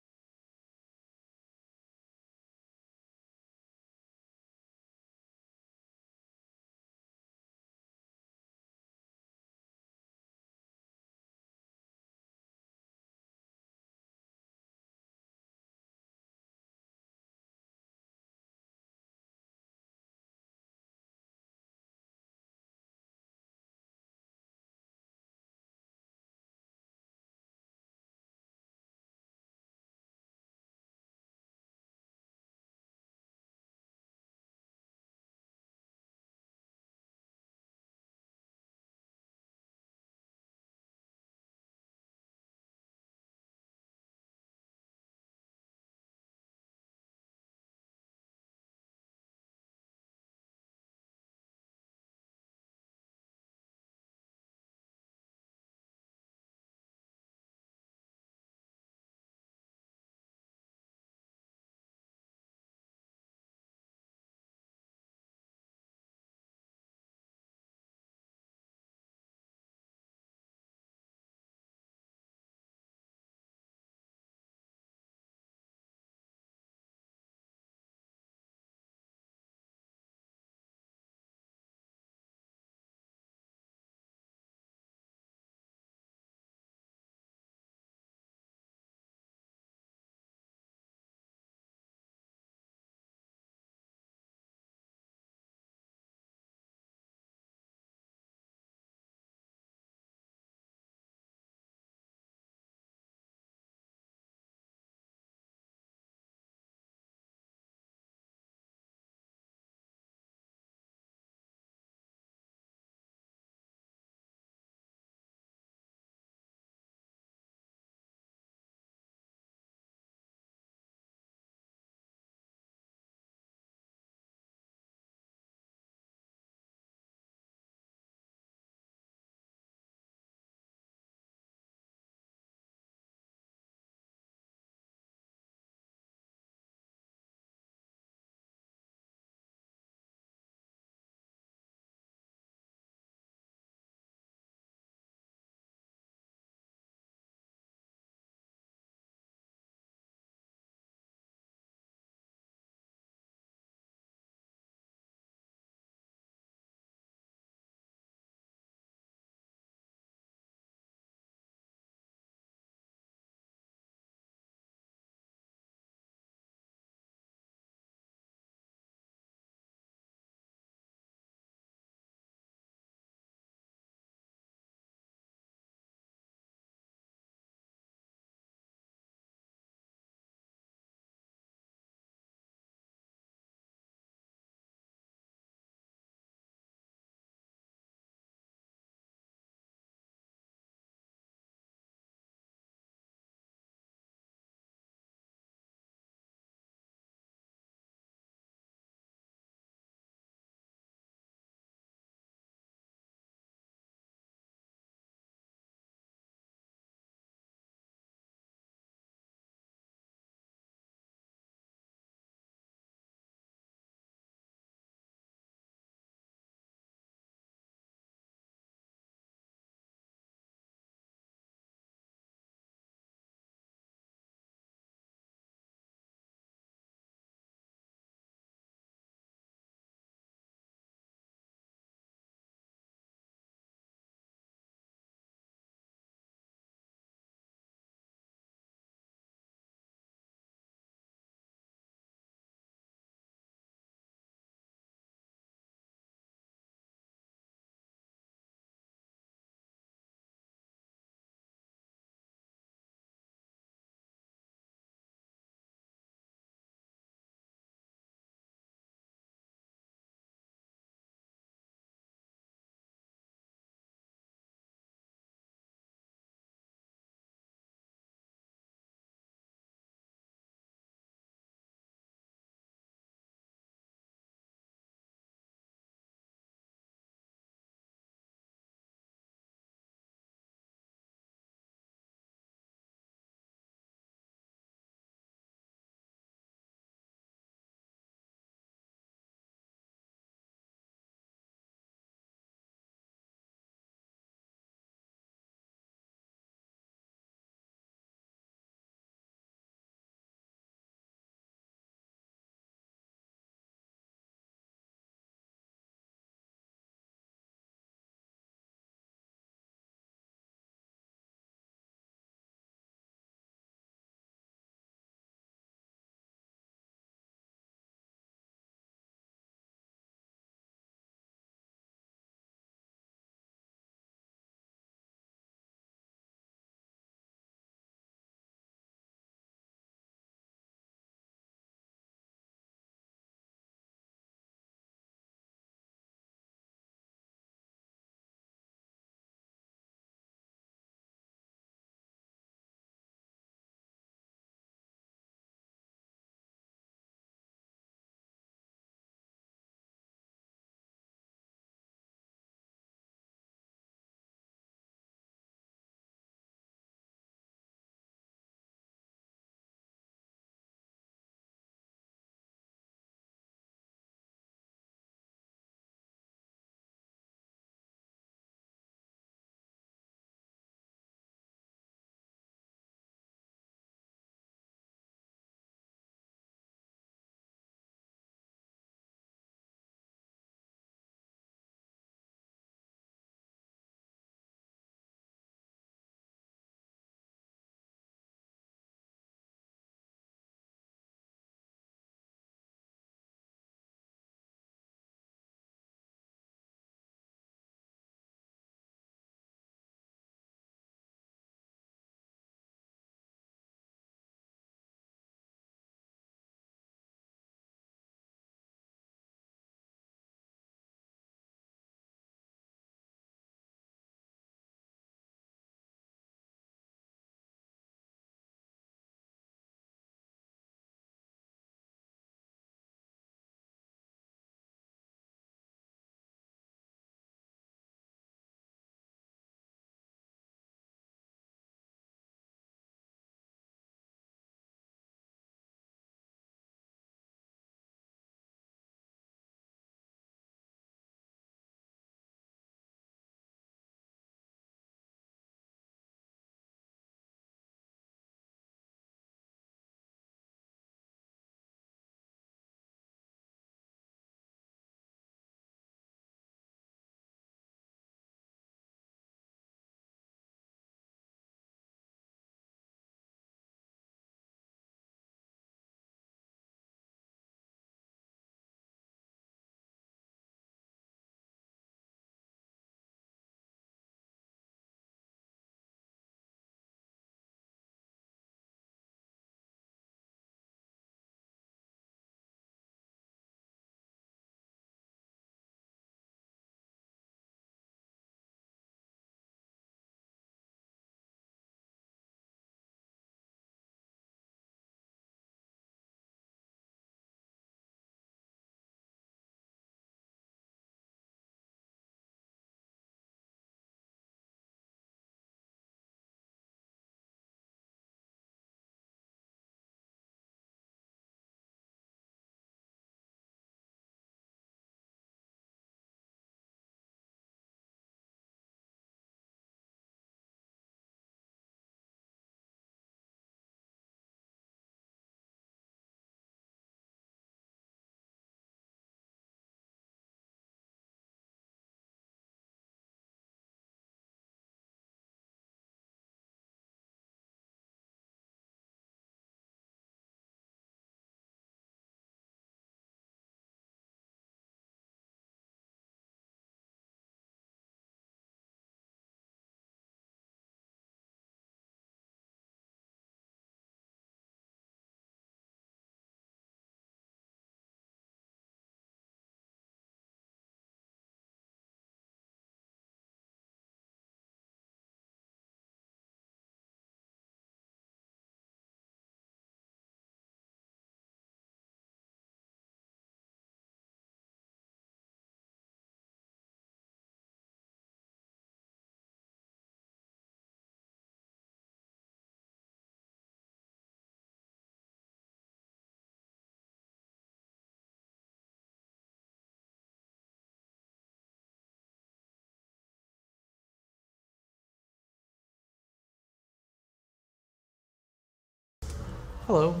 Hello.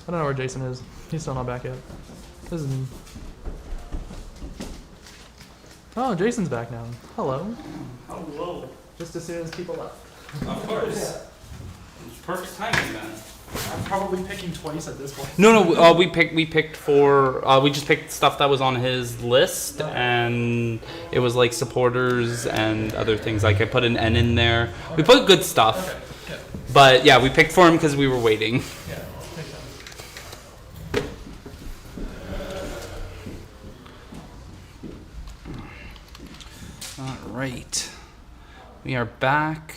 I don't know where Jason is. He's still not back yet. This is me. Oh, Jason's back now. Hello. Hello. Just as soon as people left. Of course. It's perfect timing, man. I'm probably picking twice at this point. No, we picked for we just picked stuff that was on his list, and it was like supporters and other things. Like I put an N in there. We put good stuff, but yeah, we picked for him because we were waiting. Yeah. All right, we are back.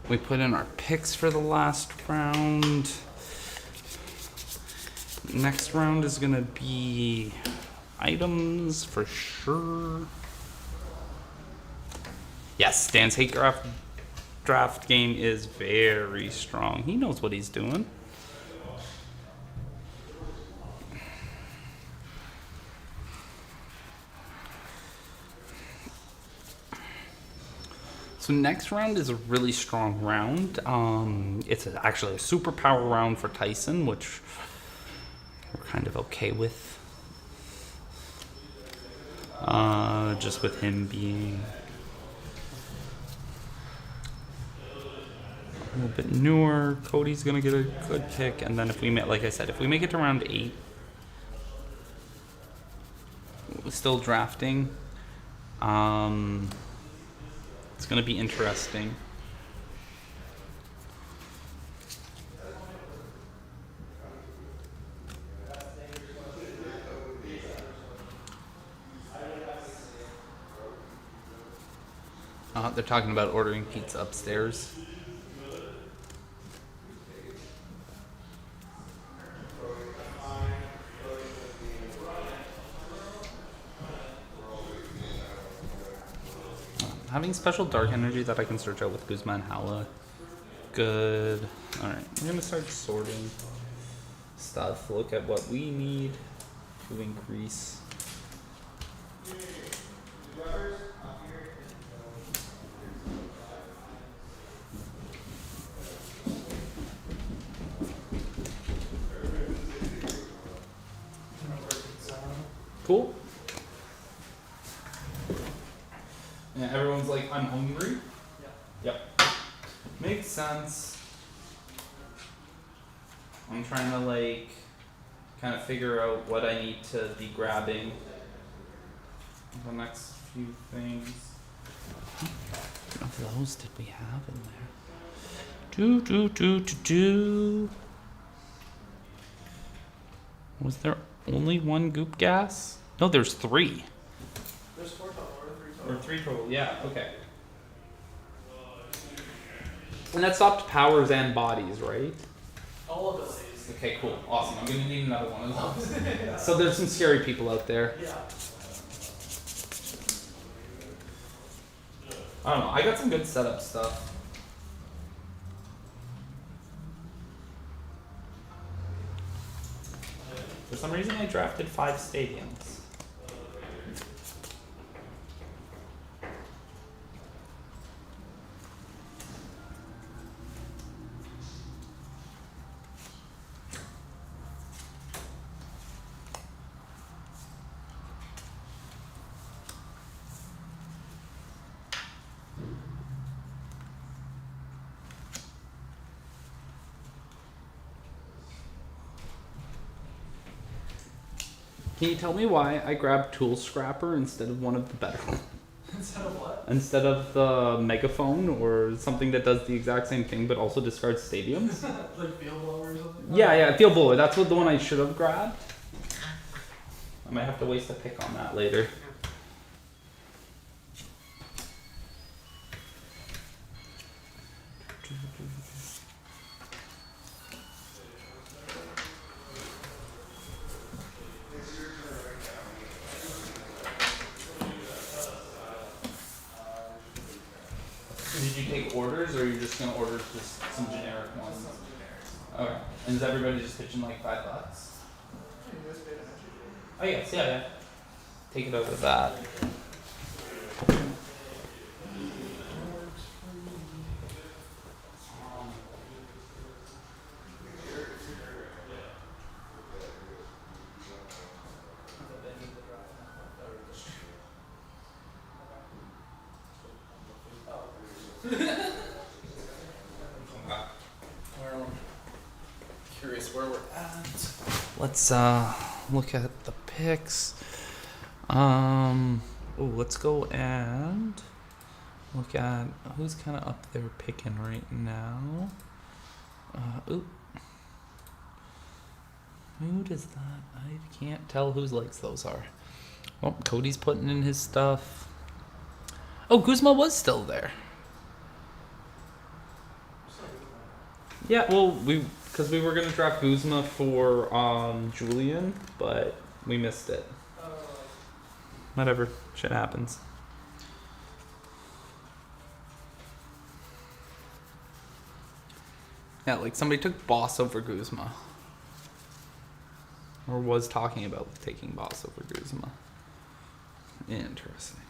We put in our picks for the last round. Next round is gonna be items for sure. Yes, Dan's hate draft game is very strong. He knows what he's doing. So next round is a really strong round. It's actually a superpower round for Tyson, which we're kind of okay with. Just with him being a little bit newer. Cody's gonna get a good pick, and then if we make, like I said, if we make it to round 8, we're still drafting. It's gonna be interesting. They're talking about ordering pizza upstairs. Having special dark energy that I can search out with Guzma and Hala. Good. Alright, we're gonna start sorting stuff. Look at what we need to increase. Cool. Yeah, everyone's like, I'm hungry. Yep. Makes sense. I'm trying to like kind of figure out what I need to be grabbing. The next few things. What of those did we have in there? Was there only one goop gas? No, there's 3. There's 4 total, or 3 total. Or 3 total, yeah, okay. And that stopped powers and bodies, right? All abilities. Okay, cool, awesome. I'm gonna need another one of those. So there's some scary people out there. Yeah. I don't know, I got some good setup stuff. For some reason I drafted 5 stadiums. Can you tell me why I grabbed Tool Scrapper instead of one of the better ones? Instead of what? Instead of the megaphone or something that does the exact same thing but also discards stadiums? Like field blower or something? Yeah, field blower. That's what the one I should have grabbed. I might have to waste a pick on that later. Did you take orders, or are you just gonna order just some generic ones? Okay. And is everybody just pitching like $5? Oh yes, yeah. Take it out of that. Curious where we're at. Let's look at the picks. Let's go and look at who's kind of up there picking right now. Who does that? I can't tell whose legs those are. Oh, Cody's putting in his stuff. Oh, Guzma was still there. Yeah, well, because we were gonna draft Guzma for Julian, but we missed it. Whatever, shit happens. Yeah, like somebody took Boss over Guzma. Or was talking about taking Boss over Guzma. Interesting.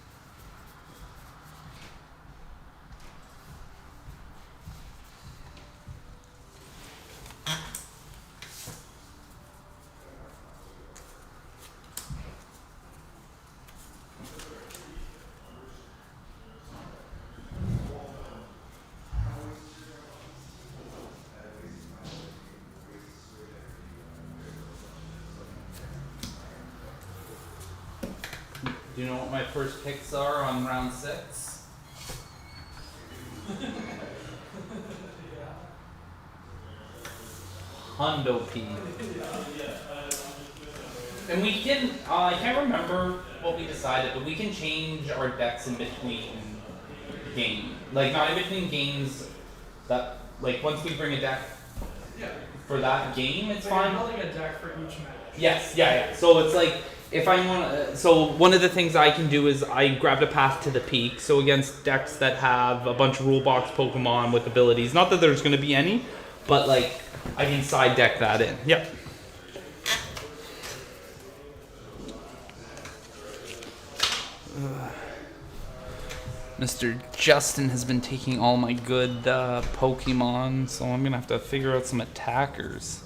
Do you know what my first picks are on round 6? Hundo P. And we can, I can't remember what we decided, but we can change our decks in between game. Like, not in between games that, like, once we bring a deck for that game, it's fine. Building a deck for each match. Yes, yeah. So it's like, if I want so one of the things I can do is I grabbed a path to the peak. So against decks that have a bunch of rule box Pokemon with abilities, not that there's going to be any, but like I can side deck that in. Yep. Mr. Justin has been taking all my good Pokemon, so I'm gonna have to figure out some attackers.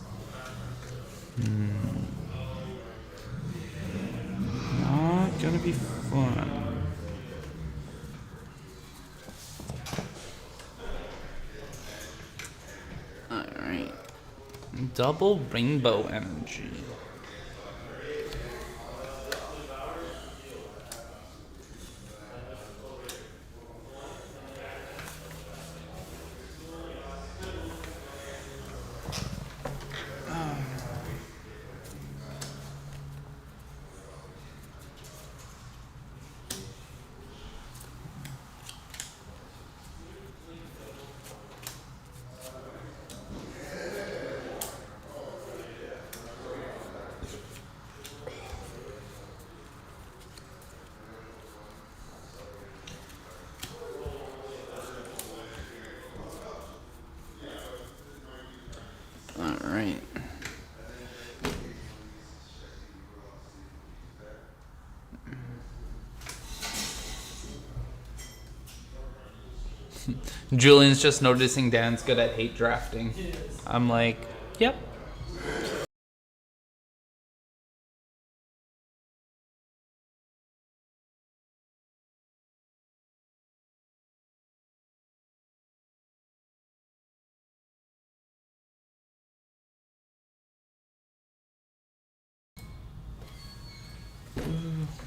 Not gonna be fun. Alright. Double Rainbow Energy. Alright. Julian's just noticing Dan's good at hate drafting. I'm like, yep.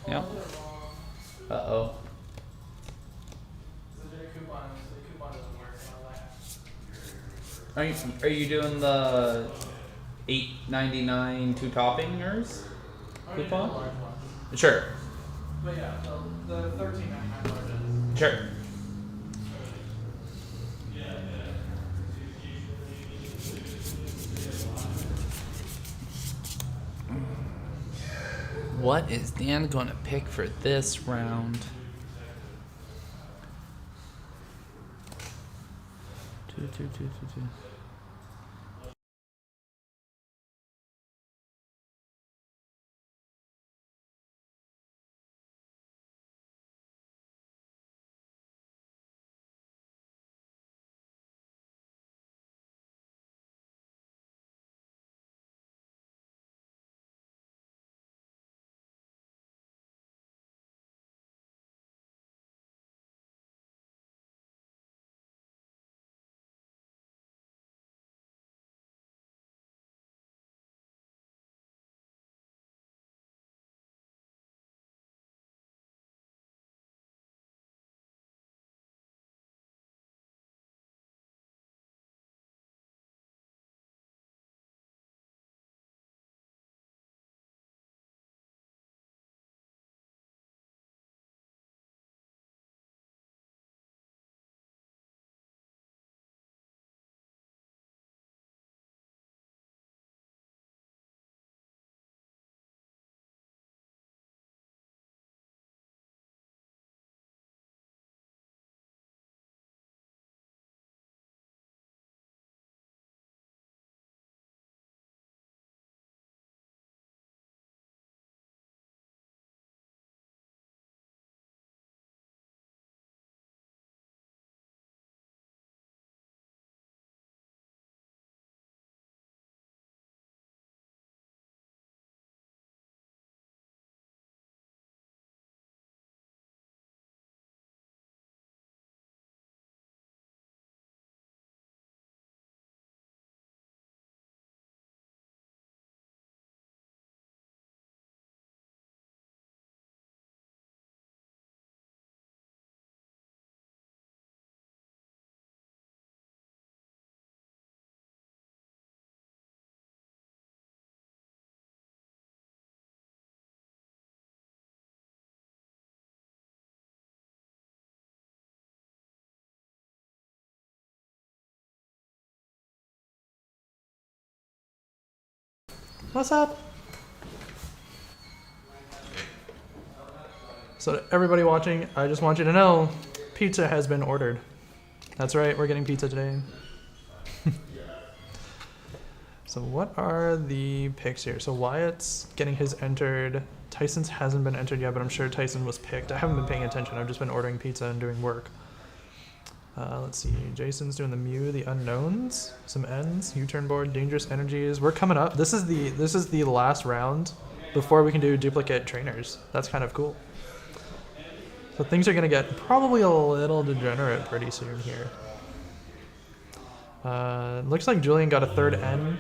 Yep. Uh-oh. Are you doing the $8.99 2 toppingers coupon? Sure. But yeah, the $13.99 Sure. What is Dan gonna pick for this round? Two. What's up? So to everybody watching, I just want you to know, pizza has been ordered. That's right, we're getting pizza today. So what are the picks here? So Wyatt's getting his entered. Tyson's hasn't been entered yet, but I'm sure Tyson was picked. I haven't been paying attention. I've just been ordering pizza and doing work. Let's see. Jason's doing the Mew, the unknowns, some ends, U-turn board, dangerous energies. We're coming up. This is the last round before we can do duplicate trainers. That's kind of cool. So things are gonna get probably a little degenerate pretty soon here. Looks like Julian got a third N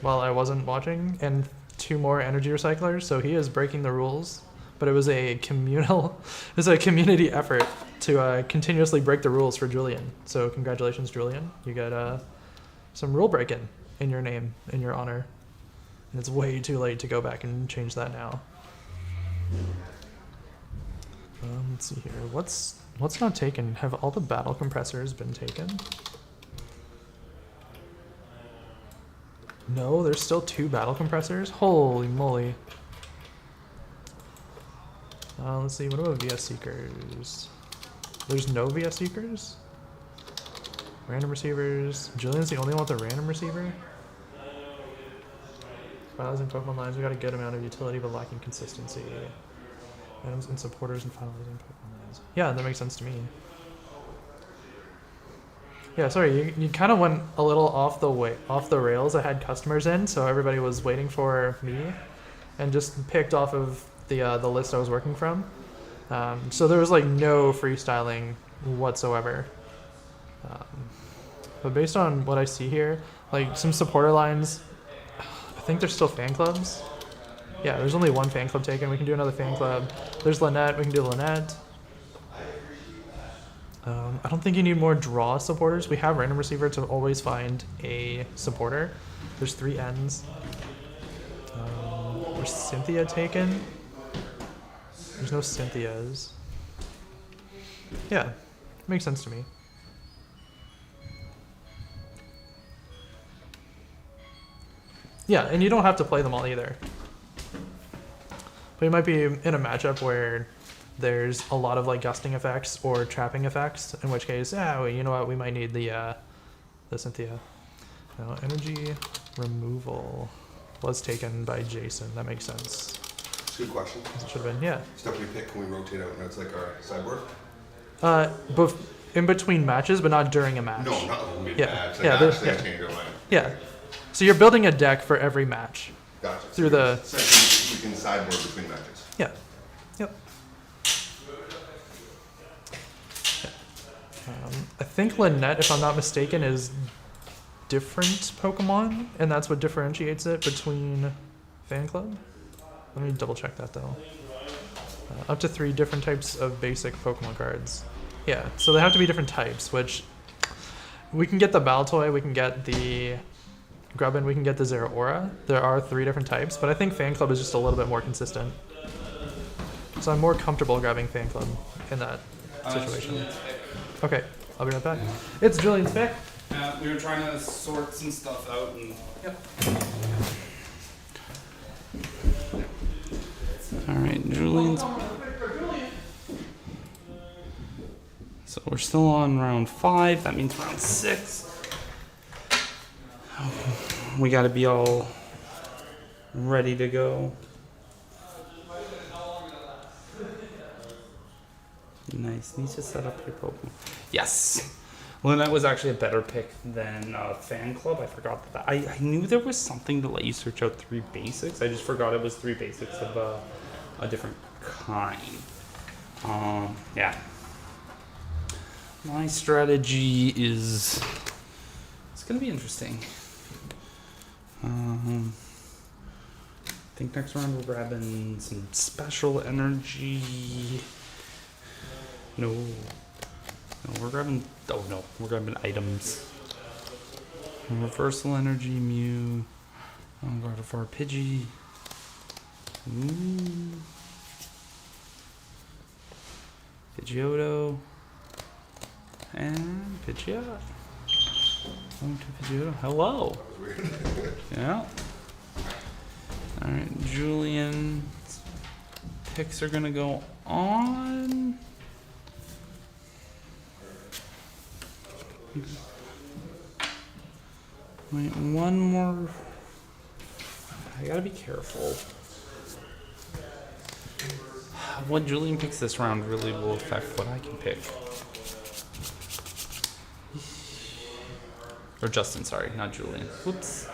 while I wasn't watching, and 2 more energy recyclers. So he is breaking the rules. But it was a community effort to continuously break the rules for Julian. So congratulations, Julian. You got some rule breaking in your name, in your honor. And it's way too late to go back and change that now. Let's see here. What's not taken? Have all the battle compressors been taken? No, there's still 2 battle compressors? Holy moly. Let's see, what about VS Seekers? There's no VS Seekers? Random receivers. Julian's the only one with a random receiver? Finalizing Pokemon lines, we got a good amount of utility but lacking consistency. Items and supporters and finalizing Pokemon lines. Yeah, that makes sense to me. Yeah, sorry, you kind of went a little off the rails. I had customers in, so everybody was waiting for me, and just picked off of the list I was working from. So there was like no freestyling whatsoever. But based on what I see here, like some supporter lines, I think there's still fan clubs. Yeah, there's only 1 fan club taken. We can do another fan club. There's Lynette. We can do Lynette. I don't think you need more draw supporters. We have random receiver to always find a supporter. There's 3 ends. There's Cynthia taken. There's no Cynthias. Yeah, makes sense to me. Yeah, and you don't have to play them all either. But you might be in a matchup where there's a lot of like gusting effects or trapping effects, in which case, well, you know what, we might need the Cynthia. Now, energy removal was taken by Jason. That makes sense. Good question. It should have been, yeah. Stuff we pick, can we rotate out when it's like our sideboard? In between matches, but not during a match. No, not mid Yeah, match. yeah, Like yeah. change our mind. Yeah. So you're building a deck for every match. Gotcha. Through the. So we can sideboard between matches. Yeah. Yep. I think Lynette, if I'm not mistaken, is different Pokemon, and that's what differentiates it between Fan Club. Let me double check that though. Up to 3 different types of basic Pokemon cards. Yeah, so they have to be different types, which we can get the Baltoy, we can get the Grubbin, we can get the Zeraora. There are 3 different types, but I think Fan Club is just a little bit more consistent. So I'm more comfortable grabbing Fan Club in that situation. Okay, I'll be right back. It's Julian's pick. We were trying to sort some stuff out and. Yep. All right, Julian's. So we're still on round 5. That means round 6. We got to be all ready to go. Nice. Needs to set up your Pokemon. Yes. Lynette was actually a better pick than Fan Club. I forgot that. I knew there was something to let you search out 3 basics. I just forgot it was 3 basics of a different kind. Yeah. My strategy is... It's going to be interesting. I think next round we're grabbing some special energy. No, we're grabbing. Oh no, we're grabbing items. Reversal energy, Mew. I'm going for Pidgey. Pidgeotto. And Pidgeot. Going to Pidgeotto. Hello. Yeah. Alright, Julian's picks are gonna go on. Wait, one more. I gotta be careful. What Julian picks this round really will affect what I can pick. Or Justin, sorry, not Julian. Whoops.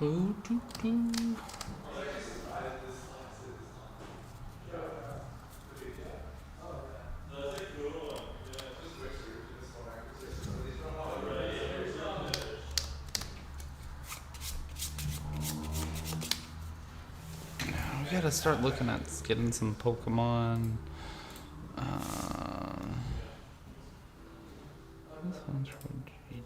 Ooh, doo, doo. We gotta start looking at getting some Pokemon. This one's from G2.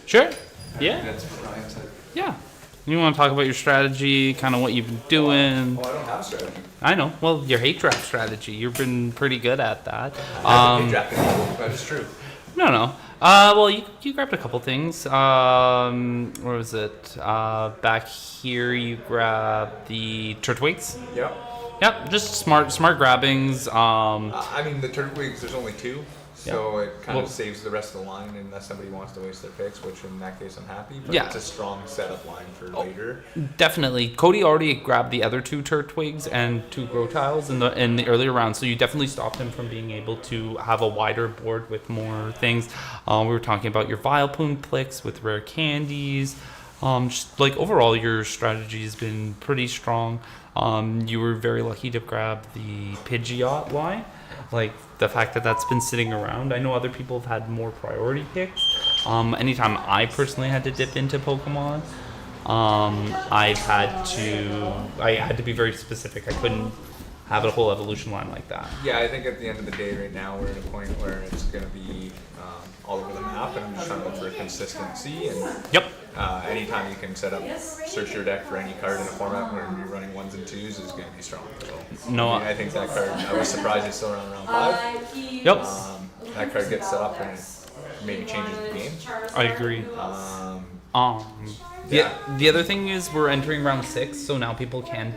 Sure. Yeah. Yeah. You want to talk about your strategy, kind of what you've been doing? Well, I don't have a strategy. I know. Well, your hate draft strategy. You've been pretty good at that. Hate drafting, that is true. No. Well, you grabbed a couple things. Where was it? Back here, you grabbed the Turtwigs. Yep. Just smart grabbings. I mean, the Turtwigs, there's only two. So it kind of saves the rest of the line unless somebody wants to waste their picks, which in that case I'm happy. But it's a strong setup line for later. Definitely. Cody already grabbed the other two Turtwigs and two Grotiles in the earlier round, so you definitely stopped him from being able to have a wider board with more things. We were talking about your Vileplume picks with rare candies. Just like overall, your strategy has been pretty strong. You were very lucky to grab the Pidgeot line. Like the fact that that's been sitting around. I know other people have had more priority picks. Anytime I personally had to dip into Pokemon, I had to be very specific. I couldn't have a whole evolution line like that. Yeah, I think at the end of the day right now we're at a point where it's going to be all over the map, and I'm just trying to look for consistency. And anytime you can set up, search your deck for any card in a format where you're running ones and twos is going to be strong. So, I think that card, I was surprised it's still around round 5. Yep. That card gets set up and it maybe changes the game. I agree. The other thing is we're entering round 6, so now people can't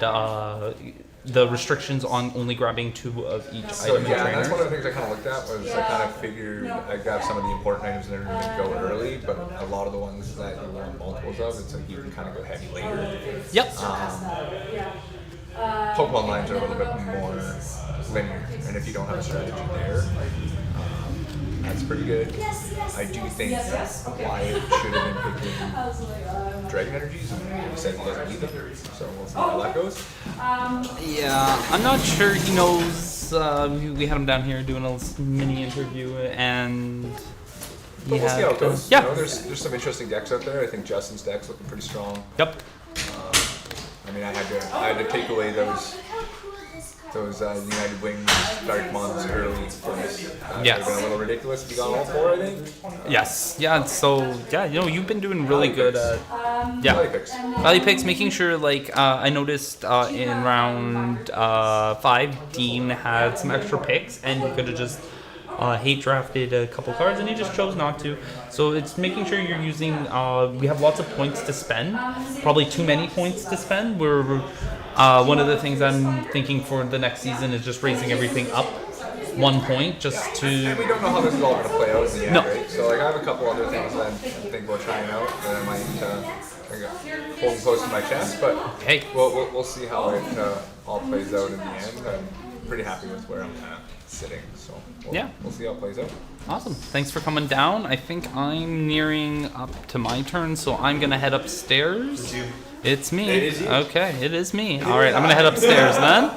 the restrictions on only grabbing 2 of each item. Yeah, and that's one of the things I kind of looked at was I kind of figured I'd grab some of the important items that are going to go early, but a lot of the ones that you want multiples of, it's like you can kind of go heavy later. Yep. Pokemon lines are a little bit more linear, and if you don't have a strategy there, that's pretty good. I do think Wyatt should have been picking Dragon Energies, and he said he doesn't need them, so we'll see how that goes. Yeah, I'm not sure he knows. We had him down here doing a mini interview, and But we'll see how it goes. Yeah. You know, there's some interesting decks out there. I think Justin's deck's looking pretty strong. Yep. I mean, I had to take away those United Wings Dark Mons early for us. It would have been a little ridiculous if you got all 4, I think. Yes. Yeah. So yeah, you've been doing really good at value picks, making sure like I noticed in round 5, Dean had some extra picks, and he could have just hate drafted a couple cards, and he just chose not to. So it's making sure you're using. We have lots of points to spend, probably too many points to spend. We're one of the things I'm thinking for the next season is just raising everything up 1 point just to. And we don't know how this is all going to play out in the end, right? So like I have a couple other things that I think about trying out that I might hold close to my chest, but hey, we'll see how it all plays out in the end. I'm pretty happy with where I'm kind of sitting, so we'll see how it plays out. Awesome. Thanks for coming down. I think I'm nearing up to my turn, so I'm gonna head upstairs. It's me. It is you. Okay, it is me. All right, I'm gonna head upstairs then.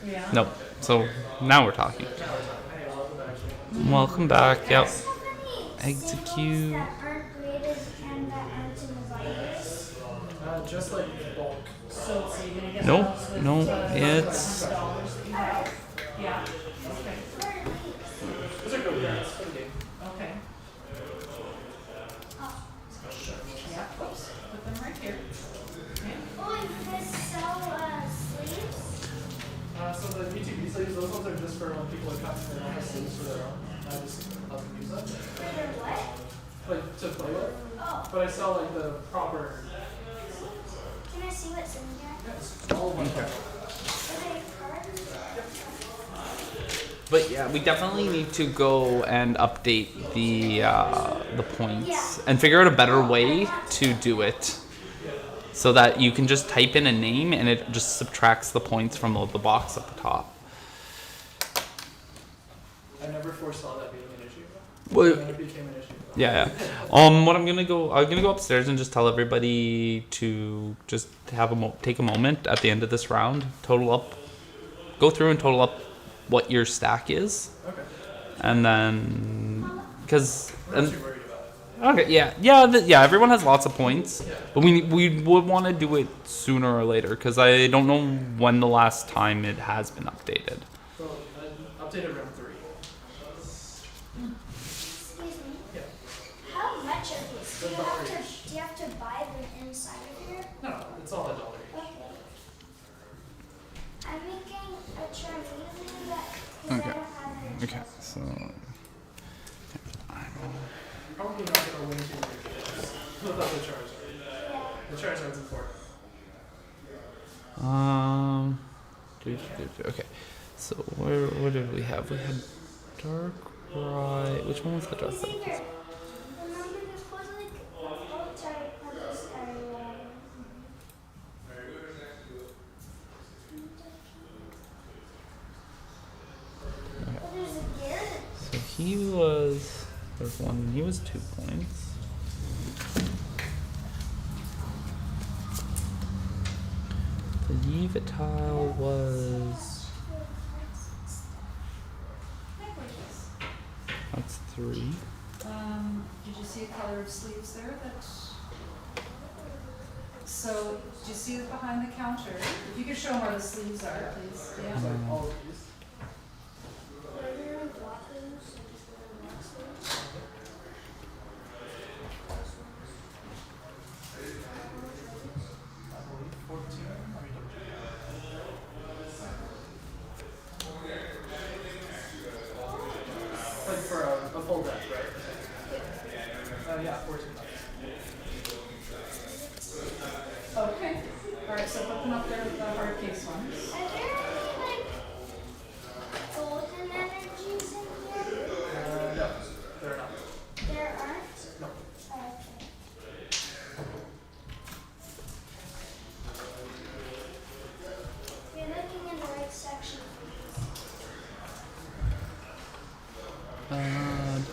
Yeah. Nope. So now we're talking. Welcome back. Yep. Execute. That aren't graded and that aren't in the virus. Just like bulk. So you're gonna get Nope. those with No. the It's. dollars that you have. Yeah. Okay. Those are good grants for the game. Okay. Yeah. Oops. Put them right here. Okay. Oh, you guys sell sleeves? So the UTB sleeves, those ones are just for when people are custom, they don't have sleeves for their own. I just let them use them. For your what? Like to play with. Oh. But I sell like the proper. Can I see what's in here? Yes. All of them. Are they cards? But yeah, we definitely need to go and update the points and figure out a better way to do it, so that you can just type in a name and it just subtracts the points from the box at the top. I never foresaw that being an issue. Well, And then it became an issue. yeah. What I'm gonna go upstairs and just tell everybody to just have take a moment at the end of this round, go through and total up what your stack is. Okay. And then, because. I'm not too worried about it. Okay, yeah. Everyone has lots of points, but we would want to do it sooner or later because I don't know when the last time it has been updated. So I updated round 3. Excuse me. Yeah. How much of these? Do you have to buy them inside of here? No, it's all $1 each. Okay. I'm making a trampoline that I don't have any. Okay, so. Probably not gonna win too many games without the Charizard. Yeah. The Charizard's important. Okay. So what did we have? We had Darkrai. Which one was the It's Darkrai? either. Remember this was like full type of this area. But there's a Garrett. So there's one. He was 2 points. The Yveltal was. That's 3. Did you see a color of sleeves there that? So, do you see it behind the counter? If you could show them where the sleeves are, please. Yeah. All of these. I believe 14. Let me double check. Like for a full deck, right? Yeah, 14. Okay. All right. So put them up there with the hard case ones. Are there any like golden energies in here? No, they're not. There aren't? No. Oh, okay. You're looking in the right section.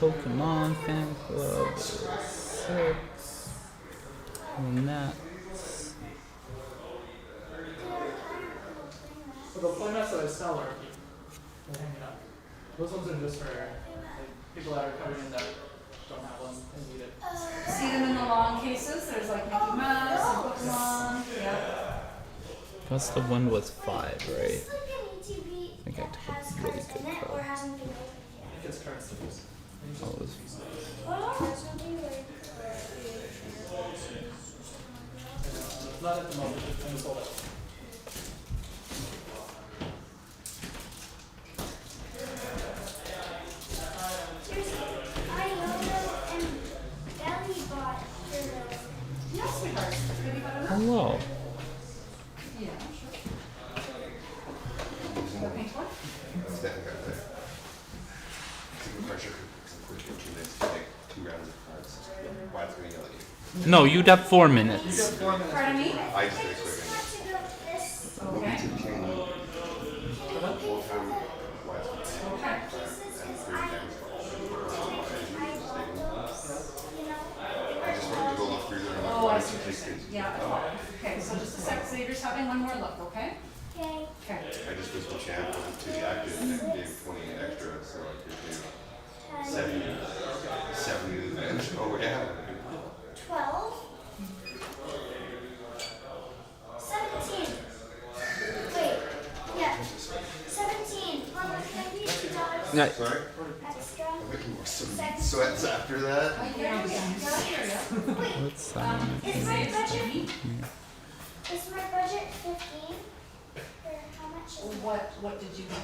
Pokemon Fan Club 6. And that's. So the playmats that I sell are hanging up. Those ones are just for like, people that are coming in that don't have one and need it. See them in the long cases. There's like Mickey Mouse and Pokemon. Yeah. Plus the one was 5, right? Is this like an ETB I think I that took a has really cards good in it card. or hasn't been opened yet? It gets card sleeves. Oh, it was- There's something like Not at the moment. I'm sold out. I know and Belly bought for the. Yes, sweetheart. Have you got enough? Hello. Yeah, sure. The pink one? It's definitely got there. Super pressure for 15 minutes to take 2 rounds of cards. Why it's gonna yell at you? No, you'd have 4 minutes. Pardon me? I just did it quick. To go this. Okay. Full time, why it's gonna Okay. and 3 times for all the I just wanted to go look through there and Oh, I like, see what you're saying. Yeah. Okay, so just a sec. Xavier's having one more look, okay? Okay. Okay. I just was the champ to the active and it gave 20 extra, so I could do 70 to the bench. Oh, yeah. 12. 17. Wait. Yeah. 17. Mama, can I give you $2 Yeah. Sorry? extra? I'm making more sweats after that. Yeah. Wait. Let's, Is my budget? Is my budget 15? Or how much is it? What did you get?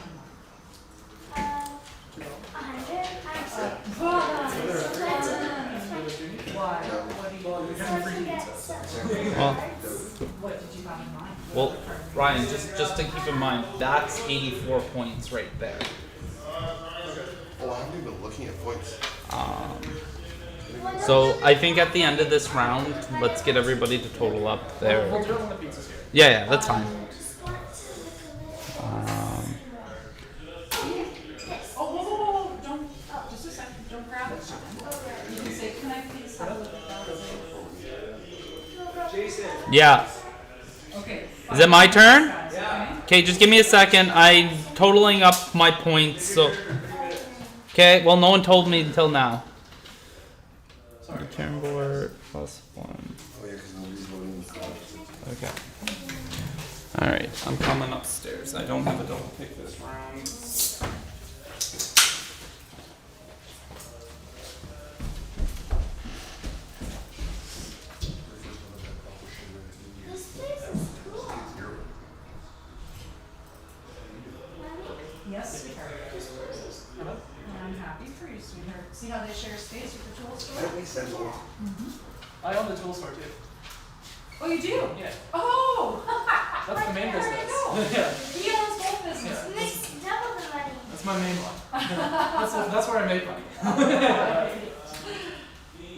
100? I'm sorry. Why? What do you want? So I can get some Well, cards. What did you have in mind? well, Ryan, just to keep in mind, that's 84 points right there. Oh, I haven't even been looking at points. So I think at the end of this round, let's get everybody to total up there. We'll do it when the pizza's here. Yeah, that's fine. Just want to Oh, whoa, whoa, whoa, whoa, don't, just a second, don't grab it. You can say, can I please have a look at that? Jason. Yeah. Okay. Is it my turn? Yeah. Okay, just give me a second. I'm totaling up my points. So, okay. Well, no one told me until now. Return board +1. Oh, yeah, because nobody's voting. Okay. All right, I'm coming upstairs. I don't have a double pick this round. This place is cool. Yes, sweetheart. This place is cool. And I'm happy for you, sweetheart. See how they share space with the tool store? That makes sense. I own the tool store too. Oh, you do? Yeah. Oh! That's the main There I business. go. Yeah. He owns both businesses. Makes double the money. That's my main one. That's where I make money.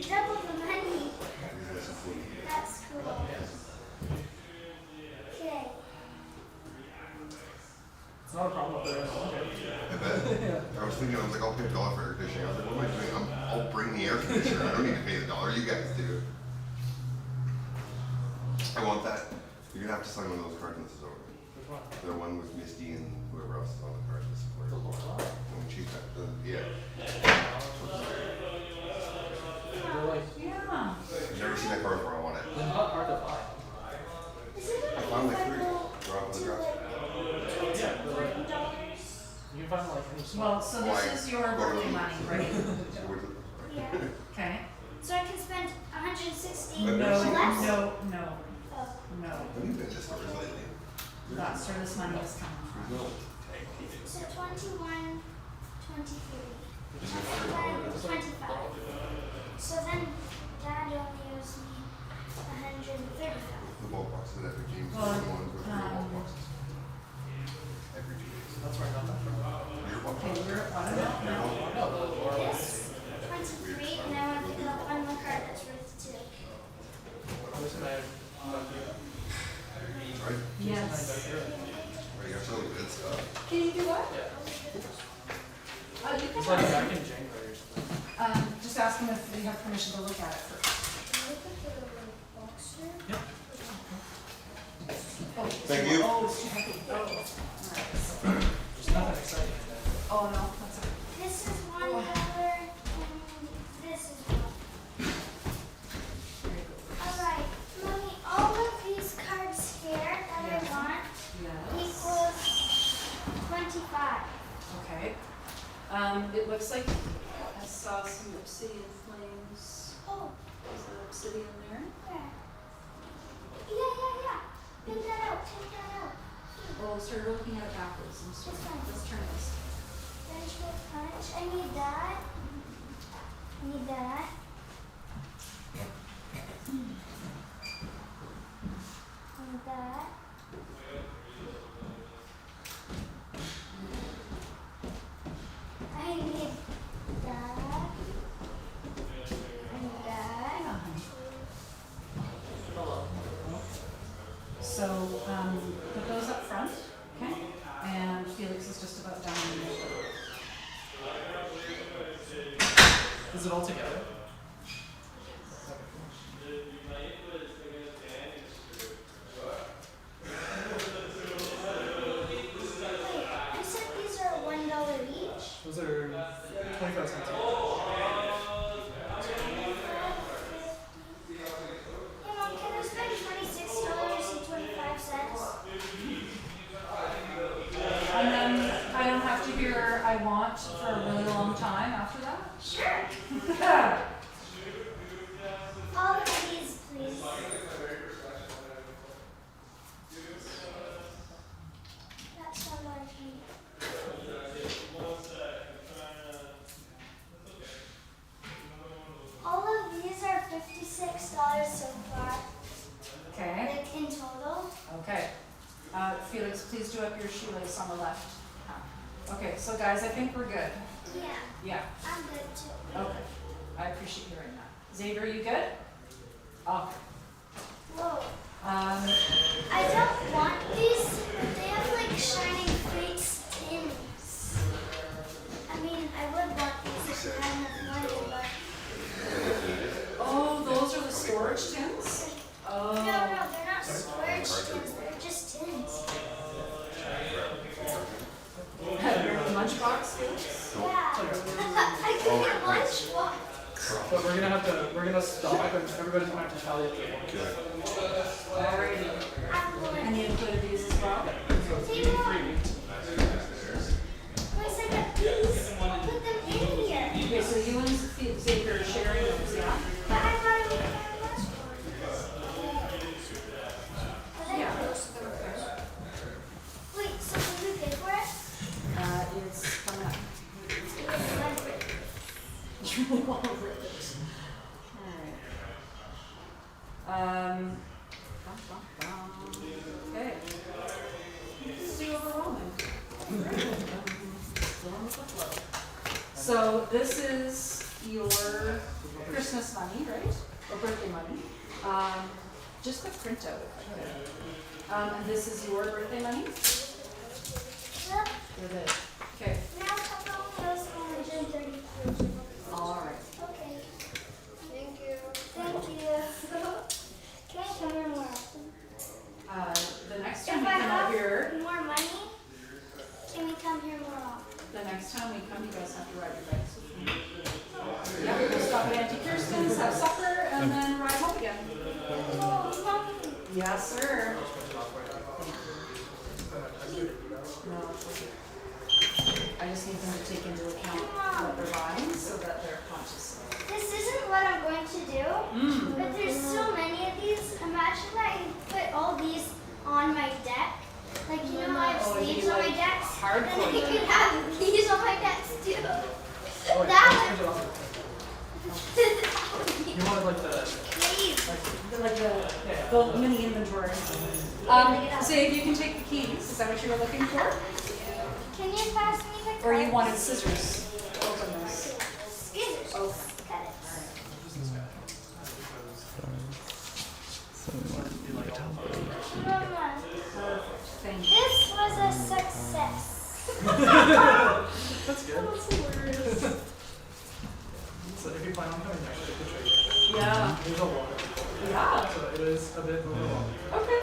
Double the money. That's cool. Okay. It's not a problem if there is. I bet. I was thinking, I was like, I'll pay $1 for air conditioning. I was like, what am I doing? I'll bring the air conditioner. I don't need to pay the $1. You guys do. I want that. You're gonna have to sign one of those cards when this is over. Which one? The one with Misty and whoever else is on the card. This player. When she's back. Yeah. They're like, Yeah. I've never seen that card before. I want it. they're not hard to buy. Is it I okay found if like I 3. go They're off on to the drop. like Yeah, they're like, $20? you can find like any small. Well, so this is your birthday money, right? Yeah. Okay. So I can spend 160 But No, there's- less? no, no, Oh. no. Have you been to stores lately? That's where this money is coming from. So 21, 23, 25. So then Dad only owes me 135. The bulk boxes at Epic Games. Well, The ones with the bulk boxes. Every 2 days. That's where I got that from. Your bulk Okay, boxes. you're, I don't know. This 23, and I want to pick up one more card that's worth 2. Listen, I Right? Yes. Right, you got some really good stuff. Can you do what? You It's can like ask back him. in January or something. Just ask him if you have permission to look at it first. Look at the little boxer. Oh, Thank you. Oh, it's too heavy. Oh. Alright. There's nothing exciting in there. Oh, no, that's okay. This is $1, and this is one. Alright, Mommy, all of these cards here that I want Yes. equals 25. Okay. It looks like I saw some obsidian flames. Oh, Is that obsidian there? where? Yeah. Take that out. Oh, start looking at it backwards. I'm sorry. It's fine. Let's turn this. Vengeful punch. I need that. Need that. I need that. And that. So, put those up front, okay? And Felix is just about done. Is it all together? Those are 25 cents. Hey Mom, can I spend $26.25? And then I don't have to hear I want for a really long time after that? Sure. All of these, please. That's so much. All of these are $56 so far. Okay. Like in total. Okay. Felix, please do up your shoelace on the left. Okay, so guys, I think we're good. Yeah, Yeah. I'm good too. Okay. I appreciate hearing that. Xavier, you good? Okay. Whoa. I I don't want these, but they have like shining face tins. I mean, I would want these if I had enough money, but. Oh, those are the storage tins? Oh. No, they're not storage tins, they're just tins. You're in the lunchbox, Felix? Yeah. I could get lunchbox. But we're gonna stop and everybody's gonna have to tally up their points. Alrighty. And you included these as well? Wait a second, please put them in here. Okay, so you and Xavier are sharing those, yeah? But I thought it was Yeah. Wait, so can we pay for it? It's coming up. It's You really want to rip it. Alright. Okay. This is too overwhelming. Going with the flow. So this is your Christmas money, right? Or birthday money. Just the printout if I could. And this is your birthday money? Yep. It is. Okay. Now Papa knows 133. Alright. Okay. Thank you. Thank you. Can I come here more often? The next If time we I come out here, have more money, can we come here more often? the next time we come, you guys have to ride your bikes with me. Yeah, we'll stop at Auntie Kirsten's, have supper, and then ride home again. Oh, Mommy. Yes, sir. No, it's okay. I just need them to take into account what they're buying so that they're conscious. This isn't what I'm going to do, but there's so many of these. Imagine I put all these on my deck. Like, you know, I have Oh, sleeves you on my like decks. hardcore. And then you can have these on my decks too. Oh, That you would wanted like the please. Like the mini inventory. So if you can take the keys, is that what you were looking for? Can you pass me the cards? Or you wanted scissors to open this? Scissors. Okay. Got it. Mama, Perfect. Thank you. this was a success. That's good. That's hilarious. So if you plan on coming next week, we can show you. Yeah. There's a lot. Yeah. So it is a bit overwhelming. Okay.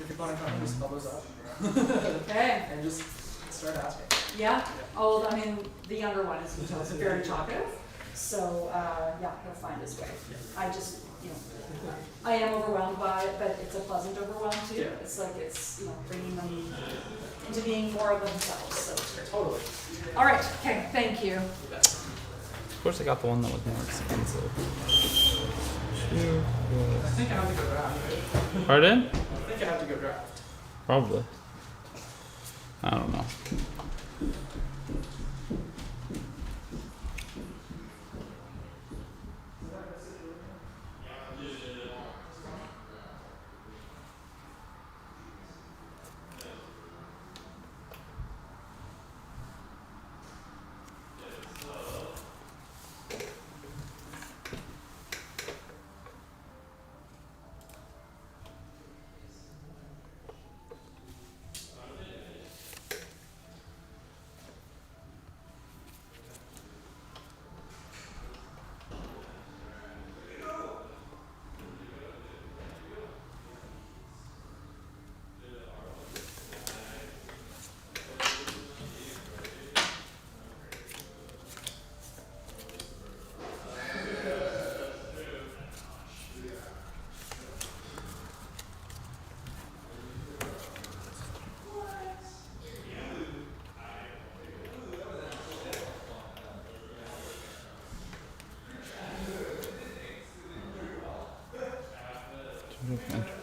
If you plan on coming, just fill those up. Okay. And just start asking. Yeah. Oh, I mean, the younger one is very talkative. So, yeah, he'll find his way. I just, I am overwhelmed by it, but it's a pleasant overwhelm too. Yeah. It's like it's, bringing them into being more of themselves. So. Totally. All right. Okay. Thank you. Of course, I got the one that was more expensive. I think I have to go draft. Pardon? I think I have to go draft. Probably. I don't know. Okay.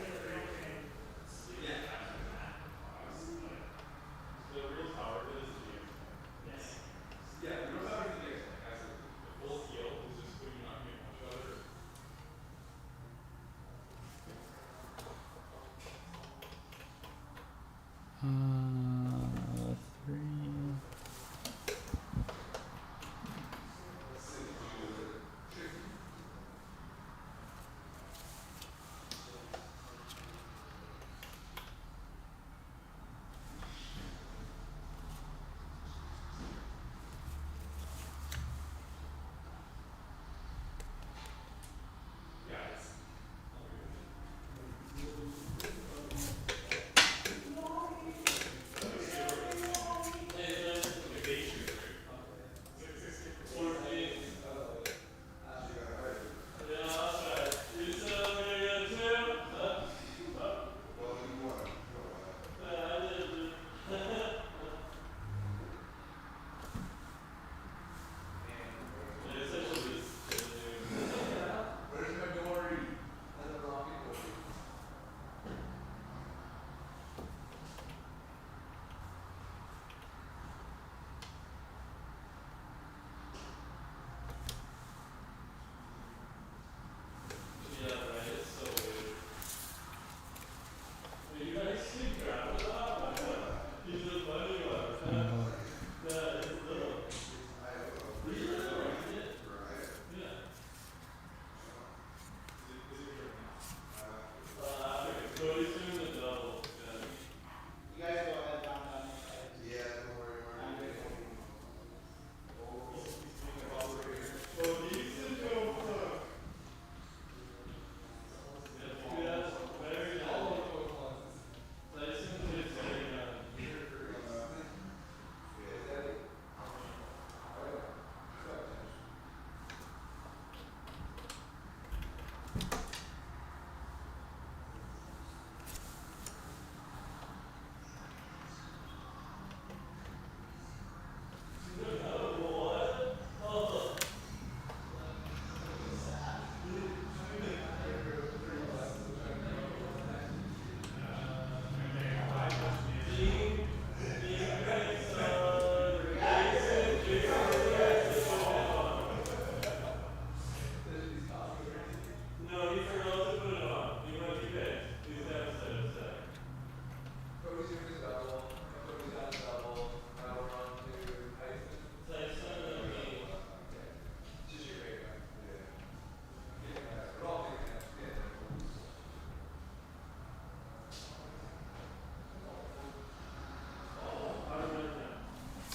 Three.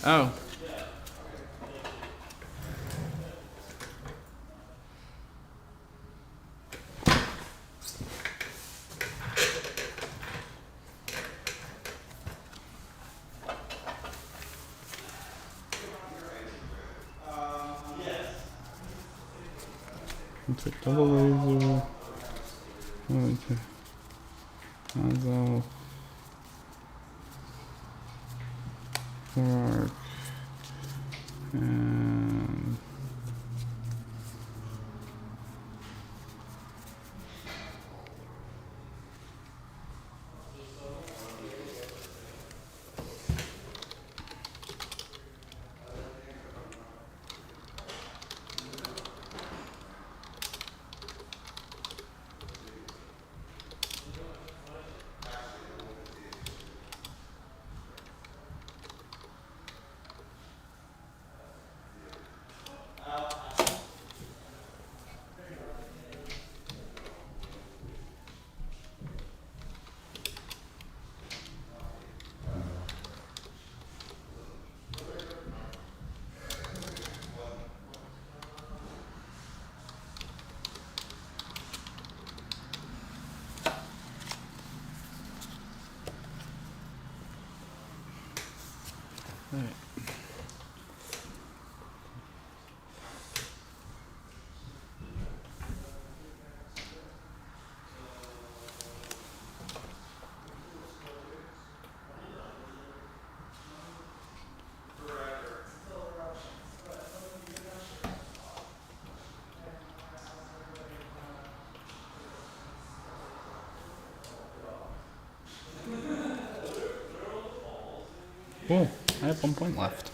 Oh. It's a double laser. Okay. Nozzle. Fork. And Alright. Cool. I have 1 point left.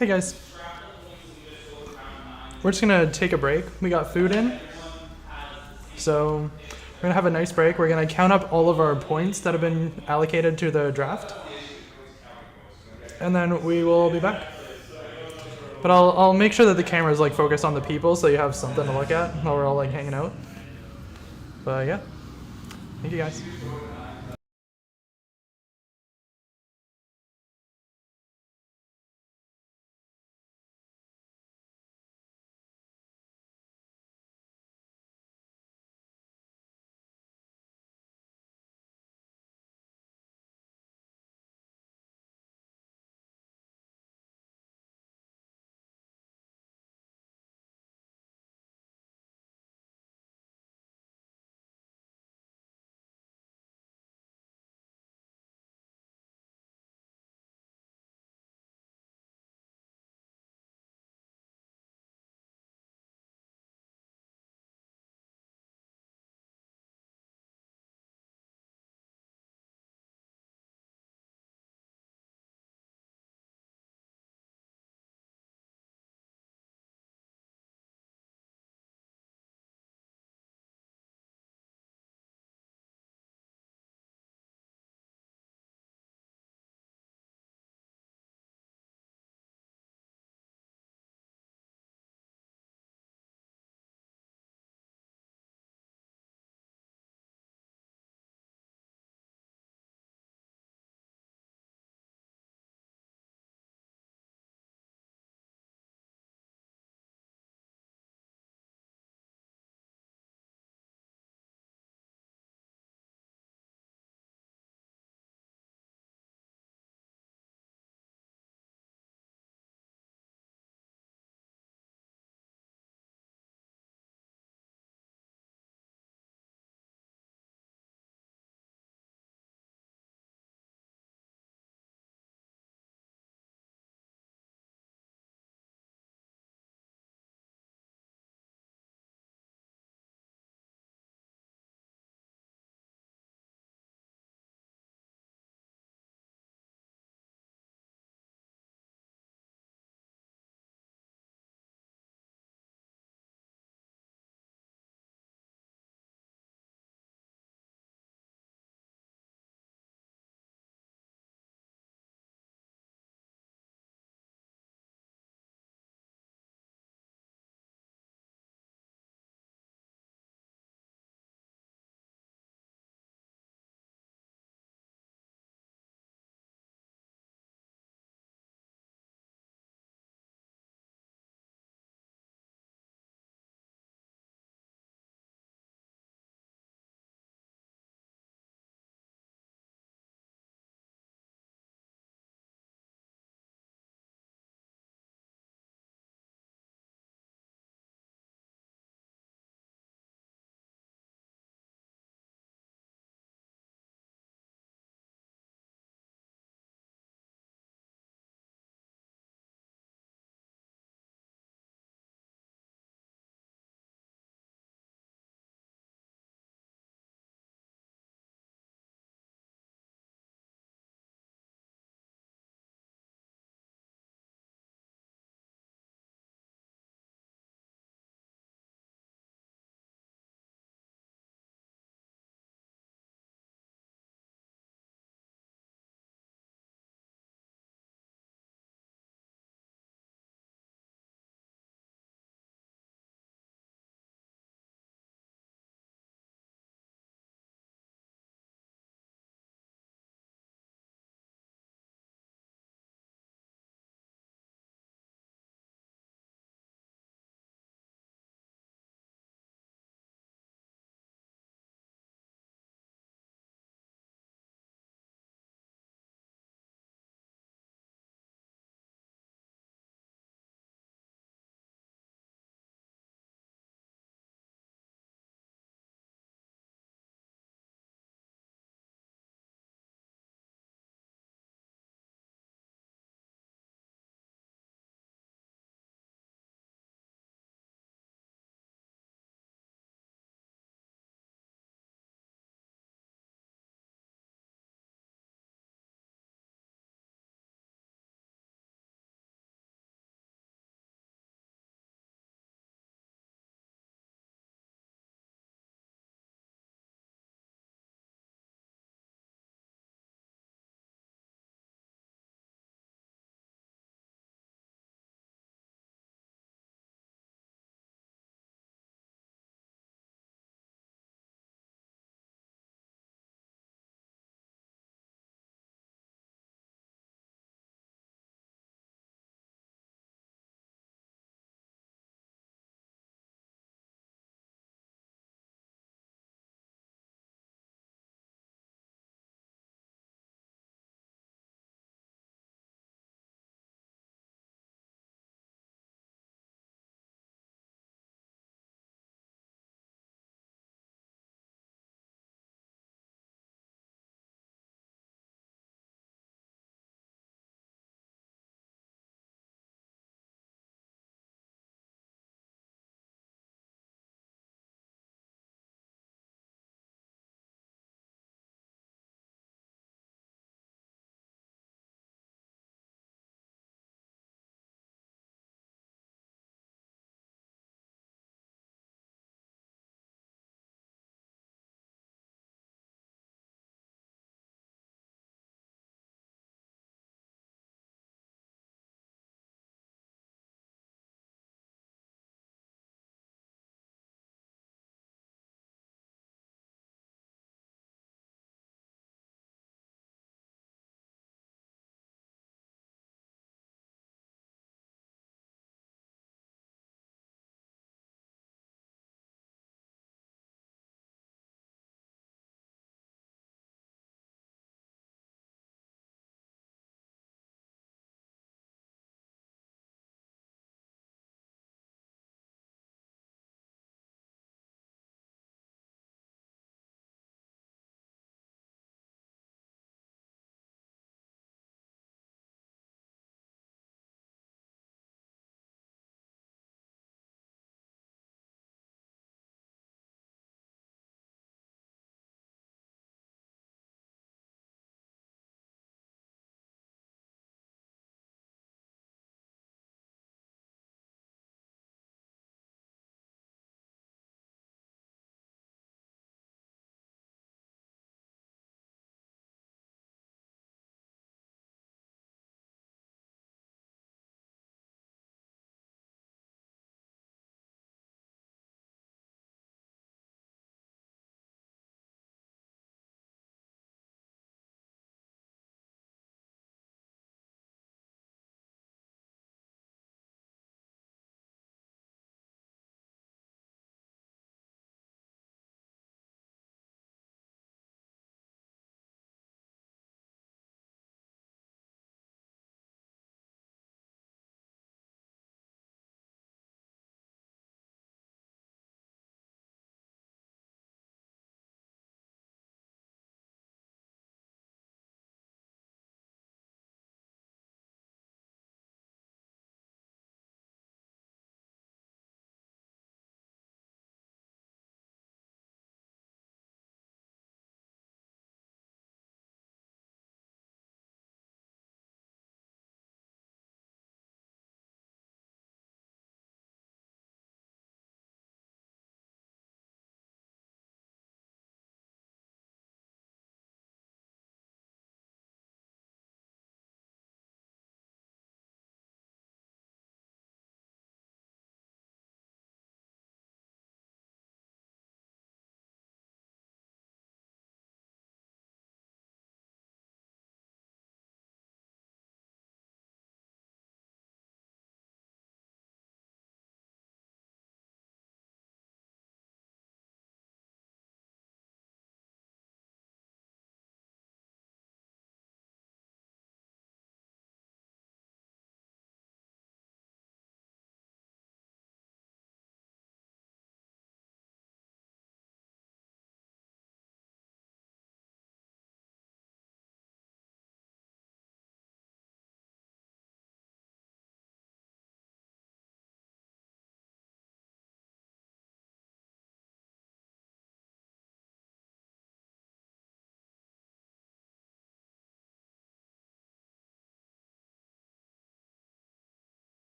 Hey guys. We're just gonna take a break. We got food in. So we're gonna have a nice break. We're gonna count up all of our points that have been allocated to the draft. And then we will be back. But I'll make sure that the camera is like focused on the people so you have something to look at while we're all like hanging out. But yeah. Thank you guys.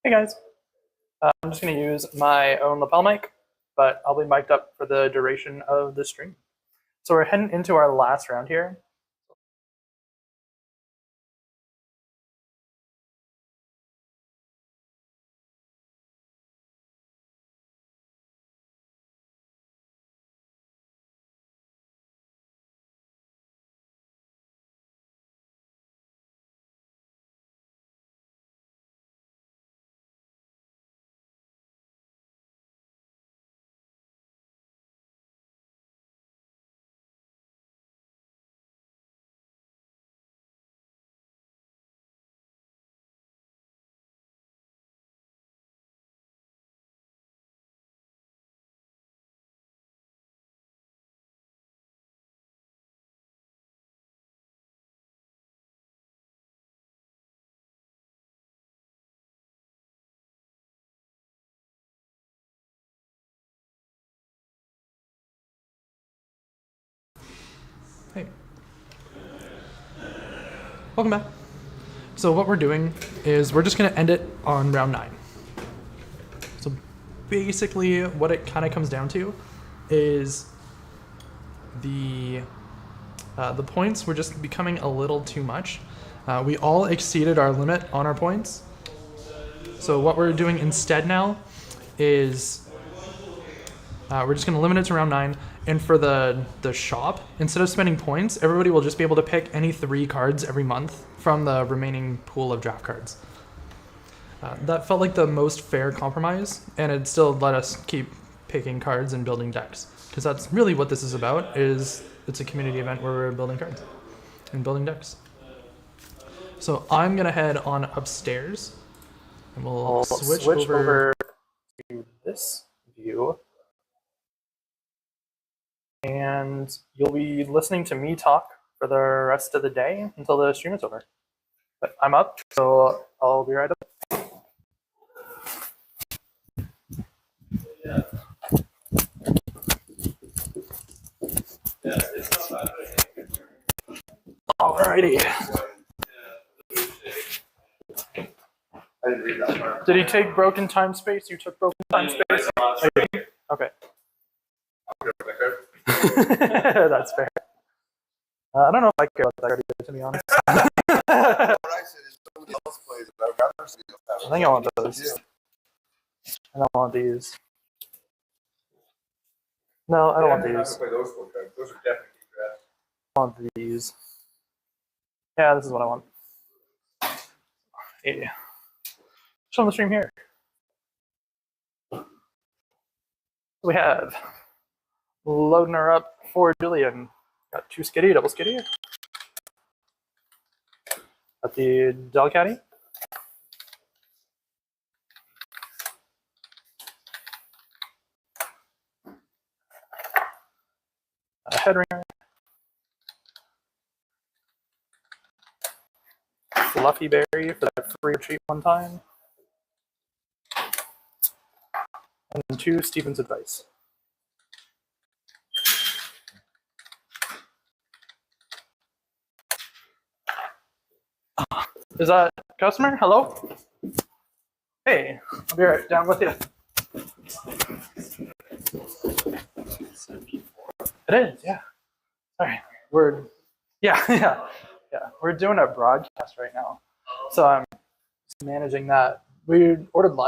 Hey guys. I'm just going to use my own lapel mic, but I'll be mic'd up for the duration of the stream. So we're heading into our last round here. Hey. Welcome back. So what we're doing is we're just going to end it on round 9. So basically what it kind of comes down to is the points were just becoming a little too much. We all exceeded our limit on our points. So what we're doing instead now is we're just going to limit it to round 9. And for the shop, instead of spending points, everybody will just be able to pick any 3 cards every month from the remaining pool of draft cards. That felt like the most fair compromise, and it still let us keep picking cards and building decks. Because that's really what this is about, is it's a community event where we're building cards and building decks. So I'm going to head on upstairs, and we'll switch over to this view. And you'll be listening to me talk for the rest of the day until the stream is over. But I'm up, so I'll be right up. Alrighty. I didn't read that part. Did he take broken time space? You took broken time space? Okay. That's fair. I don't know if I care about that card either, to be honest. What I said is somebody else plays it, but I'd rather see them have it. I think I want those. I don't want these. No, I don't want these. Play those four cards. Those are definitely drafts. I want these. Yeah, this is what I want. Yeah. Show them the stream here. We have loading her up for Julian. Got 2 skitty, double skitty. Got the dog caddy. A head ringer. Fluffy berry for that free retreat one time. And 2 Stephen's advice. Is that customer? Hello? Hey, I'll be right down with you. It is, yeah. Sorry, yeah. We're doing a broadcast right now, so I'm managing that. We ordered live.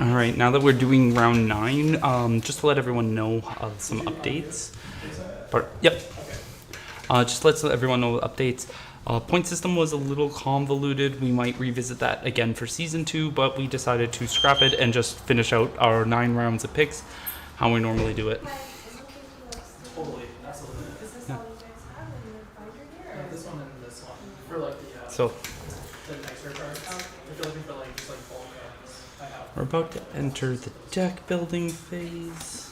All right, now that we're doing round 9, just to let everyone know of some updates. Yep. Just let everyone know updates. Point system was a little convoluted. We might revisit that again for season 2, but we decided to scrap it and just finish out our 9 rounds of picks, how we normally do it. Totally, absolutely. Is this all you guys have in your binder here? This one and this one. For like the, So the nicer cards. If you're looking for like just like bulk cards, I have. we're about to enter the deck building phase.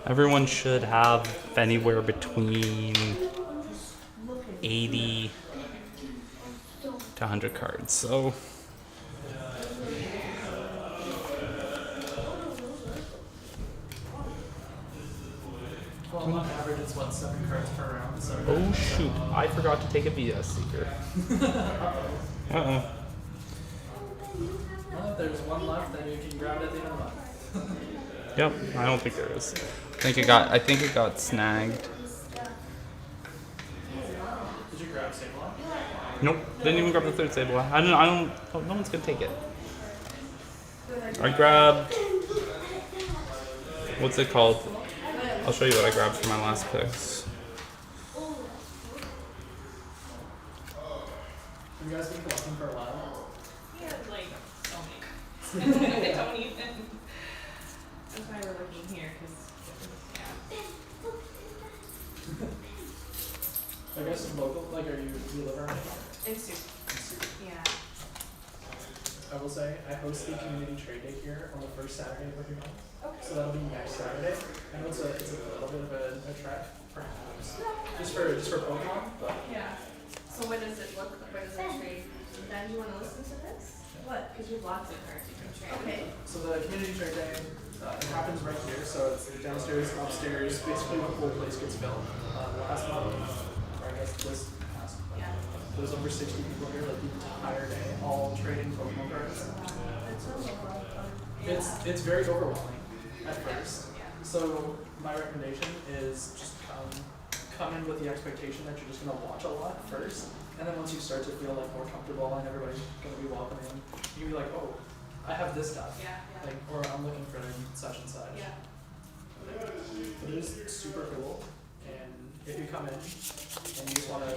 Everyone should have anywhere between 80 to 100 cards. So Well, on average, it's what, 7 cards per round. So. oh shoot, I forgot to take a VS Seeker. Uh-oh. Well, if there's one left, then you can grab it at the end of the month. Yep, I don't think there is. I think it got snagged. Did you grab Sableye? Nope, didn't even grab the 3rd Sableye. I don't, oh, no one's gonna take it. I grabbed, what's it called? I'll show you what I grabbed for my last picks. Have you guys been collecting for a while? Yeah, like so many. I don't even. That's why we're looking here, because I guess local, like, do you live around here? in soup. Yeah. I will say, I host the community trade day here on the first Saturday of every month. Okay. So that'll be next Saturday. I know it's a little bit of a trek, perhaps. Just for Pokemon, but Yeah. So what does it look like? What does it trade? Then you want to listen to this? What? Because you have lots of cards you can trade. Okay. so the community trade day it happens right here. So it's downstairs, upstairs. Basically, the whole place gets filled. Last month, or I guess this past month, Yeah. there was over 60 people here, like the entire day, all trading Pokemon cards. That's a lot of fun. It's very overwhelming at first. So my recommendation is just come in with the expectation that you're just gonna watch a lot first, and then once you start to feel like more comfortable and everybody's gonna be welcoming, you can be like, oh, I have this stuff, like, or I'm looking for such and such. Yeah. But it is super cool, and if you come in and you just wanna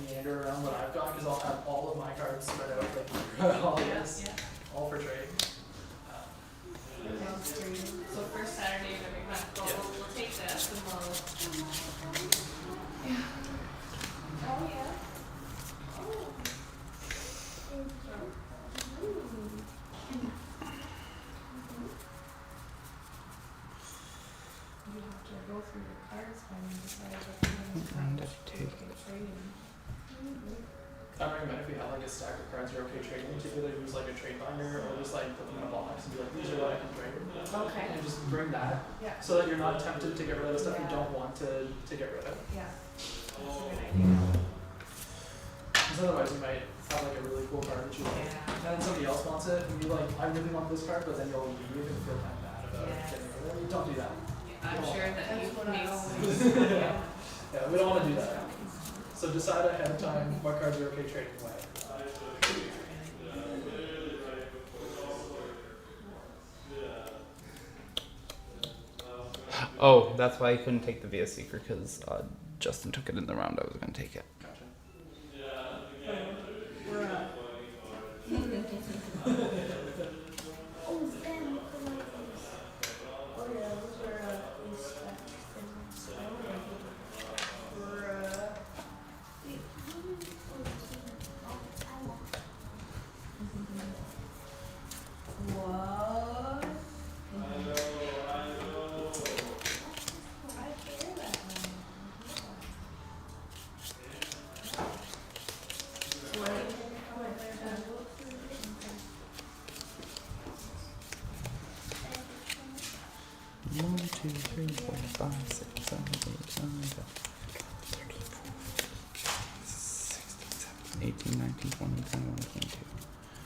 meander around what I've got, because I'll have all of my cards spread out, like all this, all for trade. So first Saturday of every month, we'll take this and we'll. Yeah. Oh yeah. You have to go through your cards when you decide what you're going to trade. I recommend if you have like a stack of cards you're okay trading, to either use like a trade binder or just like put them in a box and be like, these are what I can trade. Okay. And just bring that Yeah. so that you're not tempted to get rid of the stuff you don't want to get rid of. Yeah. That's a good idea. Because otherwise you might have like a really cool card that you like, and then somebody else wants it, and you're like, I really want this card, but then you'll leave and feel kind of bad about getting rid of it. Don't do that. I'm sure that you make Yeah, we don't want to do that. So decide ahead of time what cards are okay trading away. Oh, that's why I couldn't take the VS Seeker, because Justin took it in the round I was going to take it. Gotcha. Oh, damn, look at my face. Oh, yeah, those are these stacks things. Wait, how many I want. What? One, two, three, four, five, six, seven, eight, nine, 10, 18, 19, 20, 21, 22.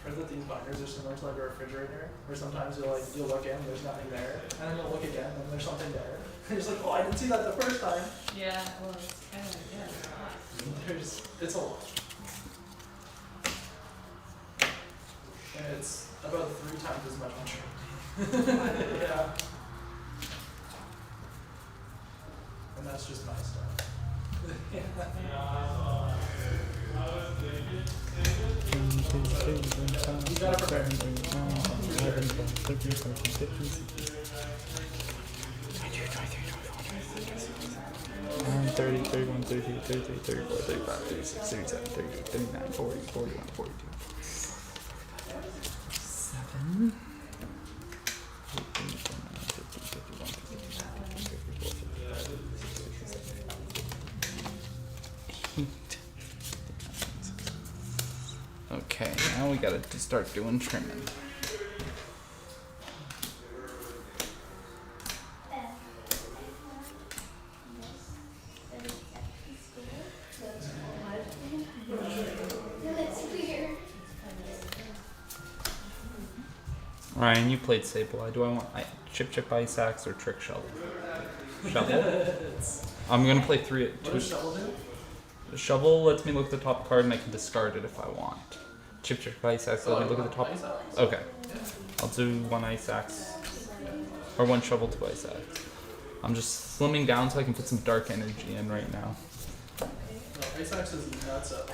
Heard that these binders are similar to like a refrigerator, where sometimes you'll look in, there's nothing there, and then you'll look again, and there's something there. And you're just like, oh, I didn't see that the first time. Yeah, well, it's kind of, yeah. It's a lot. about 3 times as much on trade. Yeah. And that's just my stuff. You gotta prepare. 30, 31, 32, 33, 34, 35, 36, 37, 38, 39, 40, 41, 42. 7. 8. Okay, now we gotta start doing trimming. Ryan, you played Sableye. Do I want chip ice axe or trick shovel? Shovel? I'm gonna play 3 What does shovel do? The shovel lets me look at the top card and I can discard it if I want. Chip ice axe lets me look at the top. Okay. I'll do 1 ice axe. Or 1 shovel, 2 ice axe. I'm just slimming down so I can put some dark energy in right now. No, ice axe is nuts up.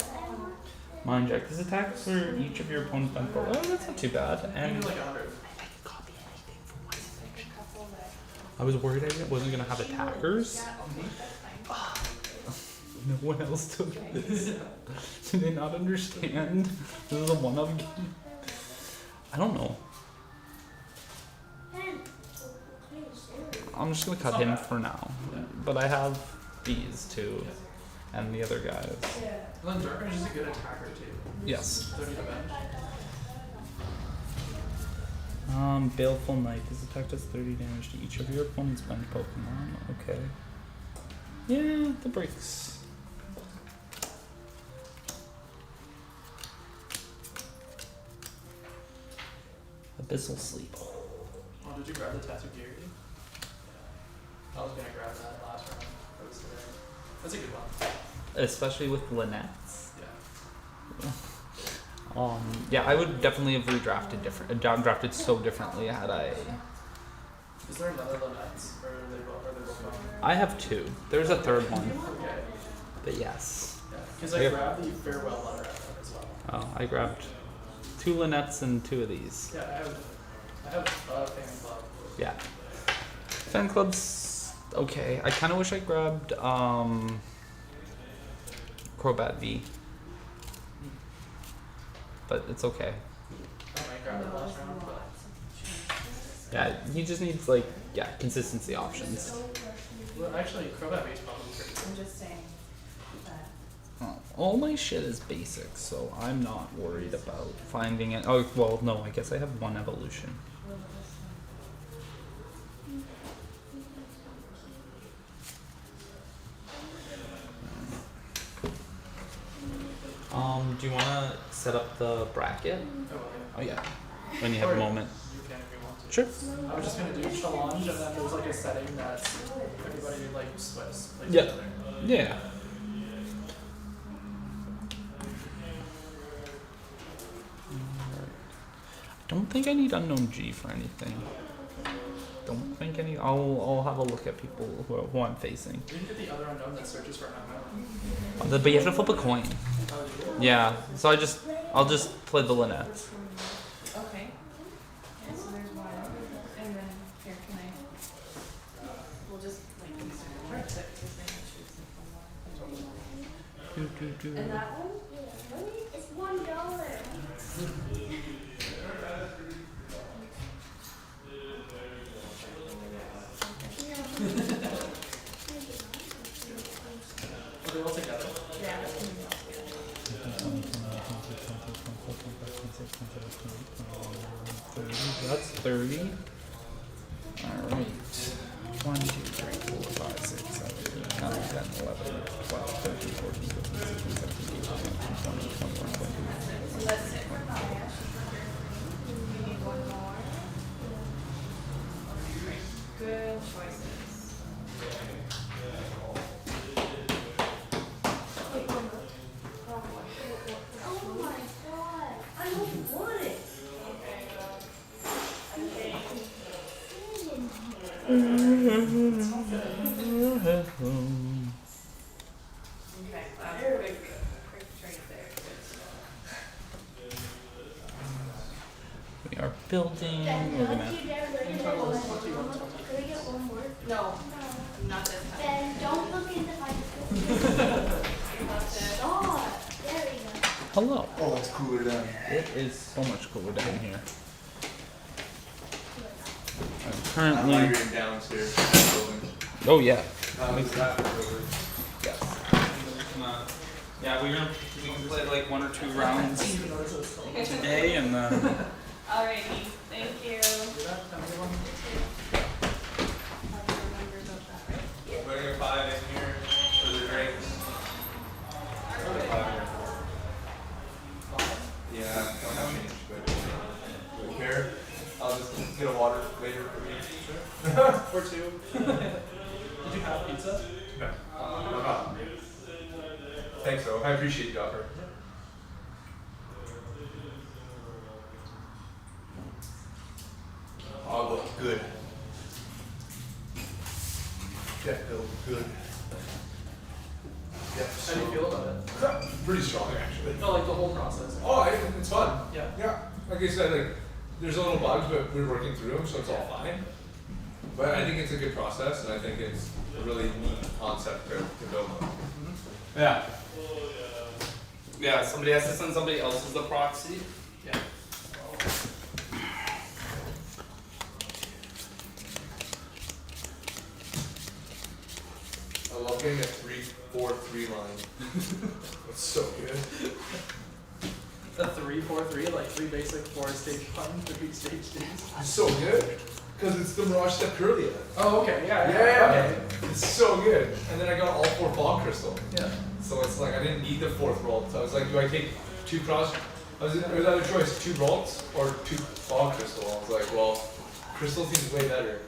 Mind Jack. This attack for each of your opponent's benefit. Oh, that's not too bad. And Like 100. I was worried I wasn't gonna have attackers. No one else took this. Do they not understand? This is a one-up game. I don't know. I'm just gonna cut him for now. But I have these two. And the other guys. Well, then Dark Range is a good attacker too. Yes. 30 to bench. Baleful Knight. This attack does 30 damage to each of your opponent's bench Pokemon. Okay. Yeah, that breaks. Abyssal Sleep. Oh, did you grab the Tattoo Gear? I was gonna grab that last round. That was today. That's a good one. Especially with Lynette's. Yeah. Yeah, I would definitely have drafted so differently had I. Is there another Lynette's? Or are they both gone? I have 2. There's a third one. Okay. But yes. Because I grabbed the Farewell Letter as well. Oh, I grabbed 2 Lynette's and 2 of these. Yeah, I have Fan Club. Yeah. Fan Club's okay. I kind of wish I grabbed Crobat V. But it's okay. I might grab it last round, but Yeah, he just needs consistency options. well, actually, Crobat V is probably pretty good. I'm just saying that. All my shit is basic, so I'm not worried about finding it. Oh, well, no, I guess I have 1 evolution. Do you want to set up the bracket? Oh, yeah. When you have a moment. You can if you want to. Sure. I was just gonna do challenge, and then there's like a setting that everybody like splits. Like Yeah. together. Yeah. I don't think I need Unknown G for anything. Don't think any. I'll have a look at people who I'm facing. You can get the other unknown that searches for an unknown. But you have to flip a coin. Oh, you do? Yeah. So I'll just play the Lynette. Okay. Yeah, so there's 1. And then here, can I? We'll just like And that one? It's $1. Are they all together? Yeah. That's 30. Alright. 1, 2, 3, 4, 5, 6, 7, 8, 9, 10, 11, 12, 13, 14, 15, 16, 17, 18, 19, 20, 21, 22. So that's it for Maya. We need 1 more. Good choices. Oh my god. I don't want it. Okay, quick trade there. We are building. We're gonna. Don't you dare look at it one more. Can we get one more? No, not this time. Then don't look into my Stop. There we go. Hello. Oh, it's cooler down. It is so much cooler down here. I'm I'm currently. migrating downstairs. Oh yeah. Yes. Yeah, we can play like 1 or 2 rounds today, and then. Alrighty, thank you. Putting a 5 in here for the drinks. Yeah, don't have change, but here, I'll just get a water later for me. Or 2. Did you have pizza? No. No problem. Thanks though, I appreciate the offer. I'll look good. Yeah, it'll look good. Yeah, How do you feel about it? pretty strong actually. No, like the whole process. Oh, it's fun. Yeah. Yeah, like I said, like there's a little bugs, but we're working through them, so it's all fine. But I think it's a good process, and I think it's a really neat concept to build on. Yeah. Yeah, somebody has to send somebody else as the proxy. Yeah. I love getting a 3-4-3 line. It's so good. A 3-4-3, like 3 basic, 4 stage 1, 3 stage 2. It's so good. Because it's the Mirage Step Curlia. Oh, okay, yeah. Yeah, it's so good. And then I got all 4 fog crystal. Yeah. So it's like I didn't need the 4th roll. So I was like, do I take 2 cross? There was either choice, 2 bolts or 2 fog crystal. I was like, well, crystal seems way better.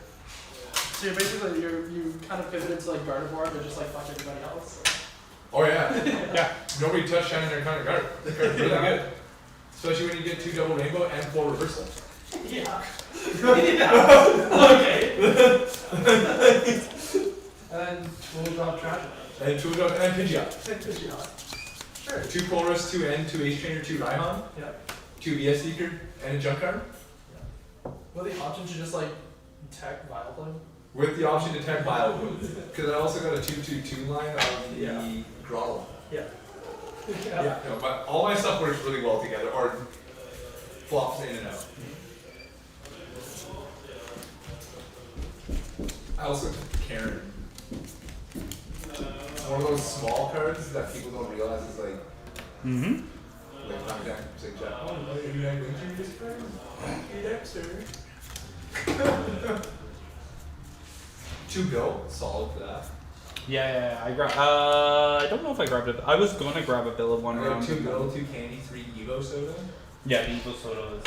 So you're basically, you kind of pivoted to like Gardevoir, but just like fuck everybody else. Oh yeah. Yeah. Nobody touched shining their kind of card. The card's really good. Especially when you get 2 double rainbow and 4 reversal. Yeah. Okay. And then we'll drop trash. And 2 drop and Pidgeot. And Pidgeot. Sure. 2 Colress, 2 N, 2 Ace Trainer, 2 Raihan, Yeah. 2 VS Seeker, and a junk card. Well, the option to just like tech Vileplume. With the option to tech Vileplume. Because I also got a 2-2-2 line of the Grottle. Yeah. Yeah. No, but all my stuff works really well together, or flops in and out. I also took Karen. One of those small cards that people don't realize is like, like I'm Jack, say Jack, oh, no, you're not going to this card? Hey, Dexter. 2 bill, solid for that. Yeah, I grabbed. I don't know if I grabbed it. I was going to grab a bill of one I got round. 2 bill, 2 candy, 3 Evo soda. Yeah, the Evo Soda is.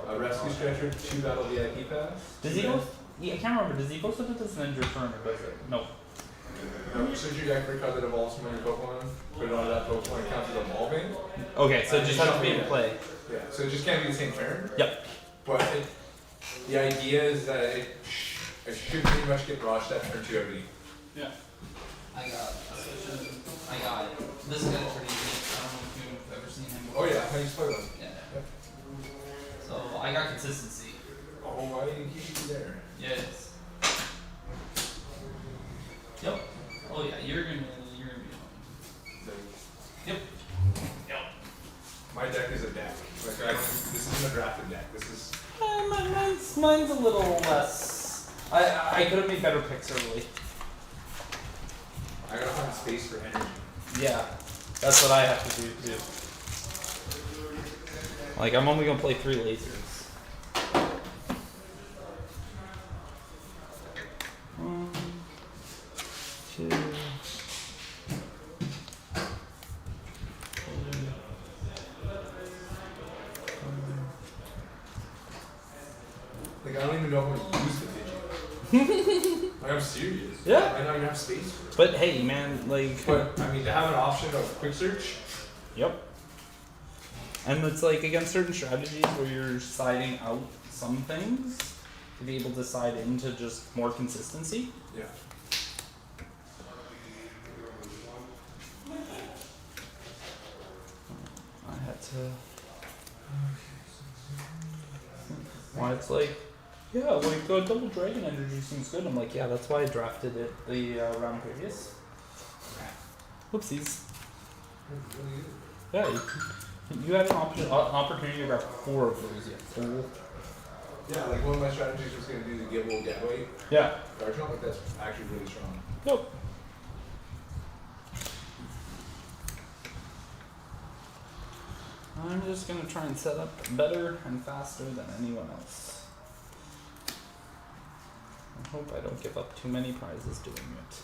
A rescue stretcher, 2 battle VIP pass. Does Evo? Yeah, I can't remember. Does Evo Soda doesn't end your turn or does it? No. No, search your deck for a card that evolves from your Pokemon. Put it onto that Pokemon. It counts as evolving. Okay, so it just has to be in play. Yeah, so it just can't be the same turn. Yep. But the idea is that it should pretty much get brushed at turn 2 every game. Yeah. I got it. This guy's pretty neat. I don't know if you've ever seen him Oh before. yeah, how do you play them? Yeah. So I got consistency. Oh, why do you keep it there? Yes. Yep. Oh yeah, you're gonna be fine. Yep. Yep. My deck is a deck. Like this isn't a drafted deck. This is. Mine's a little less. I could have made better picks early. I gotta find space for energy. Yeah, that's what I have to do too. Like I'm only gonna play 3 lasers. 1, 2. Like I don't even know how to use the Pidgey. Like I'm serious. Yeah. I don't even have space for it. But hey, man, like. But I mean, to have an option of quick search. Yep. And it's like against certain strategies where you're siding out some things, to be able to side into just more consistency. Yeah. I had to. Why it's like, yeah, like double dragon energy seems good. I'm like, yeah, that's why I drafted it the round previous. Whoopsies. Yeah, you had an opportunity to grab 4 of those, yeah. Fool. Yeah, like one of my strategies was going to do the give old get weight. Yeah. Card like that's actually really strong. Nope. I'm just gonna try and set up better and faster than anyone else. I hope I don't give up too many prizes doing it.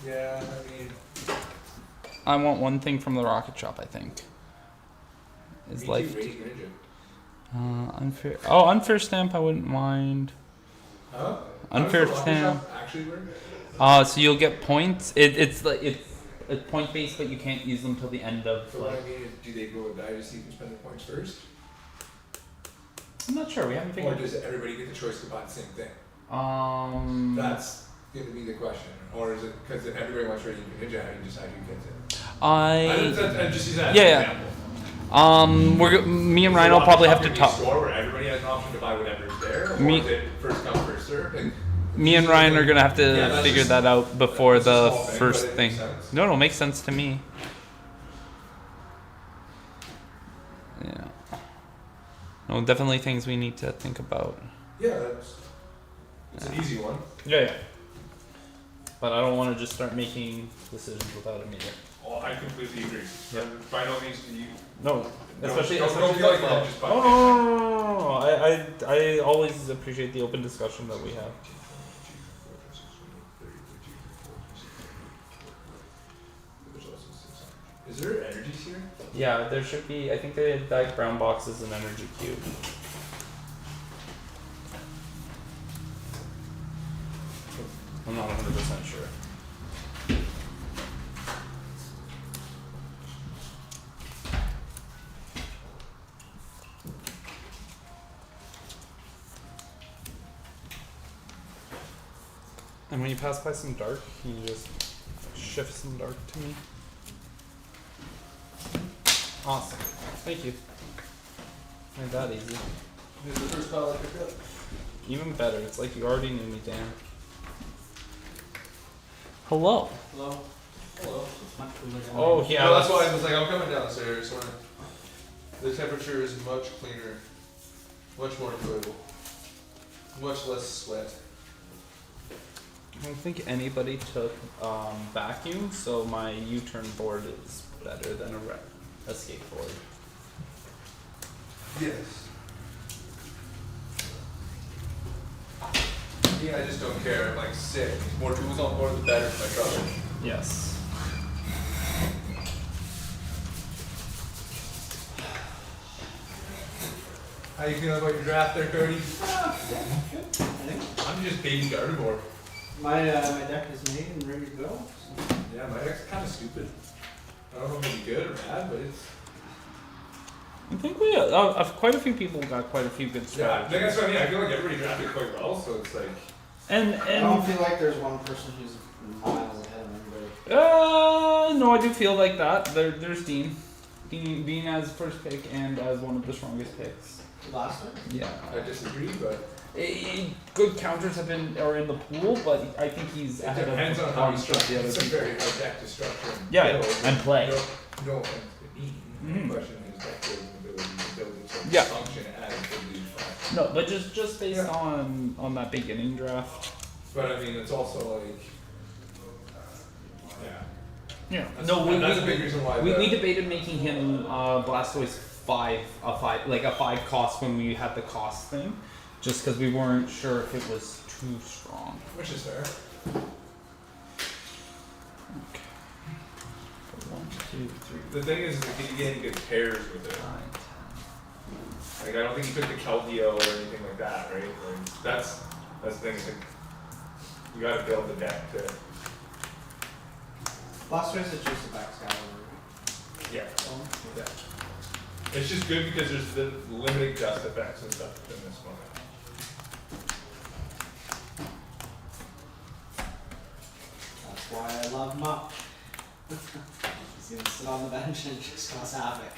Yeah, I mean, I want one thing from the rocket shop, I think. Is me life. too, Rage Ninja. Unfair. Oh, unfair stamp, I wouldn't mind. Huh? Unfair How does the stamp. rocket shop actually work? So you'll get points. It's point based, but you can't use them till the end of. So what I mean is, do they roll a die to see who can spend the points first? I'm not sure. We haven't Or figured. does everybody get the choice to buy the same thing? That's Going to be the question. Or is it because if everybody wants Raging Ninja, how do you decide who gets it? I just use that as yeah, an yeah. example. Me and Is Ryan the will probably rocket have to shop talk. gonna be a store where everybody has an option to buy whatever's there, or Me- is it first come first serve? And Me and Ryan are gonna have to Yeah, that's figure just- that out before that's a the small thing, first but it thing. makes sense. No, makes sense to me. Yeah. No, definitely things we need to think about. yeah, it's an easy one. Yeah. But I don't want to just start making decisions without a meter. Well, I completely agree. Yeah. And by no means do you. No, especially don't especially feel like that. you're just No. I always appreciate the open discussion that we have. Is there energies here? Yeah, there should be. I think they had that brown box is an energy cube. I'm not 100% sure. And when you pass by some dark, can you just shift some dark to me? Awesome. Thank you. Made that easy. This is the first call I picked up. Even better. It's like you already knew me, Dan. Hello. Hello. Hello. Much cooler than Oh, mine. yeah. No, that's why I was like, I'm coming downstairs when the temperature is much cleaner, much more enjoyable, much less sweat. I don't think anybody took vacuum, so my U-turn board is better than a skateboard. Yes. Yeah, I just don't care. I'm like sick. More tools on board, the better for my trouble. Yes. How you feeling about your draft there, Cody? Good. I think I'm just baby Gardevoir. my my deck is made and ready to go. So. Yeah, my deck's kind of stupid. I don't know if it's good or bad, but it's. I think we quite a few people got quite a few good Yeah, strategies. that's what I mean. I feel like everybody drafted quite well, so it's like. And I don't feel like there's one person who's miles ahead of everybody. no, I do feel like that. There's Dean. Dean as first pick and as one of the strongest picks. Last one? Yeah. I disagree, but Good counters are in the pool, but I think he's it ahead depends of on how you the structure. other It's a people. very hard deck to structure. Yeah, build. and play. No, and eat. Mhm. The question is deck building ability to build it so it Yeah. function as a lead flash. No, but just based Yeah. on that beginning draft. But I mean, it's also like. Yeah. Yeah. That's, No, that's a big reason why. we debated making him Blastoise a five cost when we had the cost thing, just because we weren't sure if it was too strong. Which is fair. Okay. 1, 2, 3, The thing is, can you get any good pairs with it? 9, 10. Like, I don't think you took the Keldeo or anything like that, right? Like, that's the thing. Is like, you gotta build the deck to. Blastoise is just a backscatter. Yeah. Yeah. It's just good because there's the limited gust effects and stuff in this one. why I love Muck. He's gonna sit on the bench and just cause havoc.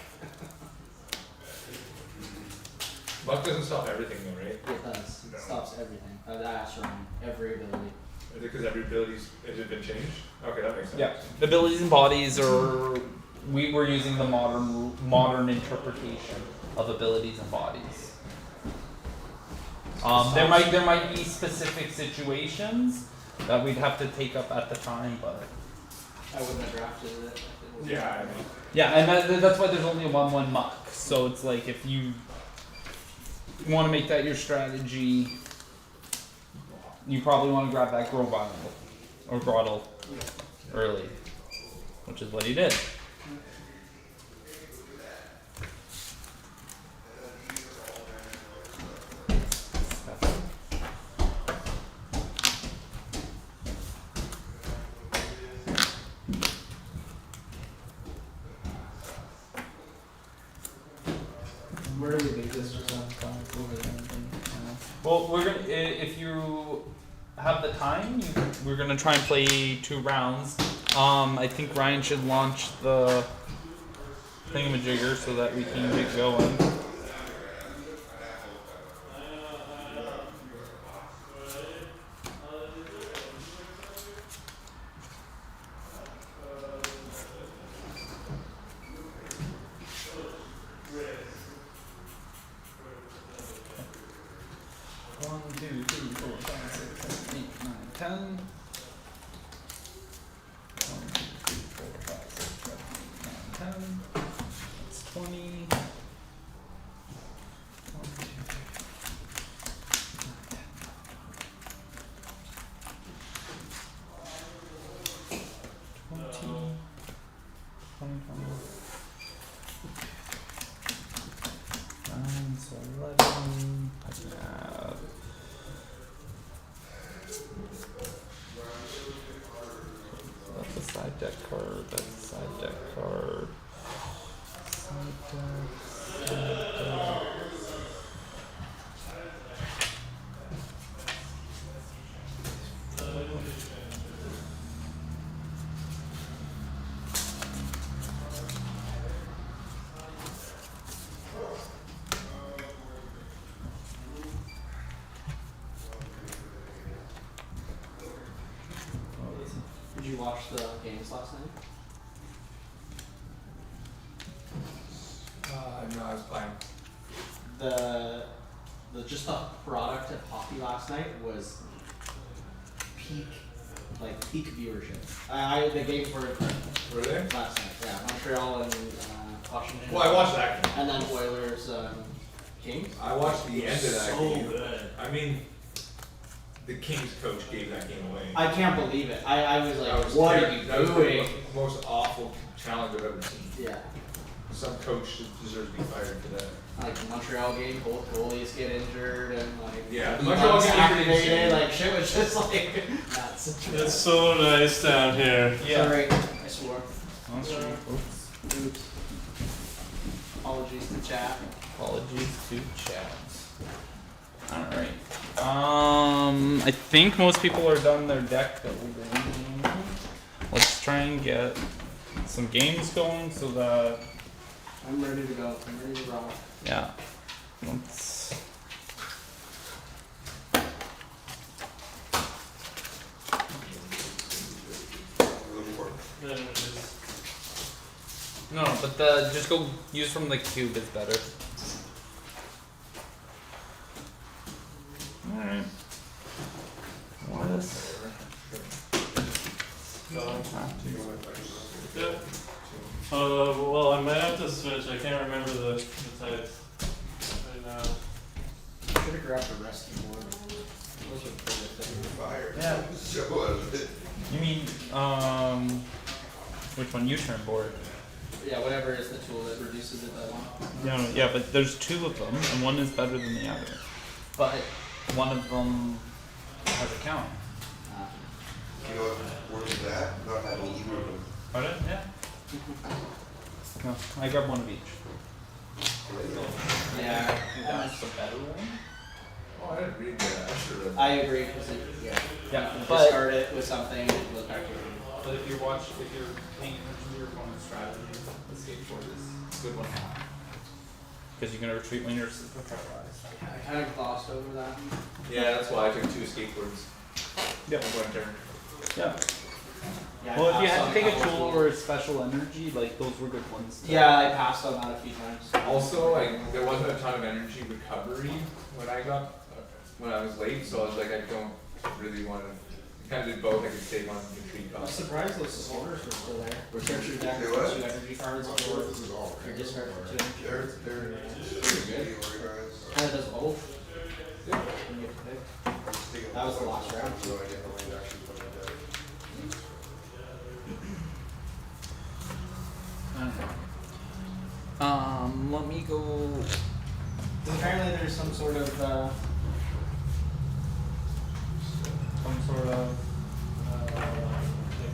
Buck doesn't stop everything though, right? It does. No. It stops everything. That's from every ability. Is it because every ability's has it been changed? Okay, that makes sense. Yeah, the abilities and bodies are. We were using the modern interpretation of abilities and bodies. There might be specific situations that we'd have to take up at the time, but I wouldn't have drafted it. If it was Yeah, I mean, yeah, and that's why there's only a 1/1 muck. So it's like if you want to make that your strategy, you probably want to grab that Grovile or Grottle early, which is what he did. Where do we make this just over there? Well, we're gonna if you have the time, we're gonna try and play 2 rounds. I think Ryan should launch the thingamajigger so that we can get going. One, 2, 3, 4, 5, 6, 7, 8, 9, 10. 1, 2, 3, 4, 5, 6, 7, 8, 9, 10. That's 20. 1, 2, 3, 4, 5, 6, 7, 8, 9, 10. 20. 9, so 11. That's a side deck card. That's a side deck card. Side deck. Side deck. Did you watch the games last night? no, I was playing. The just the product of hockey last night was peak viewership. The games were incredible. Were they? Last night, yeah. Montreal and Washington. Well, I watched that game. And then Oilers, Kings. I watched the end of that So game. good. I mean, the Kings coach gave that game away. I can't believe it. I was like, That was what terrible. are you That was doing? the most awful challenge I've ever seen. Yeah. Some coach deserves to be fired for that. Like the Montreal game, both goalies get injured and like Yeah, the Montreal game was pretty activated, insane. like shit was just like nuts. It's so nice down here. Yeah. Sorry, I swore. Oh, sorry. Oops. Oops. Apologies to chat. Apologies to chat. Alright. I think most people are done their deck building. Let's try and get some games going so that, I'm ready to go. I'm ready to rock. yeah. Let's. No, but just go use from the cube is better. Alright. Yeah. Well, I might have to switch. I can't remember the types right now. Should have grabbed the rescue board. Those are pretty things. Fire. Yeah. So was it? You mean, which one? U-turn board. Yeah, whatever is the tool that reduces it by one. No, yeah, but there's 2 of them, and one is better than the other. But one of them has a count. You know what works for that? Not having either of them. Pardon? Yeah. No, I grab one of each. Yeah, I think that's the better one. Oh, I didn't read that. I should have. I agree because yeah, Yeah, you but discard it with something and it goes back to your But if you're paying attention to your opponent's strategy, the skateboard is a good one to have. Because you're gonna retreat when you're paralyzed. I kind of glossed over that. Yeah, that's why I took 2 skateboards. Yep. One turn. Yeah. Yeah, Well, if you I had passed to take a on tool or a special energy, like those were good ones. Yeah, I passed on that a few times. Also, there wasn't a ton of energy recovery when I was late, so I was like, I don't really want to. Kind of did both. I could save on retreat I'm costs. surprised those supporters were still there. We're searching deck They for what? 2 energy cards or you're discarding for 2 energy cards. They're pretty good. Kind of does both. When you get to pick. That was the last round. So I get the way to actually put it down. Let me go. Apparently there's some sort of like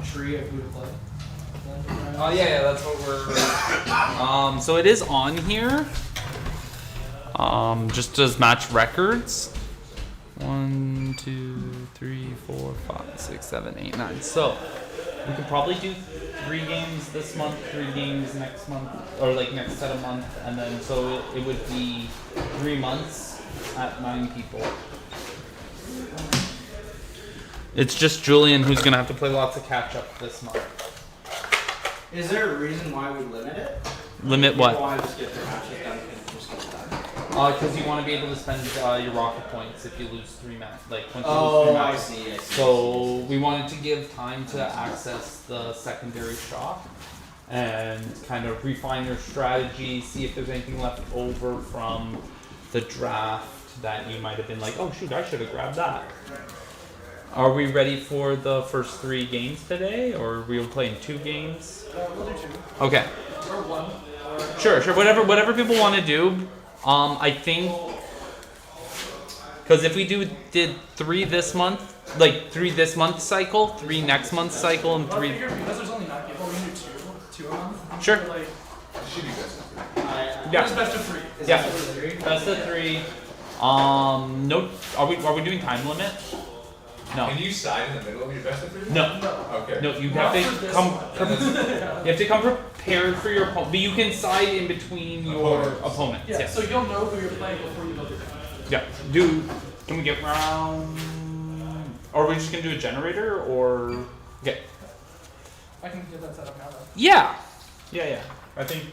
tree of who to play. Oh yeah, that's what we're. So it is on here. Just does match records. 1, 2, 3, 4, 5, 6, 7, 8, 9. So we could probably do 3 games this month, 3 games next month, or like next set of month, and then so it would be 3 months at 9 people. It's just Julian who's gonna have to play lots of catch up this month. Is there a reason why we limit it? Limit People what? want to just get their matches done and just get it done. Because you want to be able to spend your rocket points if you lose 3 matches, like once you lose 3 Oh, I matches. see, I see. So we wanted to give time to access the secondary shop and kind of refine your strategy, see if there's anything left over from the draft that you might have been like, oh shoot, I should have grabbed that. Are we ready for the first 3 games today, or are we playing 2 games? We'll do 2. Okay. Or 1. Sure, whatever people want to do. I think because if we did 3 this month, like 3 this month cycle, 3 next month cycle, and 3. I figure because there's only 9 people, we can do 2 a month. Sure. Like, Should be best. Yeah. It's best of 3. Yeah. Best of 3. No. Are we doing time limit? No. Can you side in the middle of your best of 3? No. Okay. No, you have to come. You have to come prepared for your opponent, but you can side in between your opponents. Yeah, Yes. so you'll know who you're playing before you build your deck. Yeah. Can we get round? Or are we just gonna do a generator, or okay? I can get that set up now though. Yeah. I think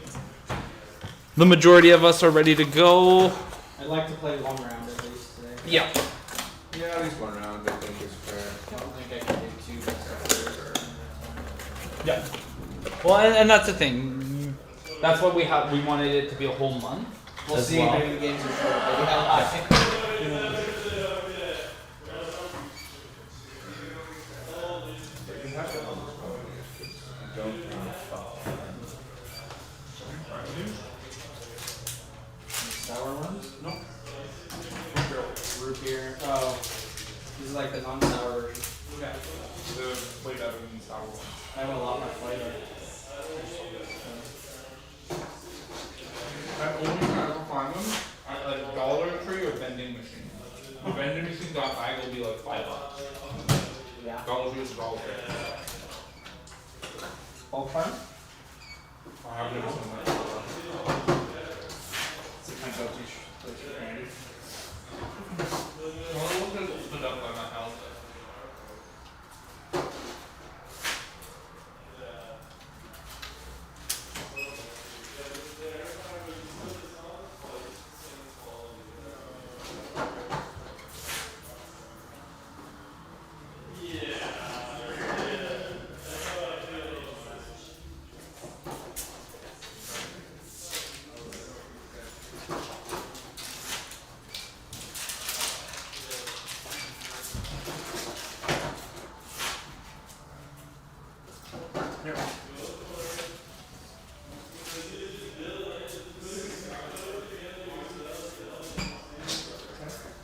the majority of us are ready to go. I'd like to play 1 round at least today. Yeah. Yeah, at least 1 round I think is fair. I don't think I can do 2 best of 3 or Yeah. Well, and that's the thing. That's what we have. We wanted it to be a whole month. We'll as see, well. maybe the games are short. Maybe sour ones? No. Root beer. Oh. This is like the non-sour version. Okay. The way better than sour one. I have a lot more flavor. I only try to find them at like Dollar Tree or vending machine. The vending machine bag will be like $5. Yeah. Dollar Tree is $1. Bulk farm? I've never seen that. It's a kind of go-to place for candy. Well, it wasn't opened up by my house.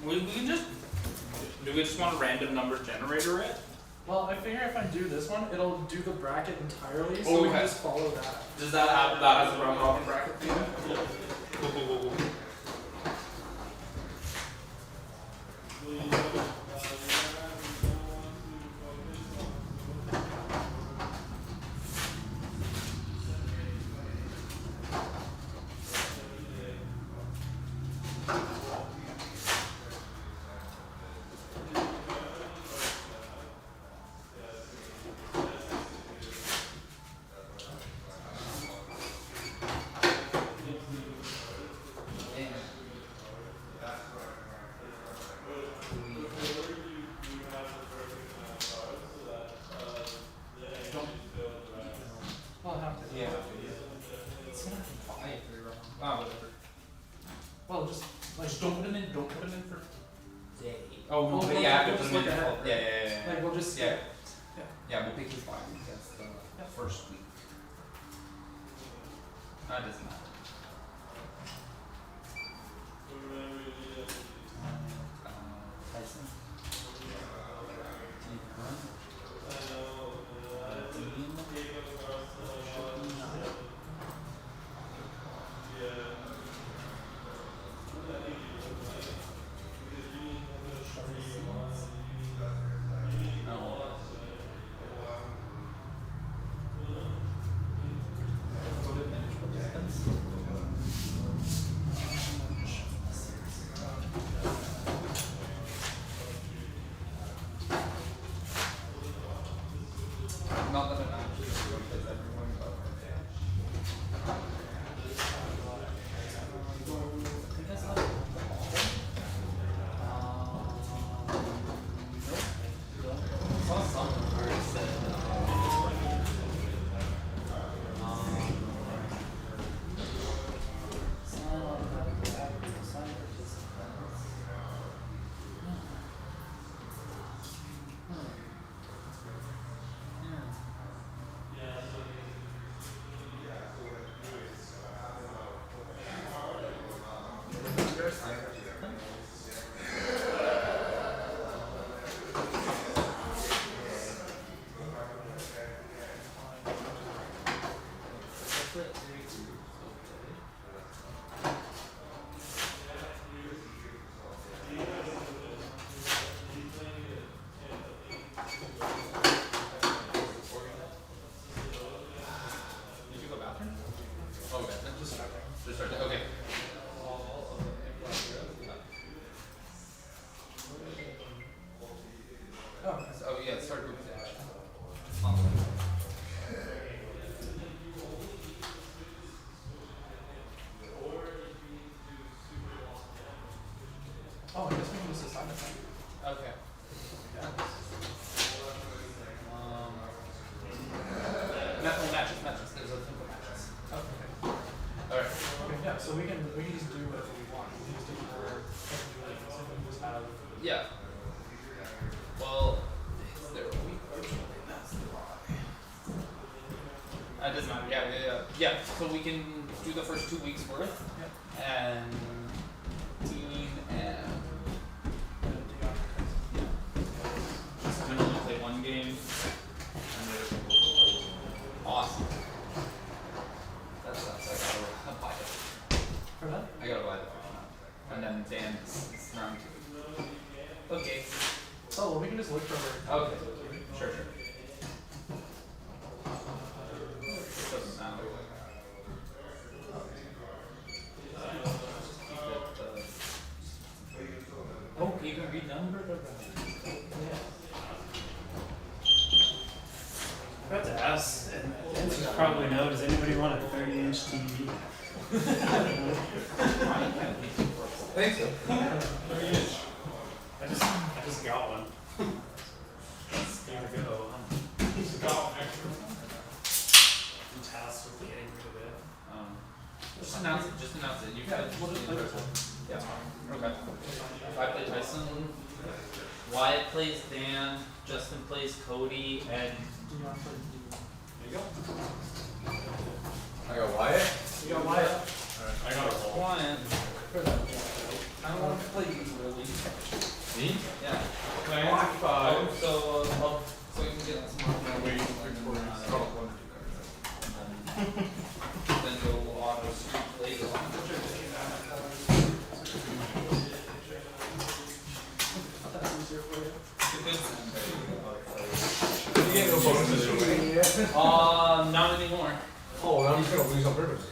We can just. Do we just want a random number generator it? Well, I figure if I do this one, it'll do the bracket entirely, so Oh, we can okay. just follow that. Does that has a round robin bracket for you? Yeah. Well, just don't put them in. Don't put them in for day. Oh no, Well, but we'll- yeah, I have to we'll put just them in. look ahead. Yeah. Like we'll just Yeah. yeah. Yeah, we'll pick his body. That's the first week. That doesn't matter. Tyson. Not that it actually replaces everyone, but did you go bathroom? Oh, okay. Just start. Okay. Oh yeah, start with that. Oh, I guess we can just assign it then. Okay. Matches. There's a thing for matches. Okay. Alright. Okay, yeah, so we can just do whatever we want. We can just do whatever we can just have. Yeah. Well, is there a week virtually? That's the lie. It doesn't matter. Yeah. So we can do the first 2 weeks worth. Yep. And Dean and just gonna only play one game. Awesome. That sucks. I gotta buy it. For that? I gotta buy it. And then Dan's round 2. Okay. Oh, well, we can just look for Okay. Sure. Doesn't matter. Oh, you can read number the I have to ask, and the answer is probably no. Does anybody want a 30-inch TV? Thanks. 30-inch. I just got one. There we go. Just got one extra. I'm tasked with getting rid of it. Just announce it. You guys. Yeah. Okay. I play Tyson. Wyatt plays Dan. Justin plays Cody, and there you go. I got Wyatt. You got Wyatt. Alright, I got a roll. Wyatt. I don't want to play you really. Me? Yeah. Plan 5. So you can get some more. Wait. Then go auto street later on. You get no bonuses for winning. Not anymore. Oh, I'm just gonna lose on purpose.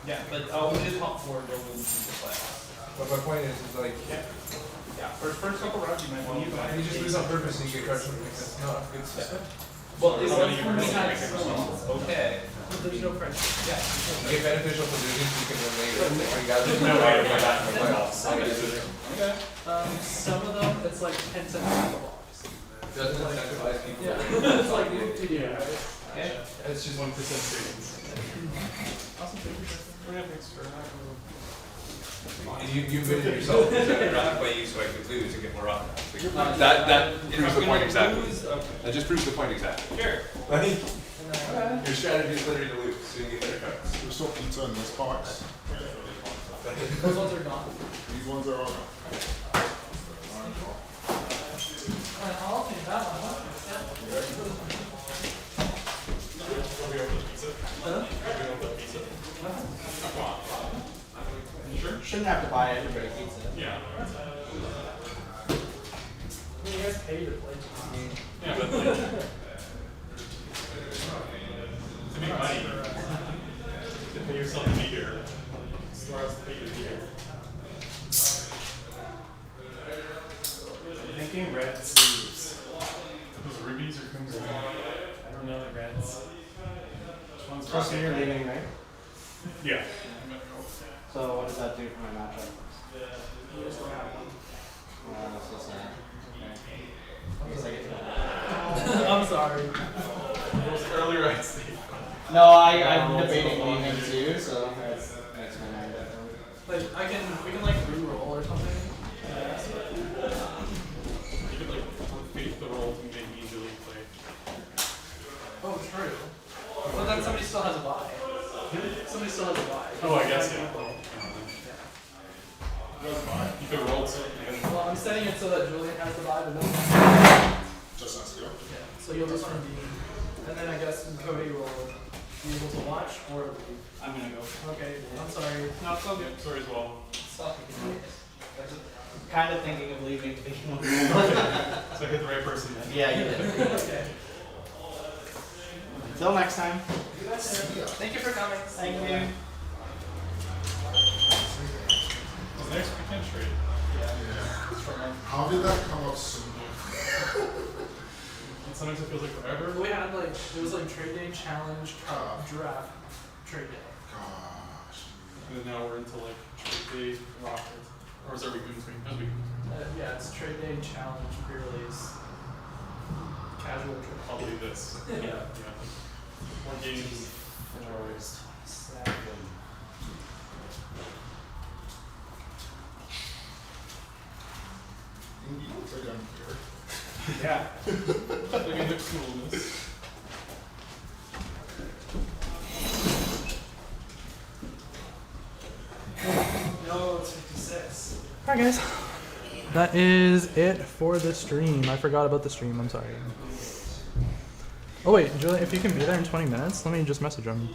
Yeah, but we did top 4 go into the playoffs. But my point is like, Yeah, first couple rounds you might want to. you just lose on purpose and you get crushed. It's not a good system. Well, it's Well, like you really make it okay. But there's no pressure. Yeah. You get beneficial positions, you can win later. Or you got There's no way to go back to the playoffs. Okay. Some of them, it's like 10 cents on the box. Doesn't incentivize people. Yeah, it's like Yeah. Okay. It's just 1% savings. awesome. Yeah, thanks for having me. You admitted yourself. I'd rather play you so I could lose and get more offense. That proves the point exactly. That just proves the point exactly. Sure. Like, your strategy is literally to lose, so you get better cards. There's still pizza in this box. Those ones are gone. These ones are all gone. I'll take that one. Sure. Shouldn't have to buy everybody pizza. Yeah. You guys pay to play. Yeah, but like, to make money, to pay yourself to be here, store us to pay you to be here. Thinking red sleeves. Those rubies or crimson? I don't know the reds. Which one's So you're leaving, right? Yeah. So what does that do for my matchup? You just don't have one. That's so sad. Okay. I guess I get to I'm sorry. Those earlier I'd say. No, I'm debating leaving too, so that's my mind. Like we can like re-roll or something. You could like fake the roll to make me easily play. Oh, true. But then somebody still has a buy. Somebody still has a buy. Oh, I guess, yeah. You could roll to Well, I'm setting it so that Julian has the buy, but no. Just us go. Yeah. So you'll just redeem, and then I guess Cody will be able to watch or leave. I'm gonna go. Okay. I'm sorry. No, it's all good. Sorry as well. Stop. Kind of thinking of leaving to begin with. So I hit the right person then. Yeah, you did. Okay. Until next time. Thank you for coming. Thank you. What's next? We can trade. How did that come up so Sometimes it feels like forever. We had like it was like trade day challenge draft trade day. Gosh. And then now we're into like trade day rocket. Or is there a week in between? There's a week in between. Yeah, it's trade day challenge pre-release. Casual trade. Probably this. Yeah. More games. You don't think I'm here. Yeah. Maybe the coolness. No, it's 56. Alright guys, that is it for the stream. I forgot about the stream, I'm sorry. Oh wait, Julian, if you can be there in 20 minutes, let me just message him.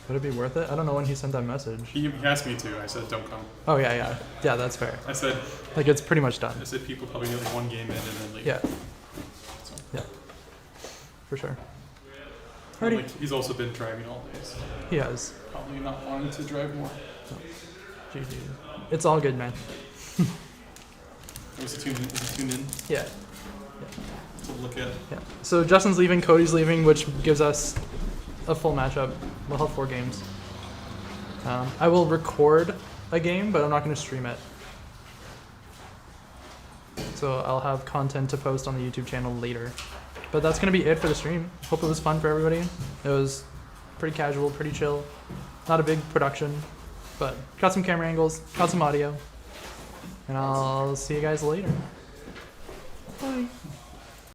Would it be worth it? I don't know when he sent that message. He asked me to. I said, don't come. Oh yeah, yeah, that's fair. I said, like it's pretty much done. I said people probably get like one game in and then leave. Yeah. So. Yeah. For sure. And, like, he's also been driving all day. So he has. Probably not wanting to drive more. GG. It's all good, man. Was he tuned in? Yeah. To look at. Yeah. So Justin's leaving, Cody's leaving, which gives us a full matchup. We'll have 4 games. I will record a game, but I'm not going to stream it. So I'll have content to post on the YouTube channel later. But that's going to be it for the stream. Hope it was fun for everybody. It was pretty casual, pretty chill. Not a big production, but got some camera angles, got some audio. And I'll see you guys later. Bye.